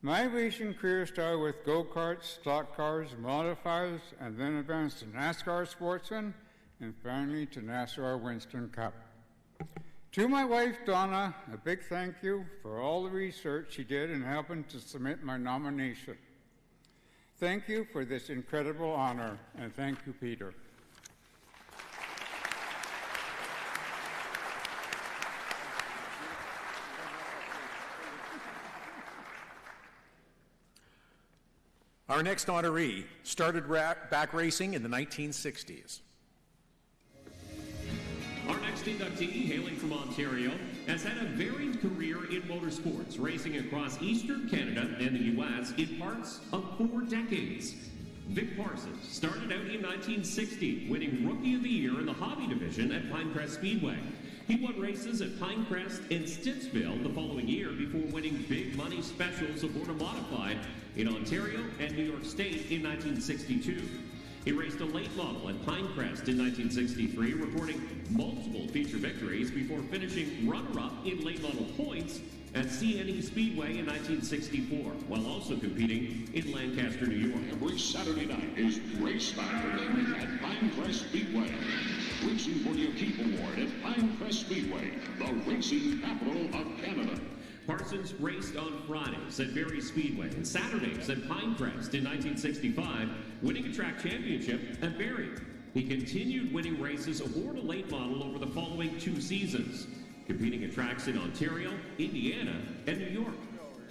My racing career started with go-karts, stock cars, modifiers, and then advanced to NASCAR Sportsman, and finally to NASCAR Winston Cup. To my wife, Donna, a big thank you for all the research she did in helping to submit my nomination. Thank you for this incredible honor, and thank you, Peter. Our next honoree started back racing in the 1960s. Our next inductee, hailing from Ontario, has had a varied career in motorsports, racing across Eastern Canada and the U.S. in parts of 4 decades. Vic Parsons started out in 1960, winning Rookie of the Year in the Hobby Division at Pinecrest Speedway. He won races at Pinecrest and Stittsville the following year before winning big money specials aboard a modified in Ontario and New York State in 1962. He raced a late model at Pinecrest in 1963, recording multiple feature victories before finishing runner-up in late model points at CNE Speedway in 1964, while also competing in Lancaster, New York. Every Saturday night is Race Saturday at Pinecrest Speedway. Racing for the O'Keefe Award at Pinecrest Speedway, the racing capital of Canada. Parsons raced on Fridays at Barrie Speedway and Saturdays at Pinecrest in 1965, winning a track championship at Barrie. He continued winning races aboard a late model over the following 2 seasons, competing at tracks in Ontario, Indiana, and New York.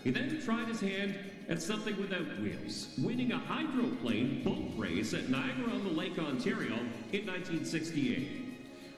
He then tried his hand at something without wheels, winning a hydroplane boat race at Niagara-on-the-Lake, Ontario in 1968.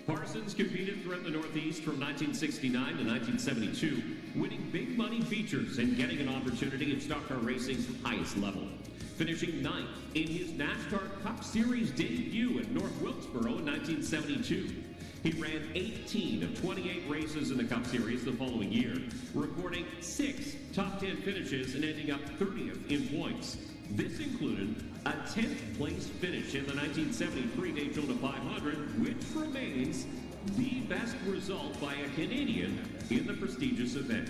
Parsons competed throughout the Northeast from 1969 to 1972, winning big money features and getting an opportunity at stock car racing's highest level, finishing 9th in his NASCAR Cup Series debut at North Wilkesboro in 1972. He ran 18 of 28 races in the Cup Series the following year, recording 6 top 10 finishes and ending up 30th in points. This included a 10th place finish in the 1973 Daytona 500, which remains the best result by a Canadian in the prestigious event.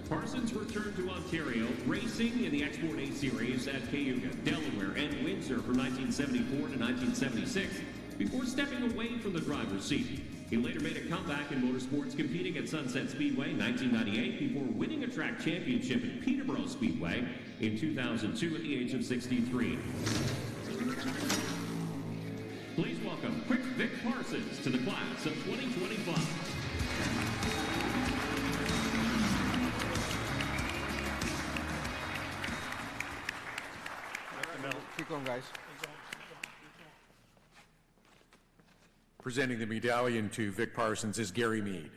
Parsons returned to Ontario, racing in the Export A Series at Cayuga, Delaware, and Windsor from 1974 to 1976, before stepping away from the driver's seat. He later made a comeback in motorsports, competing at Sunset Speedway in 1998 before winning a track championship at Peterborough Speedway in 2002 at the age of 63. Please welcome quick Vic Parsons to the class of 2025. Keep going, guys. Presenting the medallion to Vic Parsons is Gary Mead.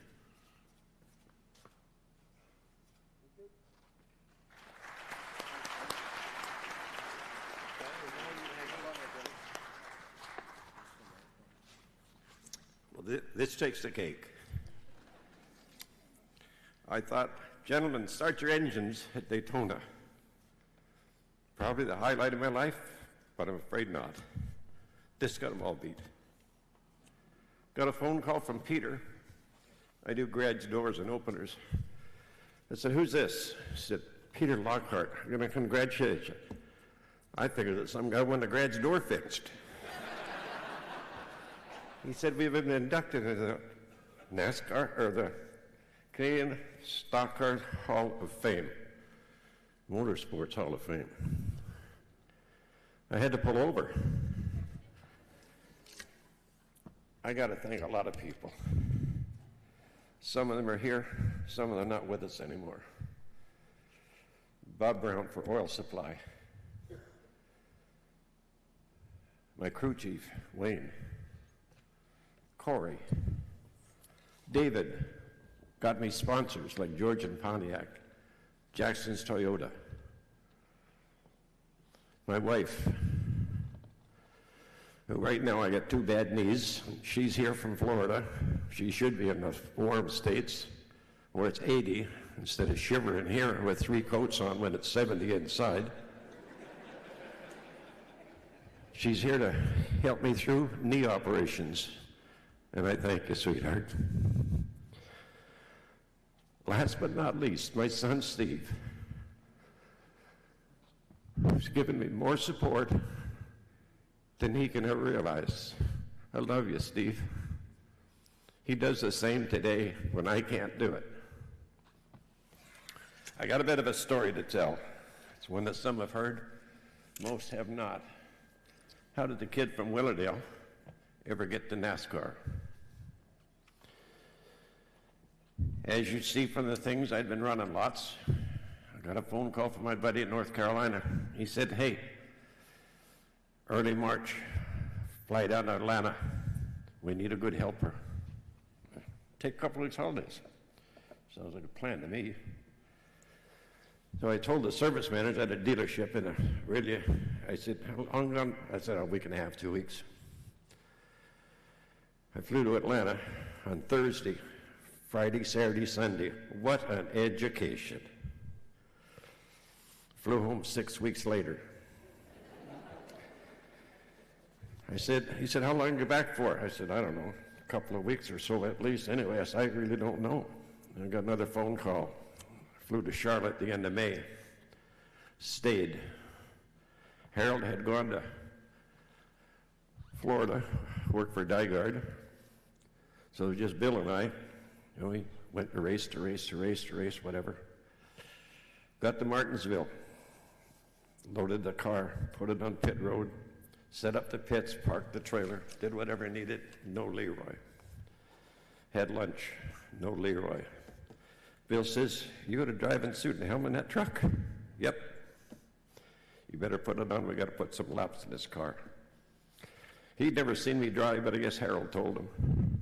this takes the cake. I thought, gentlemen, start your engines at Daytona. Probably the highlight of my life, but I'm afraid not. This got them all beat. Got a phone call from Peter. I do garage doors and openers. I said, who's this? He said, Peter Lockhart. I'm going to congratulate you. I figured that some guy wanted a garage door fixed. He said, we've been inducted into the NASCAR, or the Canadian Stock Car Hall of Fame, Motorsports Hall of Fame. I had to pull over. I got to thank a lot of people. Some of them are here, some of them not with us anymore. Bob Brown for oil supply. My crew chief, Wayne. Corey. David got me sponsors like George and Pontiac, Jackson's Toyota. My wife, who right now I got 2 bad knees. She's here from Florida. She should be in the warm states where it's 80 instead of shivering here with 3 coats on when it's 70 inside. She's here to help me through knee operations, and I thank you, sweetheart. Last but not least, my son Steve, who's given me more support than he can ever realize. I love you, Steve. He does the same today when I can't do it. I got a bit of a story to tell. It's one that some have heard, most have not. How did the kid from Willowdale ever get to NASCAR? As you see from the things, I'd been running lots. I got a phone call from my buddy in North Carolina. He said, hey, early March, fly down to Atlanta. We need a good helper. Take a couple weeks holidays. Sounds like a plan to me. So I told the service manager at a dealership in Aurelia, I said, how long? I said, a week and a half, 2 weeks. I flew to Atlanta on Thursday, Friday, Saturday, Sunday. What an education. Flew home 6 weeks later. He said, how long are you back for? I said, I don't know, a couple of weeks or so at least. Anyway, I said, I really don't know. And I got another phone call. Flew to Charlotte at the end of May. Stayed. Harold had gone to Florida, worked for Dygard. So it was just Bill and I. We went to race, whatever. Got to Martinsville. Loaded the car, put it on pit road, set up the pits, parked the trailer, did whatever needed. No Leroy. Had lunch. No Leroy. Bill says, you got a driving suit and helmet in that truck? Yep. You better put it on. We got to put some laps in this car. He'd never seen me drive, but I guess Harold told him.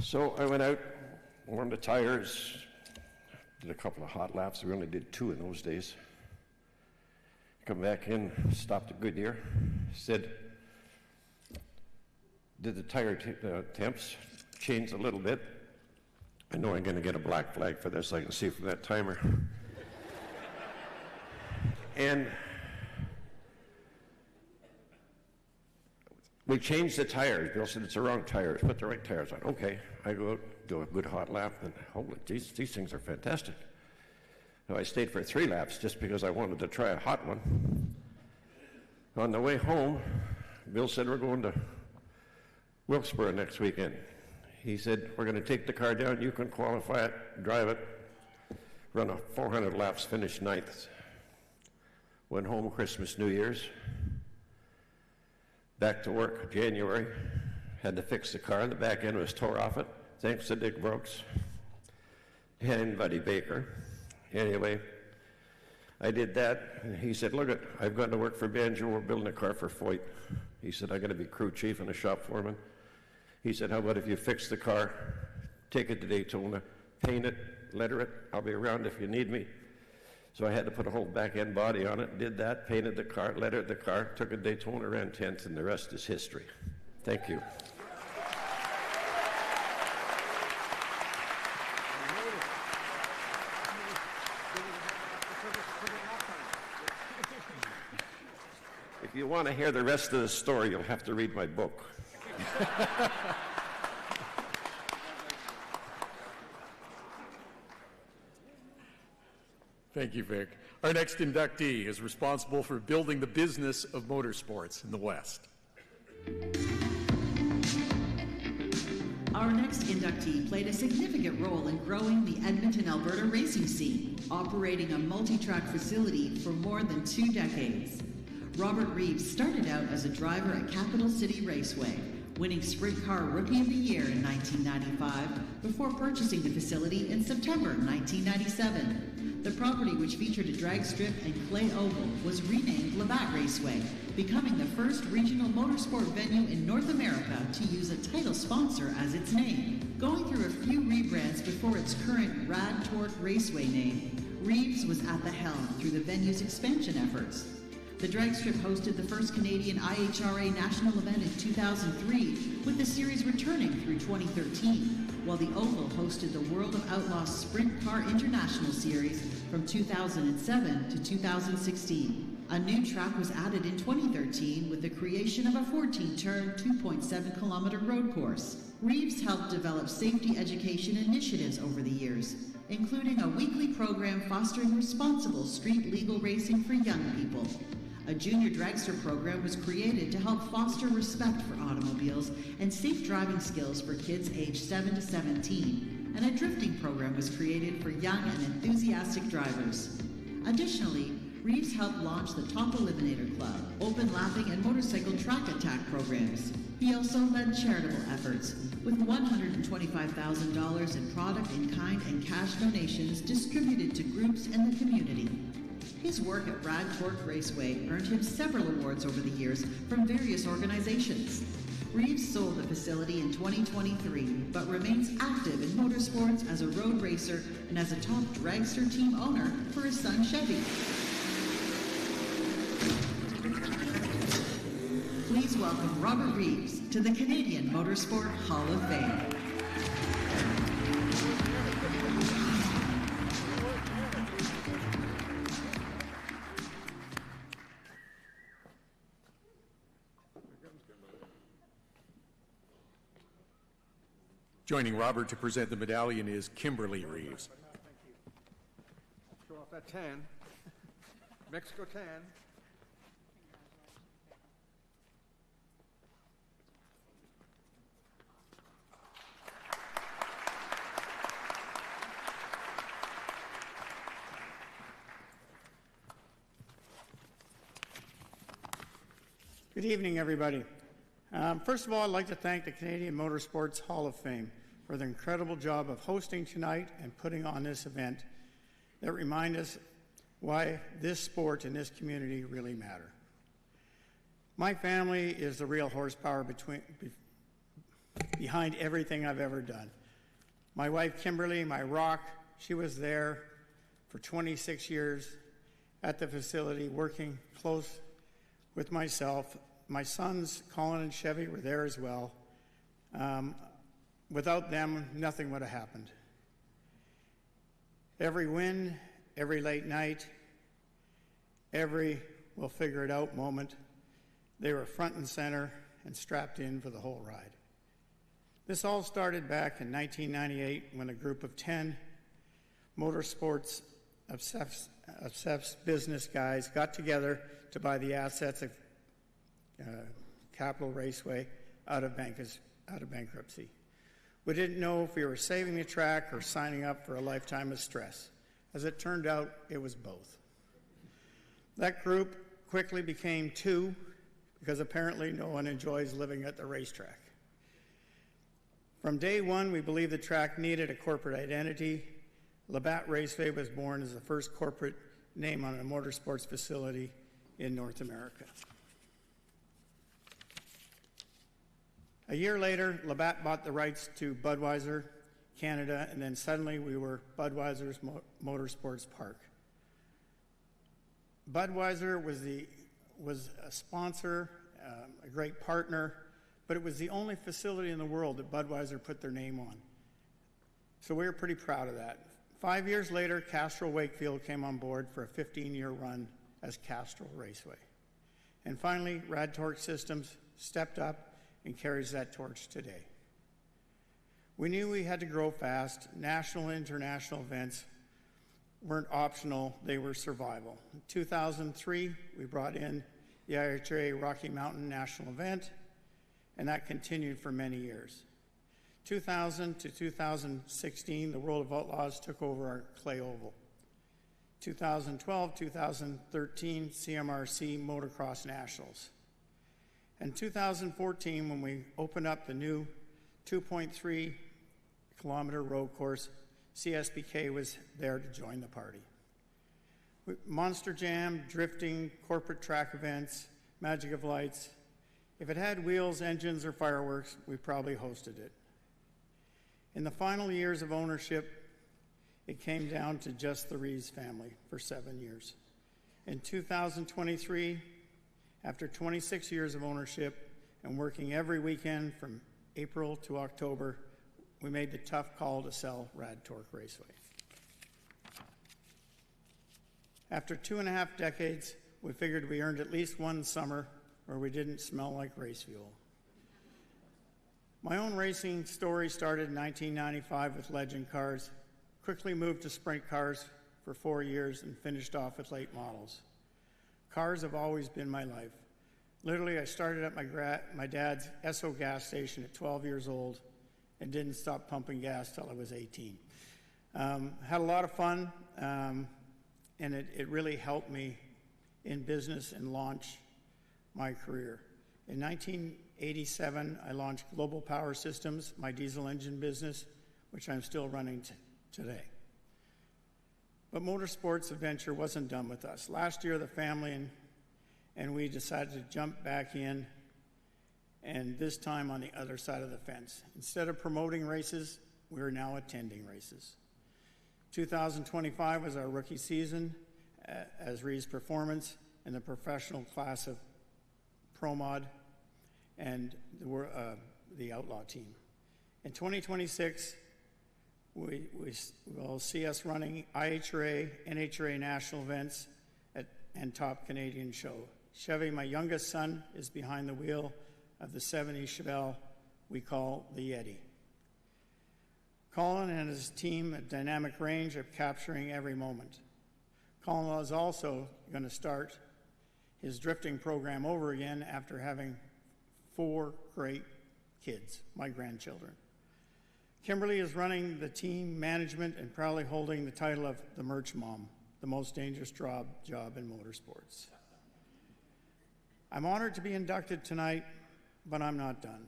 So I went out, warmed the tires, did a couple of hot laps. We only did 2 in those days. Come back in, stopped at Goodyear, said, did the tire temps change a little bit? I know I'm going to get a black flag for this. I can see from that timer. And we changed the tires. Bill said, it's the wrong tires. Put the right tires on. Okay. I go out, do a good hot lap, and holy, these things are fantastic. So I stayed for 3 laps just because I wanted to try a hot one. On the way home, Bill said, we're going to Wilkesboro next weekend. He said, we're going to take the car down. You can qualify it, drive it, run a 400 laps, finish 9th. Went home Christmas, New Year's. Back to work January. Had to fix the car. The back end was tore off it. Thanks to Dick Brooks and Buddy Baker. Anyway, I did that. And he said, look, I've gone to work for Banjo. We're building a car for Foyt. He said, I'm going to be crew chief and a shop foreman. He said, how about if you fix the car, take it to Daytona, paint it, letter it, I'll be around if you need me. So I had to put a whole back-end body on it, did that, painted the car, lettered the car, took it to Daytona, ran 10th, and the rest is history. Thank you. If you want to hear the rest of the story, you'll have to read my book. Thank you, Vic. Our next inductee is responsible for building the business of motorsports in the West. Our next inductee played a significant role in growing the Edmonton, Alberta racing scene, operating a multi-track facility for more than 2 decades. Robert Reeves started out as a driver at Capital City Raceway, winning Sprint Car Rookie of the Year in 1995 before purchasing the facility in September 1997. The property, which featured a drag strip and clay oval, was renamed Labatt Raceway, becoming the first regional motorsport venue in North America to use a title sponsor as its name. Going through a few rebrands before its current Rad Torque Raceway name, Reeves was at the helm through the venue's expansion efforts. The drag strip hosted the first Canadian IHRA national event in 2003, with the series returning through 2013, while the Oval hosted the World of Outlaws Sprint Car International Series from 2007 to 2016. A new track was added in 2013 with the creation of a 14-turn, 2.7-kilometer road course. Reeves helped develop safety education initiatives over the years, including a weekly program fostering responsible street legal racing for young people. A junior dragster program was created to help foster respect for automobiles and safe driving skills for kids aged 7 to 17, and a drifting program was created for young and enthusiastic drivers. Additionally, Reeves helped launch the Top Eliminator Club, open lapping and motorcycle track attack programs. He also led charitable efforts, with $125,000 in product in kind and cash donations distributed to groups in the community. His work at Rad Torque Raceway earned him several awards over the years from various organizations. Reeves sold the facility in 2023, but remains active in motorsports as a road racer and as a top dragster team owner for his son Chevy. Please welcome Robert Reeves to the Canadian Motorsport Hall of Fame. Joining Robert to present the medallion is Kimberly Reeves. Show off that tan. Mexico tan. Good evening, everybody. First of all, I'd like to thank the Canadian Motorsports Hall of Fame for the incredible job of hosting tonight and putting on this event that remind us why this sport and this community really matter. My family is the real horsepower behind everything I've ever done. My wife, Kimberly, my rock, she was there for 26 years at the facility working close with myself. My sons, Colin and Chevy, were there as well. Without them, nothing would have happened. Every win, every late night, every we'll figure it out moment, they were front and center and strapped in for the whole ride. This all started back in 1998 when a group of 10 motorsports obsessed business guys got together to buy the assets of Capital Raceway out of bankruptcy. We didn't know if we were saving the track or signing up for a lifetime of stress. As it turned out, it was both. That group quickly became two because apparently no one enjoys living at the racetrack. From day one, we believed the track needed a corporate identity. Labatt Raceway was born as the first corporate name on a motorsports facility in North America. A year later, Labatt bought the rights to Budweiser Canada, and then suddenly we were Budweiser's Motorsports Park. Budweiser was a sponsor, a great partner, but it was the only facility in the world that Budweiser put their name on. So we were pretty proud of that. 5 years later, Castrol Wakefield came on board for a 15-year run as Castrol Raceway. And finally, Rad Torque Systems stepped up and carries that torch today. We knew we had to grow fast. National and international events weren't optional, they were survival. In 2003, we brought in the IHRA Rocky Mountain National Event, and that continued for many years. 2000 to 2016, the World of Outlaws took over our clay oval. 2012, 2013, CMRC Motocross Nationals. And 2014, when we opened up the new 2.3 kilometer road course, CSBK was there to join the party. Monster Jam, drifting, corporate track events, Magic of Lights. If it had wheels, engines, or fireworks, we probably hosted it. In the final years of ownership, it came down to just the Reeves family for 7 years. In 2023, after 26 years of ownership and working every weekend from April to October, we made the tough call to sell Rad Torque Raceway. After 2.5 decades, we figured we earned at least one summer where we didn't smell like race fuel. My own racing story started in 1995 with legend cars, quickly moved to sprint cars for 4 years, and finished off with late models. Cars have always been my life. Literally, I started at my dad's Esso gas station at 12 years old and didn't stop pumping gas till I was 18. Had a lot of fun, and it really helped me in business and launch my career. In 1987, I launched Global Power Systems, my diesel engine business, which I'm still running today. But motorsports adventure wasn't done with us. Last year, the family and we decided to jump back in, and this time on the other side of the fence. Instead of promoting races, we are now attending races. 2025 was our rookie season as Reeves Performance in the professional class of Pro Mod and the Outlaw team. In 2026, we will see us running IHRA, NHRA national events and top Canadian show. Chevy, my youngest son, is behind the wheel of the 70 Chevelle we call the Yeti. Colin and his team a dynamic range of capturing every moment. Colin is also going to start his drifting program over again after having 4 great kids, my grandchildren. Kimberly is running the team management and proudly holding the title of the Merch Mom, the most dangerous job in motorsports. I'm honored to be inducted tonight, but I'm not done.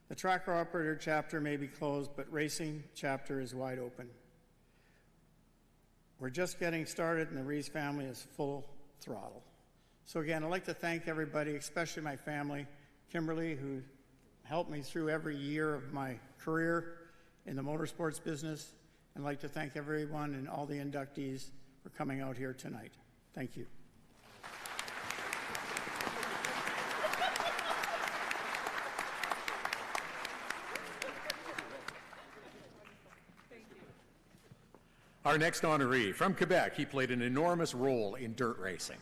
The tracker operator chapter may be closed, but racing chapter is wide open. We're just getting started, and the Reeves family is full throttle. So again, I'd like to thank everybody, especially my family, Kimberly, who helped me through every year of my career in the motorsports business. I'd like to thank everyone and all the inductees for coming out here tonight. Thank you. Our next honoree, from Quebec, he played an enormous role in dirt racing.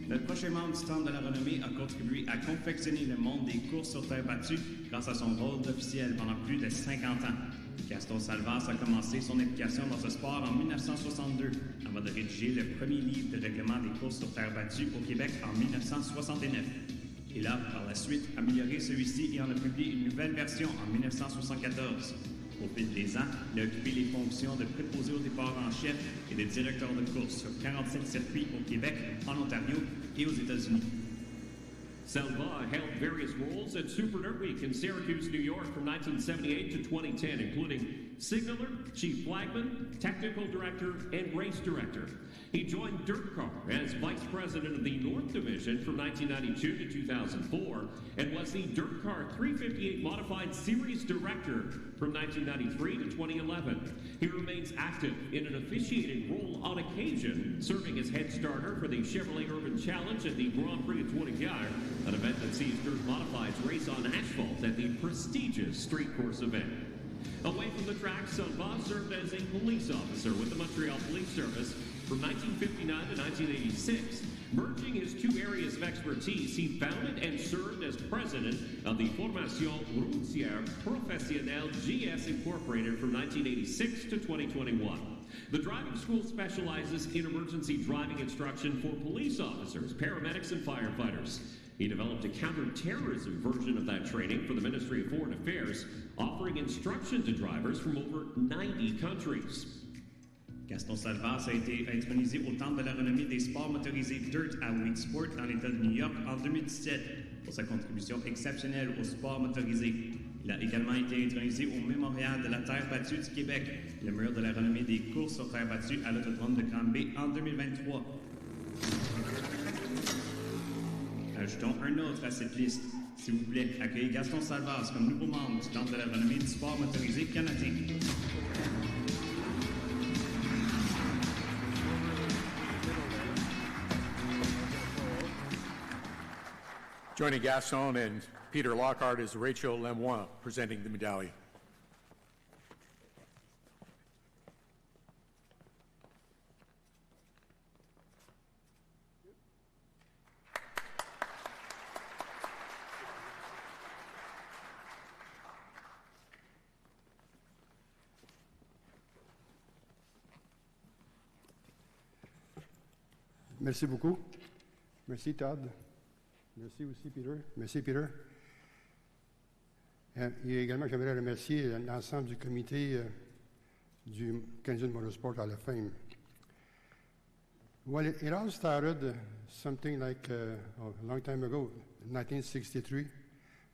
Le prochain membre du Temple de la Renommée a contribué à confectionner le monde des courses sur terre battue grâce à son rôle d'officiel pendant plus de 50 ans. Gaston Salvas a commencé son implication dans ce sport en 1962 avant de rédiger le premier livre de règlement des courses sur terre battue au Québec en 1969. Il a, par la suite, amélioré celui-ci et en a publié une nouvelle version en 1974. Au fil des ans, il a occupé les fonctions de préposé au départ en chef et de directeur de course sur 47 circuits au Québec, en Ontario et aux États-Unis. Salva held various roles at Super Dirt Week in Syracuse, New York from 1978 to 2010, including signaler, chief flagman, technical director, and race director. He joined Dirt Car as vice president of the North Division from 1992 to 2004 and was the Dirt Car 358 Modified Series director from 1993 to 2011. He remains active in an officiating role on occasion, serving as head starter for the Chevrolet Urban Challenge at the Grand Prix de Tour-de-Gare, an event that sees dirt modifieds race on asphalt at the prestigious street course event. Away from the track, Salvas served as a police officer with the Montreal Police Service from 1959 to 1986. Merging his two areas of expertise, he founded and served as president of the Formation Routière Professionnelle GS Incorporated from 1986 to 2021. The driving school specializes in emergency driving instruction for police officers, paramedics, and firefighters. He developed a counter-terrorism version of that training for the Ministry of Foreign Affairs, offering instruction to drivers from over 90 countries. Gaston Salvas a été intronisé au Temple de la renommée des sports motorisés Dirt à Wicksport dans l'État de New York en 2017 pour sa contribution exceptionnelle aux sports motorisés. Il a également été intronisé au Mémorial de la terre battue du Québec, le mur de la renommée des courses sur terre battue à l'autodrome de Granby en 2023. Ajoutons un autre à cette liste. S'il vous plaît, accueillez Gaston Salvas comme nouveau membre du Temple de la renommée du sport motorisé canadien. Joining Gaston and Peter Lockhart is Rachel Lemoine presenting the medallion. Merci beaucoup. Merci Todd. Merci aussi Peter. Merci Peter. Et également, j'aimerais remercier l'ensemble du comité du Canadian Motorsport Hall of Fame. Well, it all started something like a long time ago, 1963,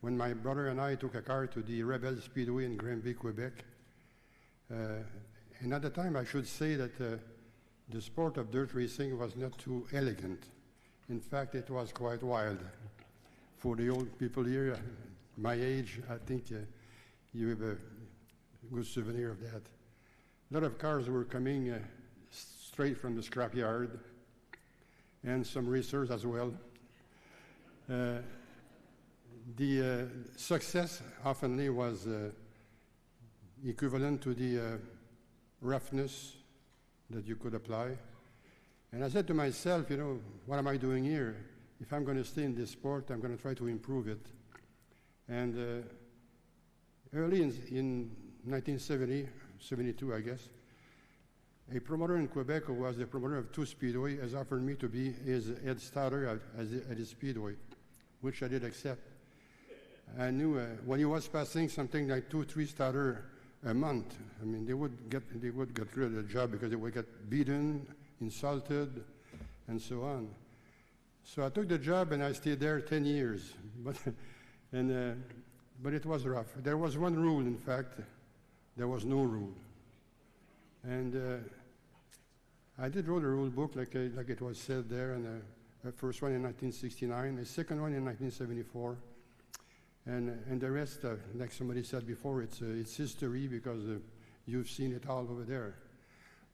when my brother and I took a car to the Rebel Speedway in Granby, Quebec. And at the time, I should say that the sport of dirt racing was not too elegant. In fact, it was quite wild. For the old people here, my age, I think you have a good souvenir of that. A lot of cars were coming straight from the scrapyard, and some racers as well. The success oftenly was equivalent to the roughness that you could apply. And I said to myself, you know, what am I doing here? If I'm going to stay in this sport, I'm going to try to improve it. And early in 1970, 72, I guess, a promoter in Quebec who was the promoter of two speedway has offered me to be his head starter at his speedway, which I did accept. I knew when he was passing something like 2-3 starter a month, I mean, they would get rid of the job because they would get beaten, insulted, and so on. So I took the job and I stayed there 10 years. But it was rough. There was one rule, in fact. There was no rule. And I did write a rule book, like it was said there, and the first one in 1969, the second one in 1974. And the rest, like somebody said before, it's history because you've seen it all over there.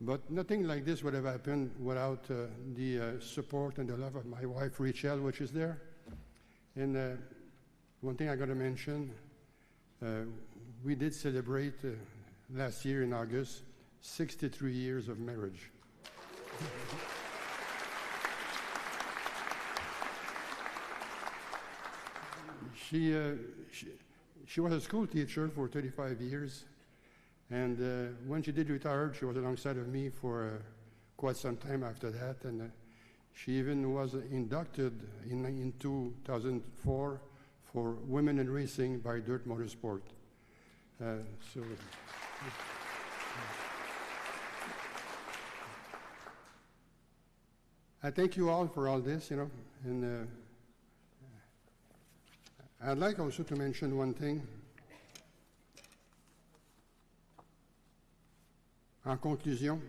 But nothing like this would have happened without the support and the love of my wife, Rachel, which is there. And one thing I got to mention, we did celebrate last year in August 63 years of marriage. She was a school teacher for 35 years, and when she did retire, she was alongside of me for quite some time after that, and she even was inducted in 2004 for Women in Racing by Dirt Motorsport. I thank you all for all this, you know, and I'd like also to mention one thing. En conclusion,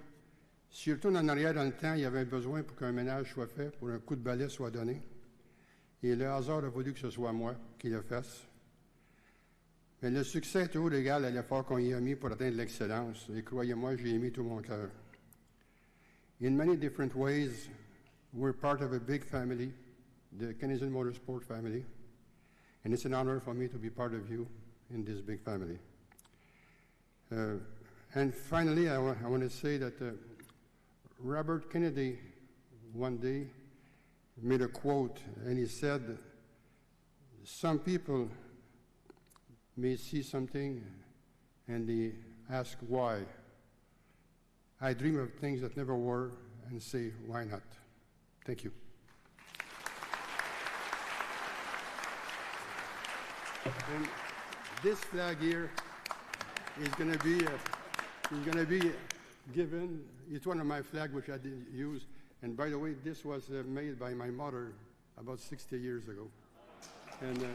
si je retourne en arrière dans le temps, il y avait besoin pour qu'un ménage soit fait, pour un coup de balai soit donné. Et le hasard a voulu que ce soit moi qui le fasse. Mais le succès est toujours égal à l'effort qu'on y a mis pour atteindre l'excellence. Et croyez-moi, j'y ai mis tout mon cœur. In many different ways, we're part of a big family, the Canadian Motorsport family, and it's an honor for me to be part of you in this big family. And finally, I want to say that Robert Kennedy one day made a quote, and he said, "Some people may see something and they ask why. I dream of things that never were and say, why not?" Thank you. And this flag here is going to be given. It's one of my flags which I didn't use. And by the way, this was made by my mother about 60 years ago. And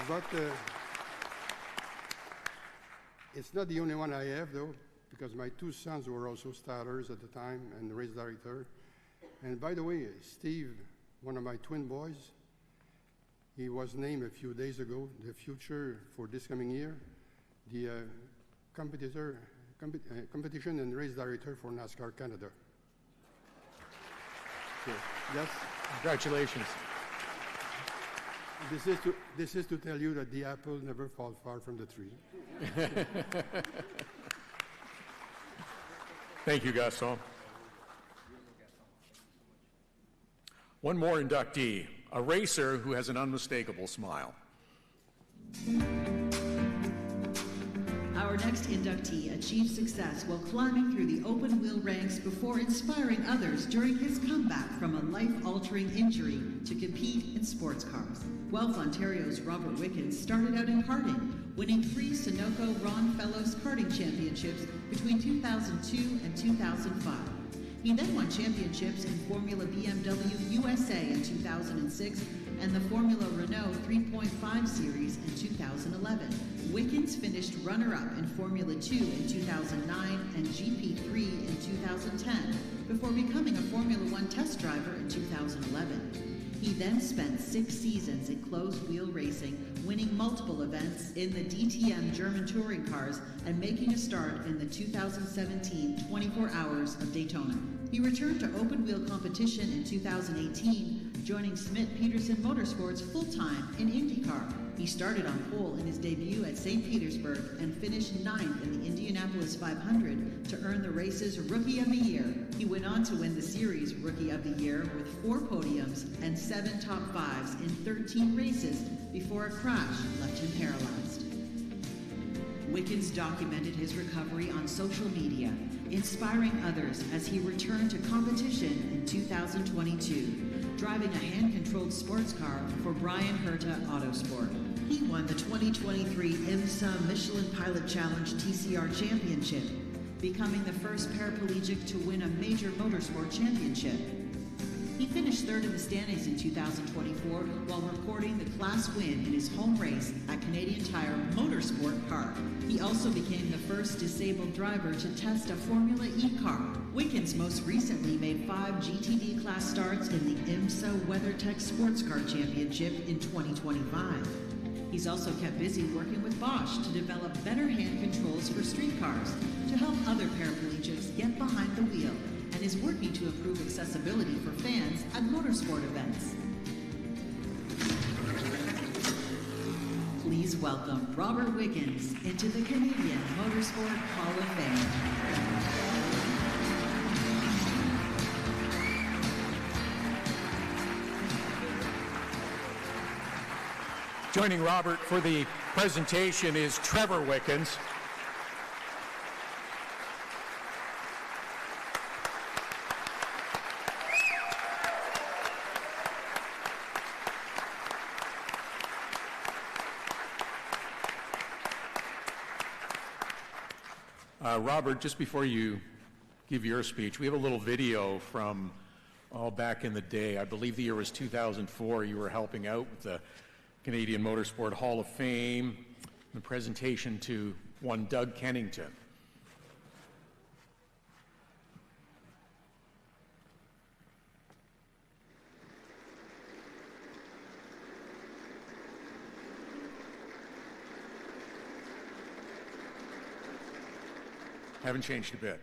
but it's not the only one I have, though, because my two sons were also starters at the time and the race director. And by the way, Steve, one of my twin boys, he was named a few days ago the future for this coming year, the competition and race director for NASCAR Canada. So, yes. Congratulations. This is to tell you that the apple never falls far from the tree. Thank you, Gaston. One more inductee, a racer who has an unmistakable smile. Our next inductee achieved success while climbing through the open-wheel ranks before inspiring others during his comeback from a life-altering injury to compete in sports cars. Guelph, Ontario's Robert Wickens started out in karting, winning 3 Sunoco Ron Fellows karting championships between 2002 and 2005. He then won championships in Formula BMW USA in 2006 and the Formula Renault 3.5 Series in 2011. Wickens finished runner-up in Formula 2 in 2009 and GP3 in 2010 before becoming a Formula 1 test driver in 2011. He then spent 6 seasons in closed-wheel racing, winning multiple events in the DTM German touring cars and making a start in the 2017 24 Hours of Daytona. He returned to open-wheel competition in 2018, joining Schmidt-Peterson Motorsports full-time in IndyCar. He started on pole in his debut at St. Petersburg and finished 9th in the Indianapolis 500 to earn the race's Rookie of the Year. He went on to win the series Rookie of the Year with 4 podiums and 7 top 5s in 13 races before a crash left him paralyzed. Wickens documented his recovery on social media, inspiring others as he returned to competition in 2022, driving a hand-controlled sports car for Brian Herta Autosport. He won the 2023 IMSA Michelin Pilot Challenge TCR Championship, becoming the first paraplegic to win a major motorsport championship. He finished 3rd in the standings in 2024 while recording the class win in his home race at Canadian Tire Motorsport Park. He also became the first disabled driver to test a Formula E car. Wickens most recently made 5 GTD class starts in the IMSA WeatherTech Sports Car Championship in 2025. He's also kept busy working with Bosch to develop better hand controls for street cars to help other paraplegics get behind the wheel, and is working to improve accessibility for fans at motorsport events. Please welcome Robert Wickens into the Canadian Motorsport Hall of Fame. Joining Robert for the presentation is Trevor Wickens. Robert, just before you give your speech, we have a little video from back in the day. I believe the year was 2004. You were helping out with the Canadian Motorsport Hall of Fame, the presentation to one Doug Kennington. Haven't changed a bit.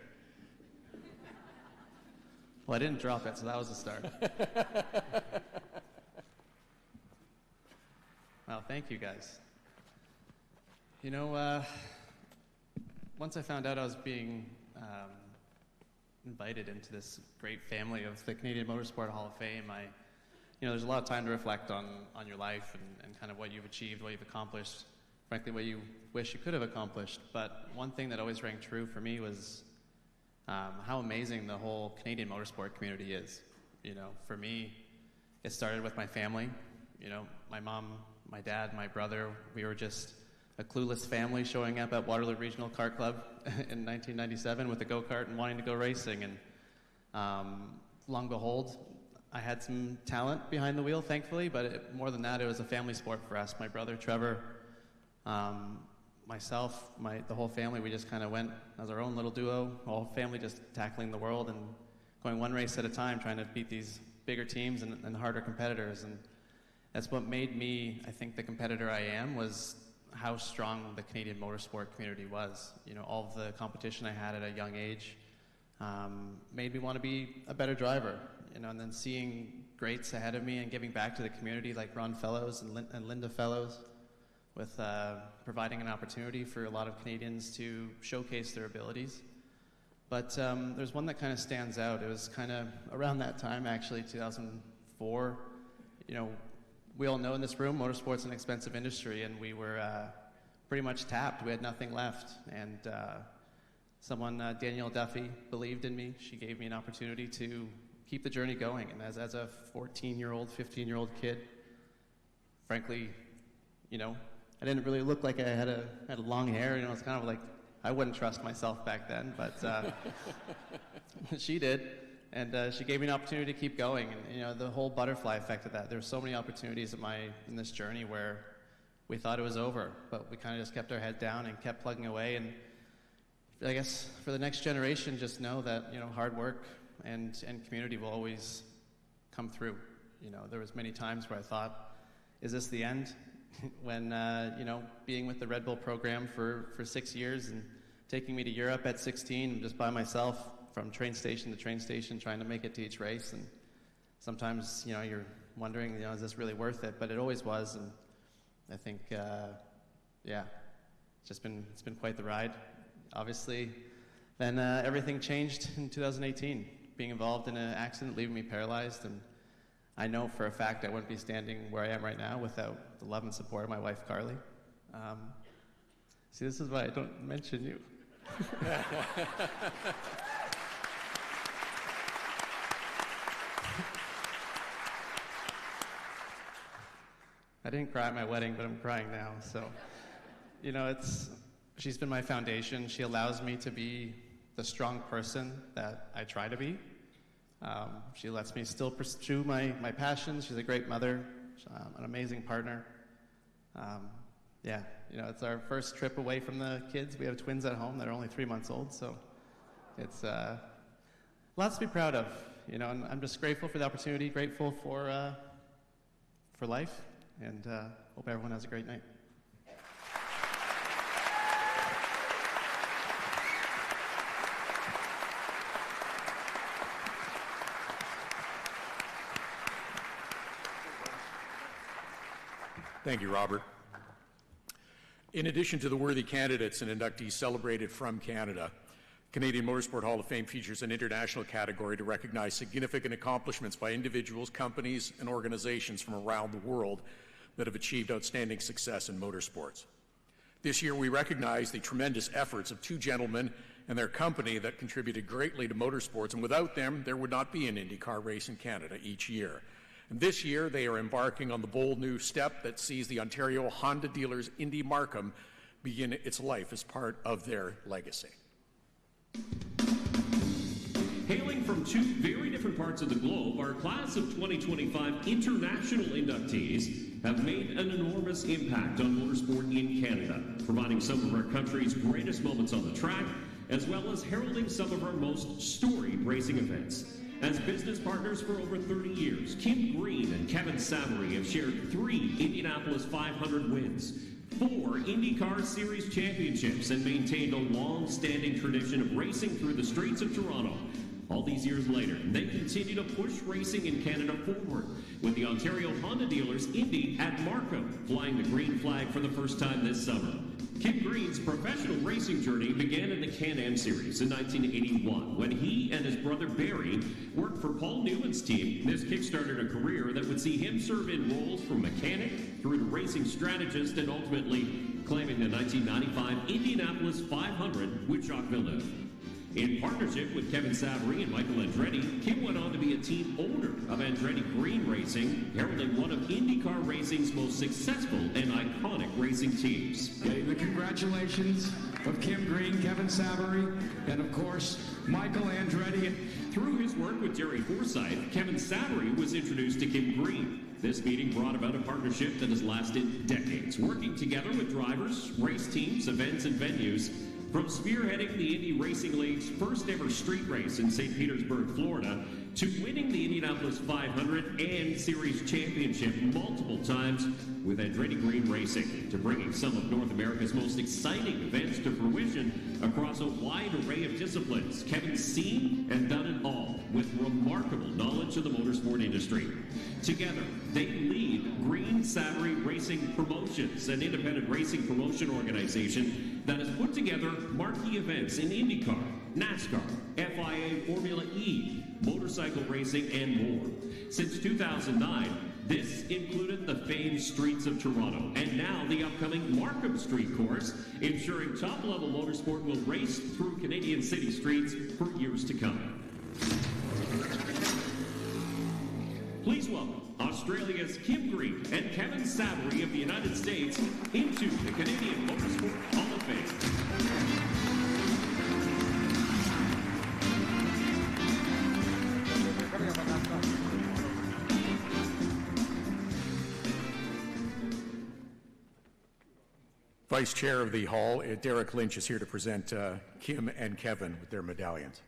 Well, I didn't drop it, so that was a start. Well, thank you guys. You know, once I found out I was being invited into this great family of the Canadian Motorsport Hall of Fame, there's a lot of time to reflect on your life and kind of what you've achieved, what you've accomplished, frankly, what you wish you could have accomplished. But one thing that always rang true for me was how amazing the whole Canadian motorsport community is. For me, it started with my family. My mom, my dad, my brother, we were just a clueless family showing up at Waterloo Regional Kart Club in 1997 with a go-kart and wanting to go racing. And long and behold, I had some talent behind the wheel, thankfully, but more than that, it was a family sport for us. My brother, Trevor, myself, the whole family, we just kind of went as our own little duo, whole family just tackling the world and going one race at a time, trying to beat these bigger teams and harder competitors. And that's what made me, I think, the competitor I am, was how strong the Canadian motorsport community was. All of the competition I had at a young age made me want to be a better driver. And then seeing greats ahead of me and giving back to the community like Ron Fellows and Linda Fellows, with providing an opportunity for a lot of Canadians to showcase their abilities. But there's one that kind of stands out. It was kind of around that time, actually, 2004. We all know in this room, motorsport's an expensive industry, and we were pretty much tapped. We had nothing left. And someone, Danielle Duffy, believed in me. She gave me an opportunity to keep the journey going. And as a 14-year-old, 15-year-old kid, frankly, I didn't really look like I had long hair. It's kind of like, I wouldn't trust myself back then, but she did. And she gave me an opportunity to keep going. And, the whole butterfly effect of that. There were so many opportunities in this journey where we thought it was over, but we kind of just kept our head down and kept plugging away. And I guess for the next generation, just know that, hard work and community will always come through. There was many times where I thought, is this the end? When, being with the Red Bull program for 6 years and taking me to Europe at 16 just by myself from train station to train station trying to make it to each race. And sometimes, you're wondering, is this really worth it? But it always was. And I think, it's been quite the ride. Obviously, then everything changed in 2018, being involved in an accident, leaving me paralyzed. And I know for a fact I wouldn't be standing where I am right now without the love and support of my wife, Carly. See, this is why I don't mention you. I didn't cry at my wedding, but I'm crying now. So, she's been my foundation. She allows me to be the strong person that I try to be. She lets me still pursue my passions. She's a great mother, an amazing partner. It's our first trip away from the kids. We have twins at home that are only 3 months old, so it's lots to be proud of. And I'm just grateful for the opportunity, grateful for life, and hope everyone has a great night. Thank you, Robert. In addition to the worthy candidates and inductees celebrated from Canada, Canadian Motorsport Hall of Fame features an international category to recognize significant accomplishments by individuals, companies, and organizations from around the world that have achieved outstanding success in motorsports. This year, we recognize the tremendous efforts of two gentlemen and their company that contributed greatly to motorsports, and without them, there would not be an IndyCar race in Canada each year. And this year, they are embarking on the bold new step that sees the Ontario Honda dealers Indy Markham begin its life as part of their legacy. Hailing from two very different parts of the globe, our class of 2025 international inductees have made an enormous impact on motorsport in Canada, providing some of our country's greatest moments on the track, as well as heralding some of our most storied racing events. As business partners for over 30 years, Kim Green and Kevin Savory have shared 3 Indianapolis 500 wins. 4 IndyCar Series championships, and maintained a long-standing tradition of racing through the streets of Toronto. All these years later, they continue to push racing in Canada forward, with the Ontario Honda dealers Indy at Markham flying the green flag for the first time this summer. Kim Green's professional racing journey began in the Can-Am Series in 1981 when he and his brother Barry worked for Paul Newman's team. This kickstarted a career that would see him serve in roles from mechanic through to racing strategist and ultimately claiming the 1995 Indianapolis 500 with Jacques Villeneuve. In partnership with Kevin Savary and Michael Andretti, Kim went on to be a team owner of Andretti Green Racing, heralding one of IndyCar racing's most successful and iconic racing teams. Okay, the congratulations of Kim Green, Kevin Savary, and of course, Michael Andretti. Through his work with Jerry Forsythe, Kevin Savary was introduced to Kim Green. This meeting brought about a partnership that has lasted decades, working together with drivers, race teams, events, and venues. From spearheading the Indy Racing League's first ever street race in St. Petersburg, Florida, to winning the Indianapolis 500 and Series Championship multiple times with Andretti Green Racing, to bringing some of North America's most exciting events to fruition across a wide array of disciplines. Kevin's seen and done it all with remarkable knowledge of the motorsport industry. Together, they lead Green Savary Racing Promotions, an independent racing promotion organization that has put together marquee events in IndyCar, NASCAR, FIA, Formula E, motorcycle racing, and more. Since 2009, this included the famed streets of Toronto, and now the upcoming Markham Street Course, ensuring top-level motorsport will race through Canadian city streets for years to come. Please welcome Australia's Kim Green and Kevin Savary of the United States into the Canadian Motorsport Hall of Fame. Vice Chair of the Hall, Derek Lynch, is here to present Kim and Kevin with their medallions.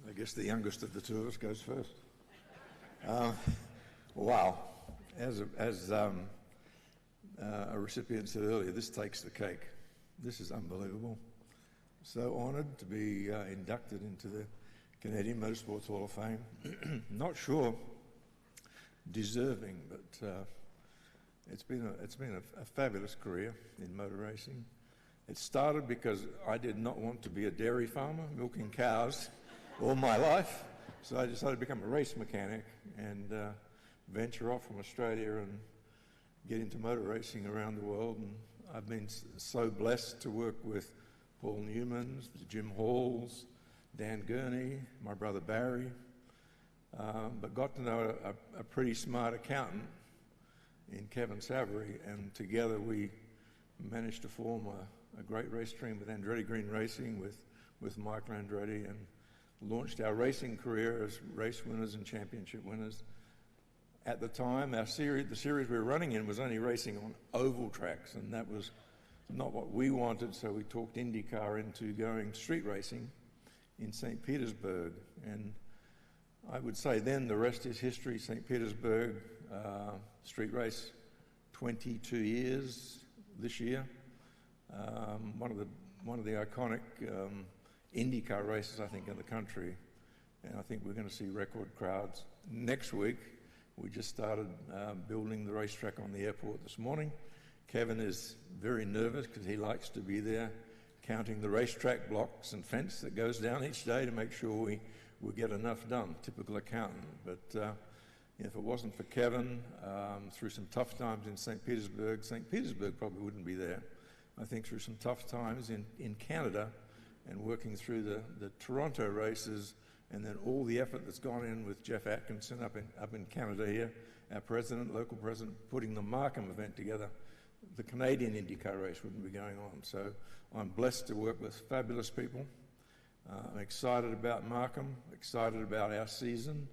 I guess the youngest of the two of us goes first. Wow. As a recipient said earlier, this takes the cake. This is unbelievable. So honoured to be inducted into the Canadian Motorsports Hall of Fame. Not sure deserving, but it's been a fabulous career in motor racing. It started because I did not want to be a dairy farmer milking cows all my life. So I decided to become a race mechanic and venture off from Australia and get into motor racing around the world. And I've been so blessed to work with Paul Newman, Jim Halls, Dan Gurney, my brother Barry, but got to know a pretty smart accountant in Kevin Savary, and together we managed to form a great race team with Andretti Green Racing, with Michael Andretti, and launched our racing career as race winners and championship winners. At the time, the series we were running in was only racing on oval tracks, and that was not what we wanted, so we talked IndyCar into going street racing in St. Petersburg. And I would say then the rest is history. St. Petersburg street race, 22 years this year. One of the iconic IndyCar races, I think, in the country, and I think we're going to see record crowds. Next week, we just started building the racetrack on the airport this morning. Kevin is very nervous because he likes to be there counting the racetrack blocks and fence that goes down each day to make sure we get enough done, typical accountant. But if it wasn't for Kevin, through some tough times in St. Petersburg probably wouldn't be there. I think through some tough times in Canada, and working through the Toronto races, and then all the effort that's gone in with Jeff Atchison up in Canada here, our president, local president, putting the Markham event together, the Canadian IndyCar race wouldn't be going on. So I'm blessed to work with fabulous people. I'm excited about Markham, excited about our season,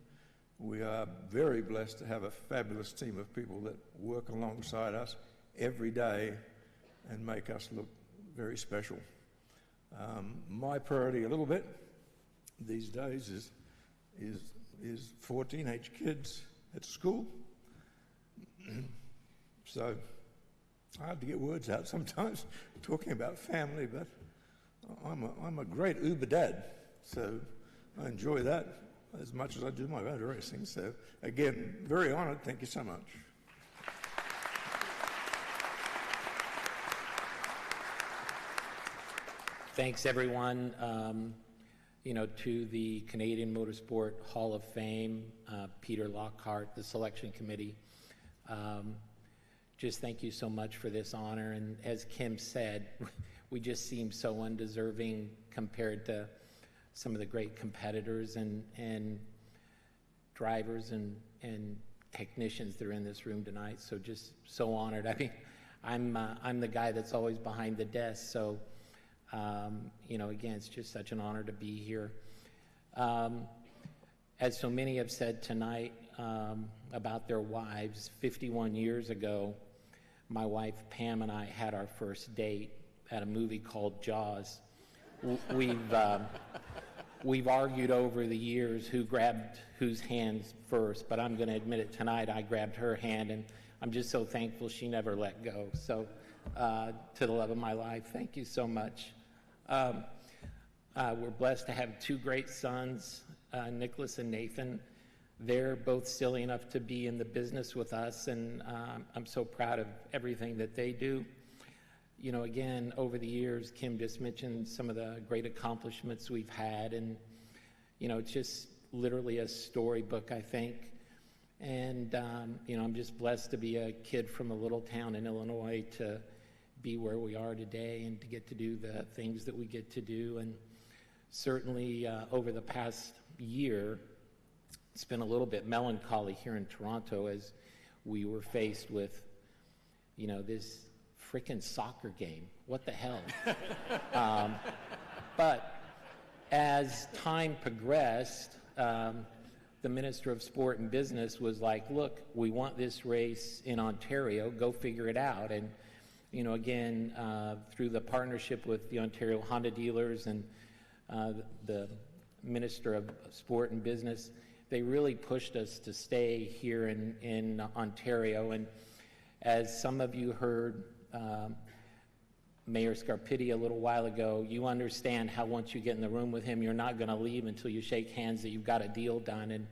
We are very blessed to have a fabulous team of people that work alongside us every day and make us look very special. My priority a little bit these days is 4 teenage kids at school. So hard to get words out sometimes talking about family, but I'm a great Uber dad, so I enjoy that as much as I do my motor racing. So again, very honored. Thank you so much. Thanks, everyone. To the Canadian Motorsport Hall of Fame, Peter Lockhart, the selection committee. Just thank you so much for this honor. And as Kim said, we just seem so undeserving compared to some of the great competitors and drivers and technicians that are in this room tonight. So just so honored. I mean, I'm the guy that's always behind the desk. So, again, it's just such an honor to be here. As so many have said tonight about their wives, 51 years ago, my wife Pam and I had our first date at a movie called Jaws. We've argued over the years who grabbed whose hands first, but I'm going to admit it tonight, I grabbed her hand, and I'm just so thankful she never let go. So to the love of my life, thank you so much. We're blessed to have two great sons, Nicholas and Nathan. They're both silly enough to be in the business with us, and I'm so proud of everything that they do. Again, over the years, Kim just mentioned some of the great accomplishments we've had, and, it's just literally a storybook, I think. And, I'm just blessed to be a kid from a little town in Illinois to be where we are today and to get to do the things that we get to do. And certainly over the past year, it's been a little bit melancholy here in Toronto as we were faced with, this frickin' soccer game. What the hell? But as time progressed, the Minister of Sport and Business was like, look, we want this race in Ontario, go figure it out. And, again, through the partnership with the Ontario Honda dealers and the Minister of Sport and Business, they really pushed us to stay here in Ontario. And as some of you heard Mayor Scarpitti a little while ago, you understand how once you get in the room with him, you're not going to leave until you shake hands that you've got a deal done. And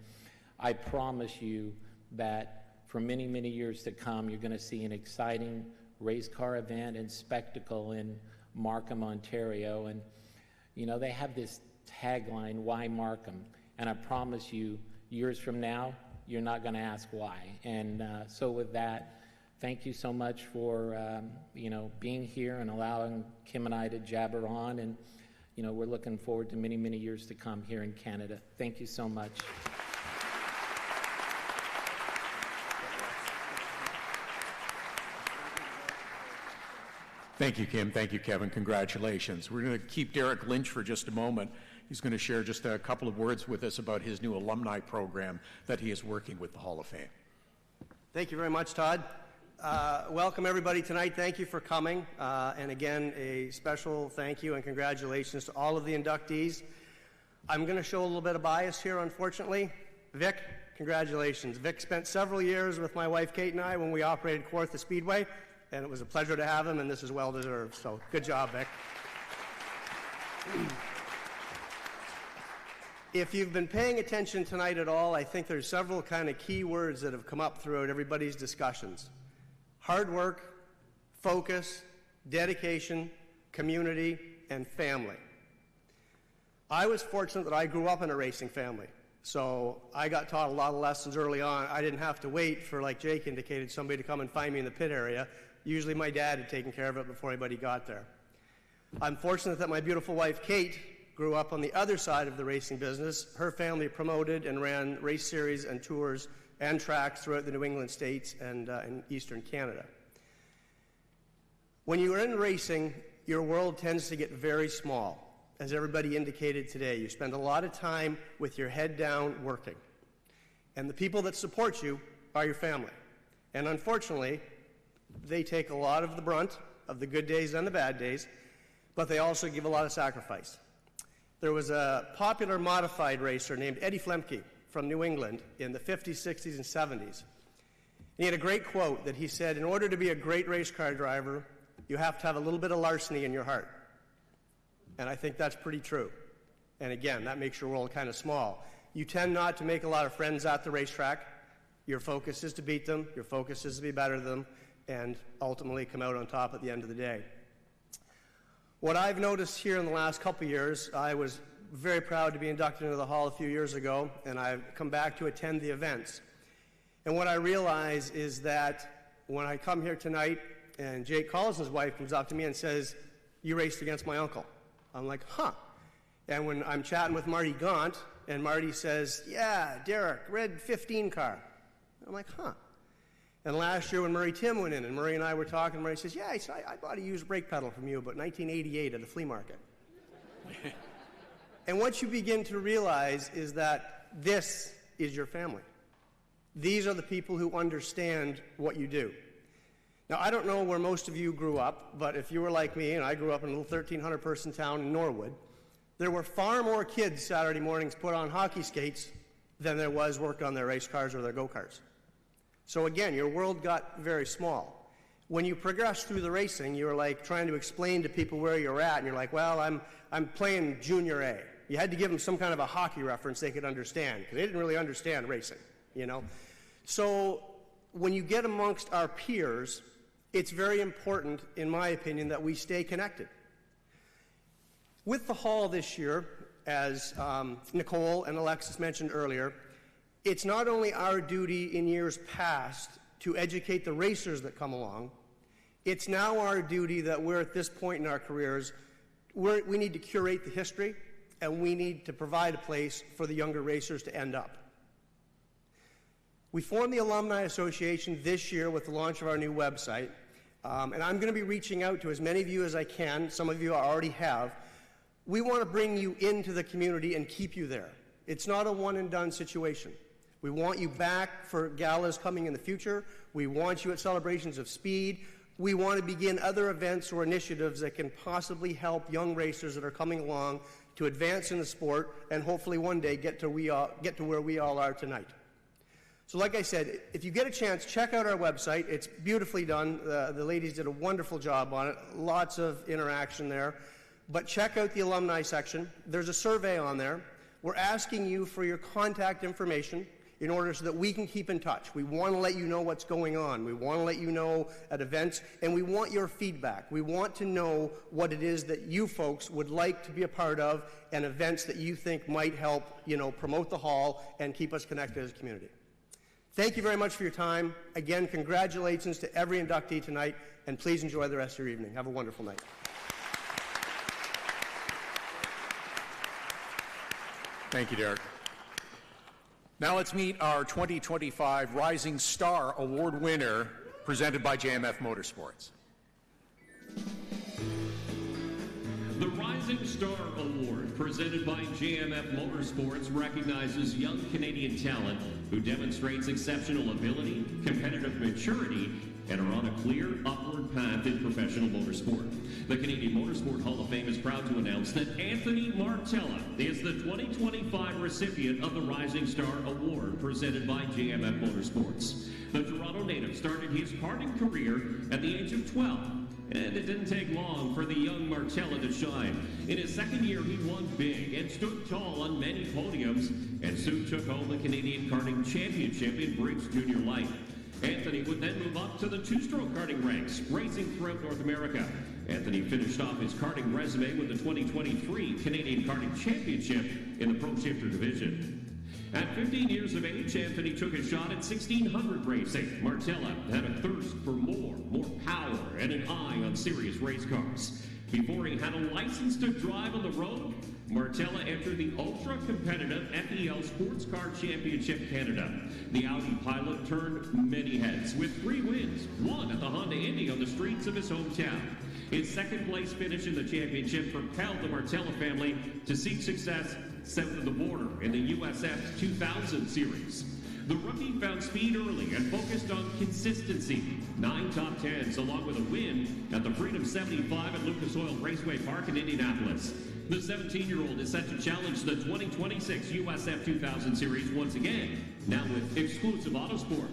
I promise you that for many, many years to come, you're going to see an exciting race car event and spectacle in Markham, Ontario. And, they have this tagline, why Markham? And I promise you, years from now, you're not going to ask why. And so with that, thank you so much for, being here and allowing Kim and I to jabber on. And, we're looking forward to many, many years to come here in Canada. Thank you so much. Thank you, Kim. Thank you, Kevin. Congratulations. We're going to keep Derek Lynch for just a moment. He's going to share just a couple of words with us about his new alumni program that he is working with the Hall of Fame. Thank you very much, Todd. Welcome, everybody, tonight. Thank you for coming. And again, a special thank you and congratulations to all of the inductees. I'm going to show a little bit of bias here, unfortunately. Vic, congratulations. Vic spent several years with my wife, Kate, and I when we operated Kawartha Speedway, and it was a pleasure to have him, and this is well-deserved. So good job, Vic. If you've been paying attention tonight at all, I think there's several kind of key words that have come up throughout everybody's discussions. Hard work, focus, dedication, community, and family. I was fortunate that I grew up in a racing family, so I got taught a lot of lessons early on. I didn't have to wait for, like Jake indicated, somebody to come and find me in the pit area. Usually my dad had taken care of it before anybody got there. I'm fortunate that my beautiful wife, Kate, grew up on the other side of the racing business. Her family promoted and ran race series and tours and tracks throughout the New England states and in Eastern Canada. When you are in racing, your world tends to get very small. As everybody indicated today, you spend a lot of time with your head down working. And the people that support you are your family. And unfortunately, they take a lot of the brunt of the good days and the bad days, but they also give a lot of sacrifice. There was a popular modified racer named Eddie Flemke from New England in the 50s, 60s, and 70s. He had a great quote that he said, in order to be a great race car driver, you have to have a little bit of larceny in your heart. And I think that's pretty true. And again, that makes your world kind of small. You tend not to make a lot of friends at the racetrack. Your focus is to beat them. Your focus is to be better than them and ultimately come out on top at the end of the day. What I've noticed here in the last couple of years, I was very proud to be inducted into the Hall a few years ago, and I've come back to attend the events. And what I realize is that when I come here tonight and Jake Collison's wife comes up to me and says, "You raced against my uncle." I'm like, huh. And when I'm chatting with Marty Gaunt, and Marty says, "Yeah, Derek, red 15 car." I'm like, huh. And last year when Murray Tim went in, and Murray and I were talking, Murray says, "Yeah, I bought a used brake pedal from you about 1988 at the flea market." And what you begin to realize is that this is your family. These are the people who understand what you do. Now, I don't know where most of you grew up, but if you were like me, and I grew up in a little 1,300-person town in Norwood, there were far more kids Saturday mornings put on hockey skates than there was work on their race cars or their go-karts. So again, your world got very small. When you progress through the racing, you're like trying to explain to people where you're at, and you're like, well, I'm playing Junior A. You had to give them some kind of a hockey reference they could understand, because they didn't really understand racing, you know? So when you get amongst our peers, it's very important, in my opinion, that we stay connected. With the Hall this year, as Nicole and Alexis mentioned earlier, it's not only our duty in years past to educate the racers that come along, it's now our duty that we're at this point in our careers, we need to curate the history, and we need to provide a place for the younger racers to end up. We formed the Alumni Association this year with the launch of our new website, and I'm going to be reaching out to as many of you as I can. Some of you I already have. We want to bring you into the community and keep you there. It's not a one-and-done situation. We want you back for galas coming in the future. We want you at celebrations of speed. We want to begin other events or initiatives that can possibly help young racers that are coming along to advance in the sport and hopefully one day get to where we all are tonight. So like I said, if you get a chance, check out our website. It's beautifully done. The ladies did a wonderful job on it. Lots of interaction there. But check out the alumni section. There's a survey on there. We're asking you for your contact information in order so that we can keep in touch. We want to let you know what's going on. We want to let you know at events, and we want your feedback. We want to know what it is that you folks would like to be a part of and events that you think might help, promote the Hall and keep us connected as a community. Thank you very much for your time. Again, congratulations to every inductee tonight, and please enjoy the rest of your evening. Have a wonderful night. Thank you, Derek. Now let's meet our 2025 Rising Star Award winner, presented by JMF Motorsports. The Rising Star Award, presented by JMF Motorsports, recognizes young Canadian talent who demonstrates exceptional ability, competitive maturity, and are on a clear upward path in professional motorsport. The Canadian Motorsport Hall of Fame is proud to announce that Anthony Martella is the 2025 recipient of the Rising Star Award, presented by JMF Motorsports. The Toronto native started his karting career at the age of 12, and it didn't take long for the young Martella to shine. In his second year, he won big and stood tall on many podiums, and soon took home the Canadian Karting Championship in Briggs Junior Light. Anthony would then move up to the two-stroke karting ranks, racing throughout North America. Anthony finished off his karting resume with the 2023 Canadian Karting Championship in the Pro Shifter division. At 15 years of age, Anthony took a shot at 1600 racing. Martella had a thirst for more power, and an eye on serious race cars. Before he had a license to drive on the road, Martella entered the ultra-competitive FEL Sports Car Championship Canada. The Audi pilot turned many heads with 3 wins, one at the Honda Indy on the streets of his hometown. His second-place finish in the championship propelled the Martella family to seek success south of the border in the USF 2000 series. The rookie found speed early and focused on consistency. 9 top 10s along with a win at the Freedom 75 at Lucas Oil Raceway Park in Indianapolis. The 17-year-old is set to challenge the 2026 USF 2000 Series once again, now with exclusive Autosport.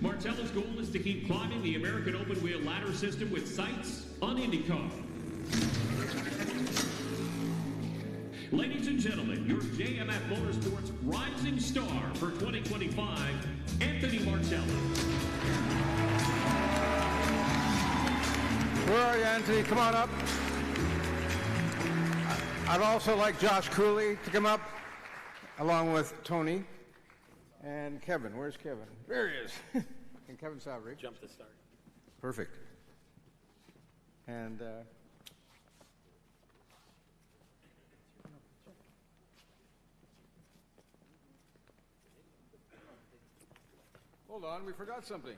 Martella's goal is to keep climbing the American open wheel ladder system with sights on IndyCar. Ladies and gentlemen, your JMF Motorsports rising star for 2025, Anthony Martella. Where are you, Anthony? Come on up. I'd also like Josh Cooley to come up, along with Tony and Kevin. Where's Kevin? There he is. And Kevin Savary. Jump the start. Perfect. And hold on, we forgot something.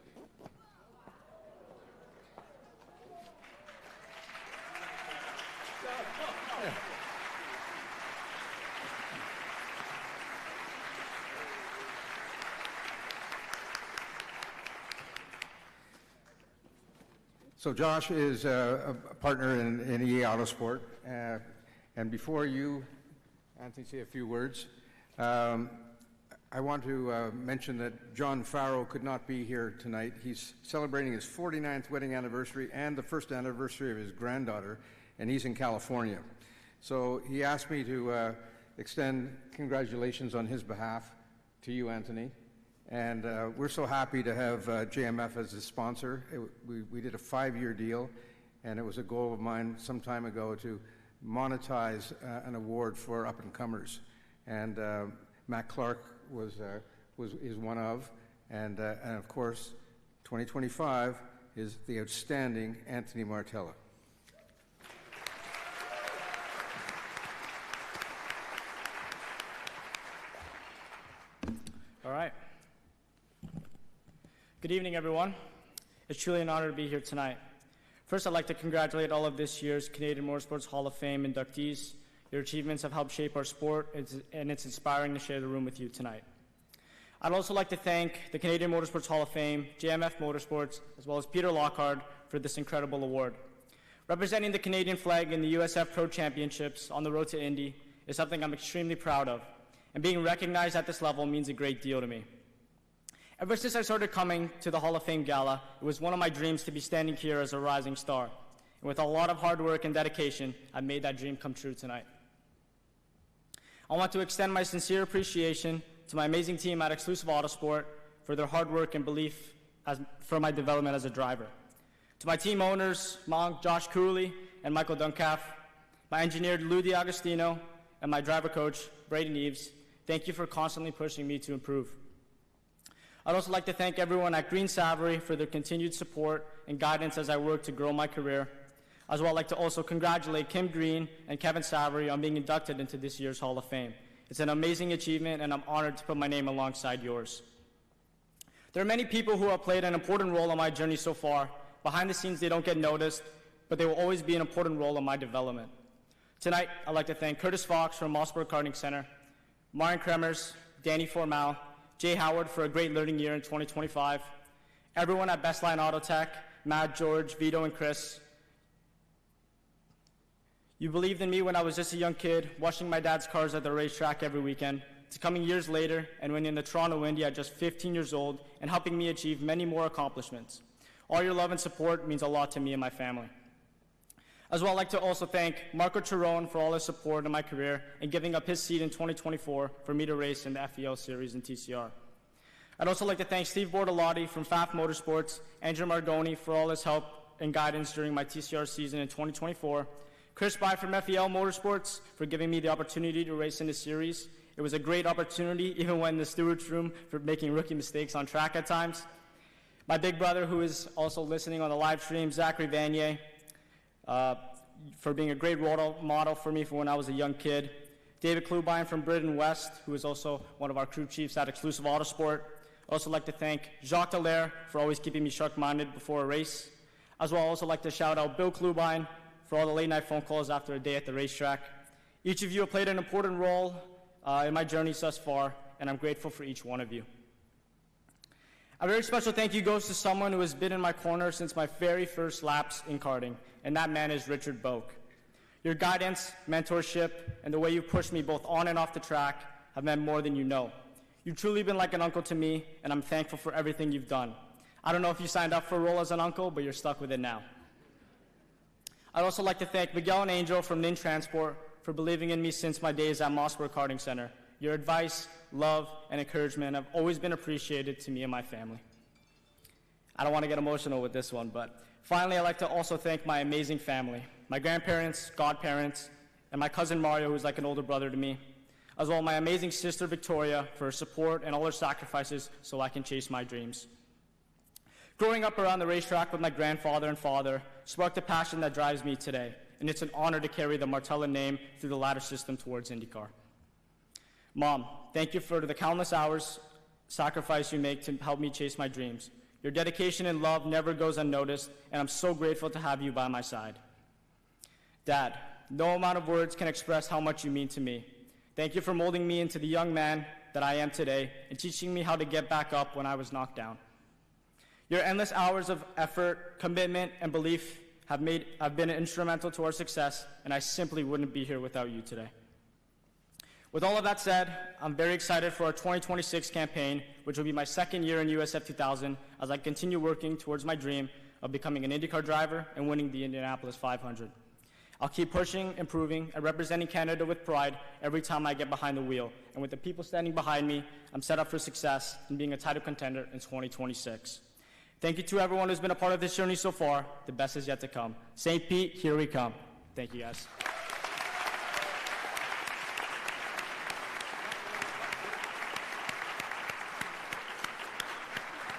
So Josh is a partner in EA Autosport, and before you, Anthony, say a few words, I want to mention that John Farrow could not be here tonight. He's celebrating his 49th wedding anniversary and the first anniversary of his granddaughter, and he's in California. So he asked me to extend congratulations on his behalf to you, Anthony. And we're so happy to have JMF as a sponsor. We did a 5-year deal, and it was a goal of mine some time ago to monetize an award for up-and-comers. And Matt Clark is one of, and of course, 2025 is the outstanding Anthony Martella. All right. Good evening, everyone. It's truly an honor to be here tonight. First, I'd like to congratulate all of this year's Canadian Motorsports Hall of Fame inductees. Your achievements have helped shape our sport, and it's inspiring to share the room with you tonight. I'd also like to thank the Canadian Motorsports Hall of Fame, JMF Motorsports, as well as Peter Lockhart for this incredible award. Representing the Canadian flag in the USF Pro Championships on the road to Indy is something I'm extremely proud of, and being recognized at this level means a great deal to me. Ever since I started coming to the Hall of Fame Gala, it was one of my dreams to be standing here as a rising star. And with a lot of hard work and dedication, I made that dream come true tonight. I want to extend my sincere appreciation to my amazing team at Exclusive Autosport for their hard work and belief for my development as a driver. To my team owners, Monk, Josh Cooley, and Michael Duncalf, my engineer, Lou D'Agostino, and my driver coach, Brady Reeves, thank you for constantly pushing me to improve. I'd also like to thank everyone at Green Savary for their continued support and guidance as I work to grow my career. As well, I'd like to also congratulate Kim Green and Kevin Savary on being inducted into this year's Hall of Fame. It's an amazing achievement, and I'm honored to put my name alongside yours. There are many people who have played an important role in my journey so far. Behind the scenes, they don't get noticed, but they will always be an important role in my development. Tonight, I'd like to thank Curtis Fox from Motorsport Karting Center, Martin Kremers, Danny Formal, Jay Howard for a great learning year in 2025, everyone at Bestline Auto Tech, Matt, George, Vito, and Chris. You believed in me when I was just a young kid, watching my dad's cars at the racetrack every weekend, to coming years later and winning the Toronto Indy at just 15 years old and helping me achieve many more accomplishments. All your love and support means a lot to me and my family. As well, I'd like to also thank Marco Chiron for all his support in my career and giving up his seat in 2024 for me to race in the FEL Series and TCR. I'd also like to thank Steve Bortolotti from FAF Motorsports, Andrew Margoni for all his help and guidance during my TCR season in 2024, Chris By from FEL Motorsports for giving me the opportunity to race in the series. It was a great opportunity, even when in the steward's room, for making rookie mistakes on track at times. My big brother, who is also listening on the live stream, Zachary Vanier, for being a great role model for me for when I was a young kid. David Clubine from Britain West, who is also one of our crew chiefs at Exclusive Autosport. I'd also like to thank Jacques Dallaire for always keeping me sharp-minded before a race. As well, I'd also like to shout out Bill Clubine for all the late-night phone calls after a day at the racetrack. Each of you have played an important role in my journey thus far, and I'm grateful for each one of you. A very special thank you goes to someone who has been in my corner since my very first laps in karting, and that man is Richard Boak. Your guidance, mentorship, and the way you pushed me both on and off the track have meant more than you know. You've truly been like an uncle to me, and I'm thankful for everything you've done. I don't know if you signed up for a role as an uncle, but you're stuck with it now. I'd also like to thank Miguel and Angel from Nin Transport for believing in me since my days at Mossburg Karting Center. Your advice, love, and encouragement have always been appreciated to me and my family. I don't want to get emotional with this one, but finally, I'd like to also thank my amazing family, my grandparents, godparents, and my cousin Mario, who's like an older brother to me, as well as my amazing sister Victoria for her support and all her sacrifices so I can chase my dreams. Growing up around the racetrack with my grandfather and father sparked a passion that drives me today, and it's an honor to carry the Martella name through the ladder system towards IndyCar. Mom, thank you for the countless hours sacrifice you make to help me chase my dreams. Your dedication and love never goes unnoticed, and I'm so grateful to have you by my side. Dad, no amount of words can express how much you mean to me. Thank you for molding me into the young man that I am today and teaching me how to get back up when I was knocked down. Your endless hours of effort, commitment, and belief have been instrumental to our success, and I simply wouldn't be here without you today. With all of that said, I'm very excited for our 2026 campaign, which will be my second year in USF 2000 as I continue working towards my dream of becoming an IndyCar driver and winning the Indianapolis 500. I'll keep pushing, improving, and representing Canada with pride every time I get behind the wheel. And with the people standing behind me, I'm set up for success in being a title contender in 2026. Thank you to everyone who's been a part of this journey so far. The best is yet to come. St. Pete, here we come. Thank you, guys.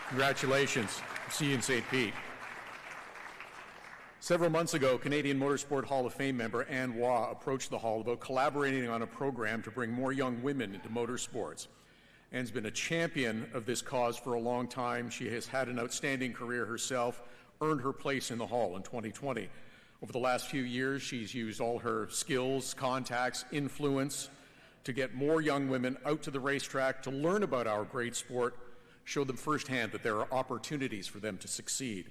Congratulations. See you in St. Pete. Several months ago, Canadian Motorsport Hall of Fame member Anne Waugh approached the Hall about collaborating on a program to bring more young women into motorsports. Anne's been a champion of this cause for a long time. She has had an outstanding career herself, earned her place in the Hall in 2020. Over the last few years, she's used all her skills, contacts, influence to get more young women out to the racetrack to learn about our great sport, show them firsthand that there are opportunities for them to succeed.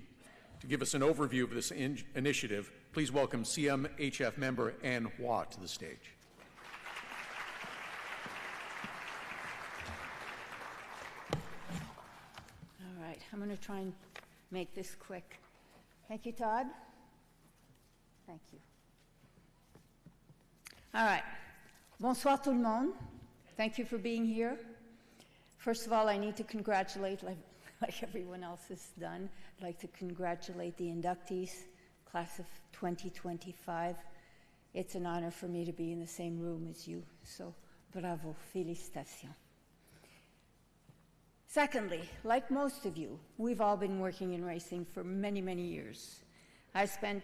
To give us an overview of this initiative, please welcome CMHF member Anne Waugh to the stage. All right, I'm going to try and make this quick. Thank you, Todd. Thank you. All right. Bonsoir tout le monde. Thank you for being here. First of all, I need to congratulate, like everyone else has done, I'd like to congratulate the inductees, class of 2025. It's an honor for me to be in the same room as you, so bravo, félicitations. Secondly, like most of you, we've all been working in racing for many, many years. I spent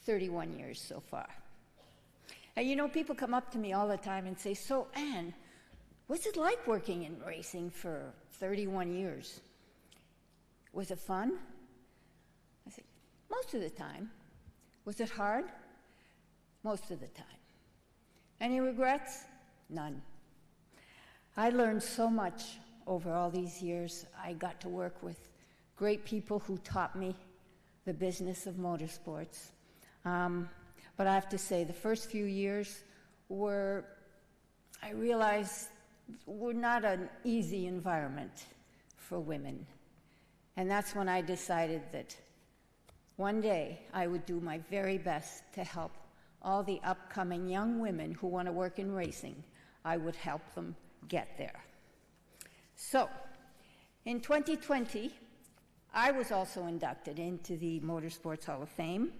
31 years so far. And you know, people come up to me all the time and say, so Anne, what's it like working in racing for 31 years? Was it fun? I said, most of the time. Was it hard? Most of the time. Any regrets? None. I learned so much over all these years. I got to work with great people who taught me the business of motorsports. But I have to say, the first few years I realized were not an easy environment for women. And that's when I decided that one day I would do my very best to help all the upcoming young women who want to work in racing. I would help them get there. So, in 2020, I was also inducted into the Motorsports Hall of Fame.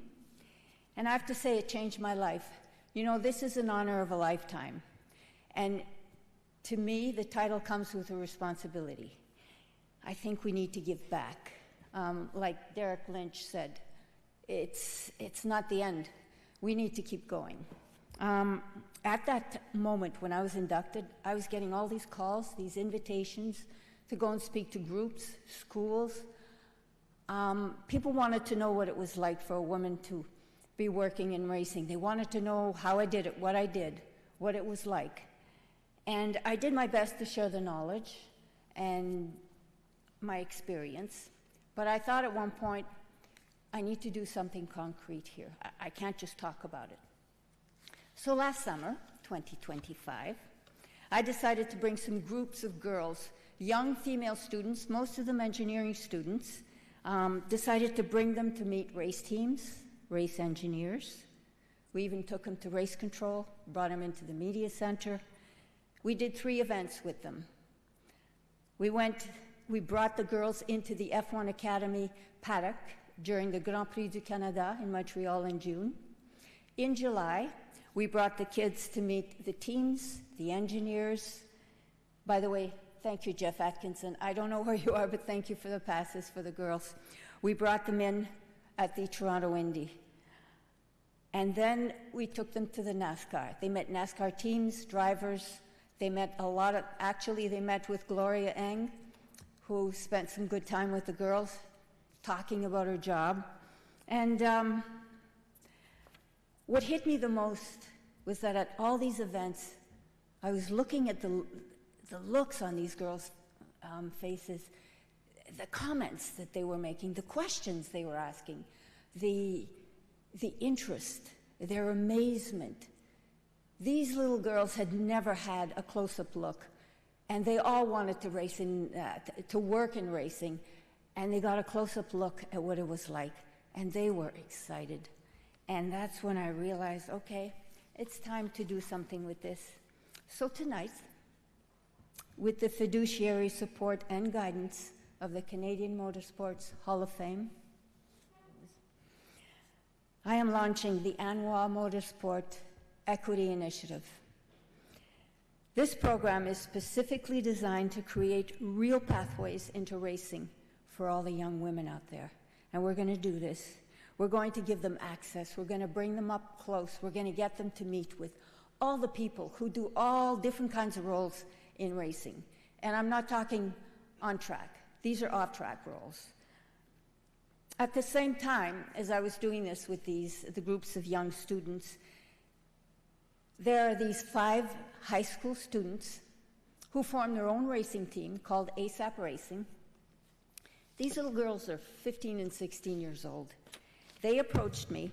And I have to say, it changed my life. You know, this is an honor of a lifetime. And to me, the title comes with a responsibility. I think we need to give back. Like Derek Lynch said, it's not the end. We need to keep going. At that moment when I was inducted, I was getting all these calls, these invitations to go and speak to groups, schools. People wanted to know what it was like for a woman to be working in racing. They wanted to know how I did it, what I did, what it was like. And I did my best to share the knowledge, and my experience, but I thought at one point, I need to do something concrete here. I can't just talk about it. So last summer, 2025, I decided to bring some groups of girls, young female students, most of them engineering students, decided to bring them to meet race teams, race engineers. We even took them to race control, brought them into the media center. We did 3 events with them. We brought the girls into the F1 Academy paddock during the Grand Prix du Canada in Montreal in June. In July, we brought the kids to meet the teams, the engineers. By the way, thank you, Jeff Atkinson. I don't know where you are, but thank you for the passes for the girls. We brought them in at the Toronto Indy. And then we took them to the NASCAR. They met NASCAR teams, drivers. They met they met with Gloria Eng, who spent some good time with the girls, talking about her job. And what hit me the most was that at all these events, I was looking at the looks on these girls' faces, the comments that they were making, the questions they were asking, the interest, their amazement. These little girls had never had a close-up look, and they all wanted to race to work in racing, and they got a close-up look at what it was like, and they were excited. And that's when I realized, okay, it's time to do something with this. So tonight, with the fiduciary support and guidance of the Canadian Motorsports Hall of Fame, I am launching the ANWA Motorsport Equity Initiative. This program is specifically designed to create real pathways into racing for all the young women out there. And we're going to do this. We're going to give them access. We're going to bring them up close. We're going to get them to meet with all the people who do all different kinds of roles in racing. And I'm not talking on track. These are off-track roles. At the same time, as I was doing this with the groups of young students, there are these 5 high school students who form their own racing team called ASAP Racing. These little girls are 15 and 16 years old. They approached me.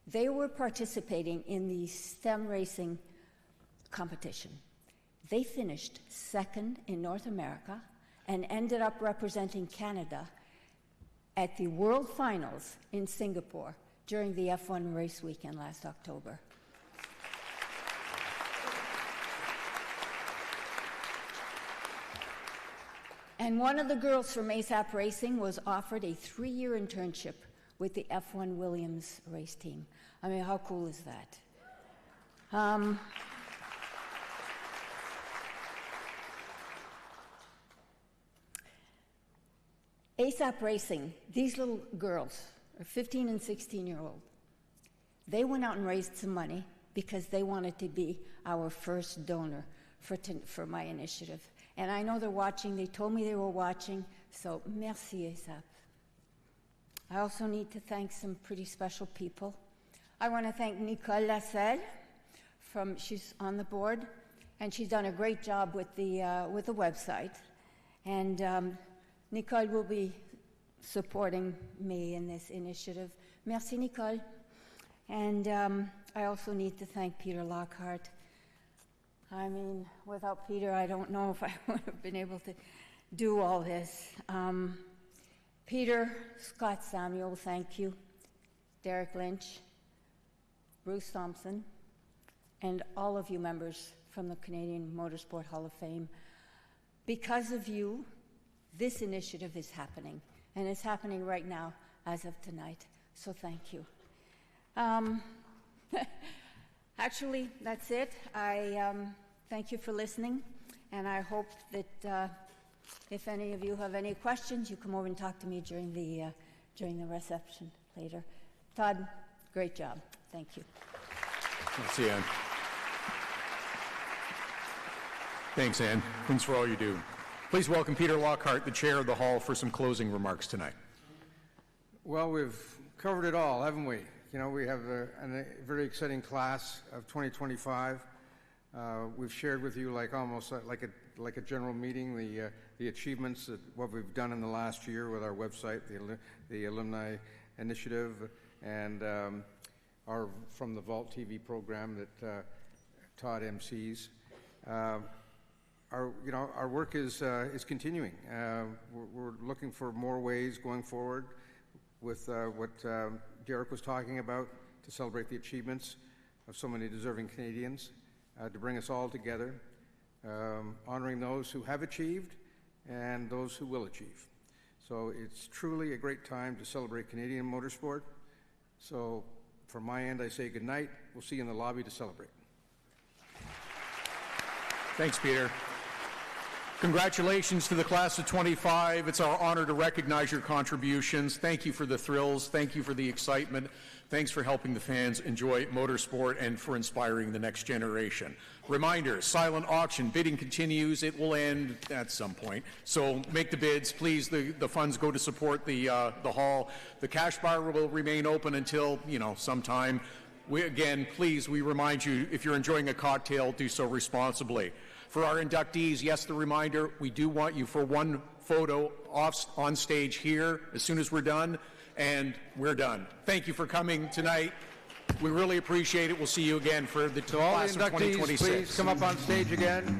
They were participating in the STEM racing competition. They finished 2nd in North America and ended up representing Canada at the World Finals in Singapore during the F1 race weekend last October. And one of the girls from ASAP Racing was offered a 3-year internship with the F1 Williams race team. I mean, how cool is that? ASAP Racing, these little girls are 15 and 16-year-old. They went out and raised some money because they wanted to be our first donor for my initiative. And I know they're watching. They told me they were watching. So, merci, ASAP. I also need to thank some pretty special people. I want to thank Nicole Lasselle. She's on the board, and she's done a great job with the website. And Nicole will be supporting me in this initiative. Merci, Nicole. And I also need to thank Peter Lockhart. I mean, without Peter, I don't know if I would have been able to do all this. Peter, Scott Samuel, thank you. Derek Lynch, Bruce Thompson, and all of you members from the Canadian Motorsport Hall of Fame. Because of you, this initiative is happening, and it's happening right now as of tonight. So thank you. Actually, that's it. I thank you for listening, and I hope that if any of you have any questions, you come over and talk to me during the reception later. Todd, great job. Thank you. Thanks, Ann. Thanks, Ann. Thanks for all you do. Please welcome Peter Lockhart, the chair of the hall, for some closing remarks tonight. Well, we've covered it all, haven't we? You know, we have a very exciting class of 2025. We've shared with you like like a general meeting, the achievements, that what we've done in the last year with our website, the Alumni Initiative, and our From the Vault TV program that Todd MCs. Our work is continuing. We're looking for more ways going forward with what Derek was talking about to celebrate the achievements of so many deserving Canadians, to bring us all together, honoring those who have achieved and those who will achieve. So it's truly a great time to celebrate Canadian motorsport. So from my end, I say good night. We'll see you in the lobby to celebrate. Thanks, Peter. Congratulations to the class of 25. It's our honor to recognize your contributions. Thank you for the thrills. Thank you for the excitement. Thanks for helping the fans enjoy motorsport and for inspiring the next generation. Reminder, silent auction, bidding continues. It will end at some point. So make the bids, please. The funds go to support the hall. The cash bar will remain open until, sometime. Again, please, we remind you, if you're enjoying a cocktail, do so responsibly. For our inductees, yes, the reminder, we do want you for one photo on stage here as soon as we're done, and we're done. Thank you for coming tonight. We really appreciate it. We'll see you again for the class of 2026. Please come up on stage again.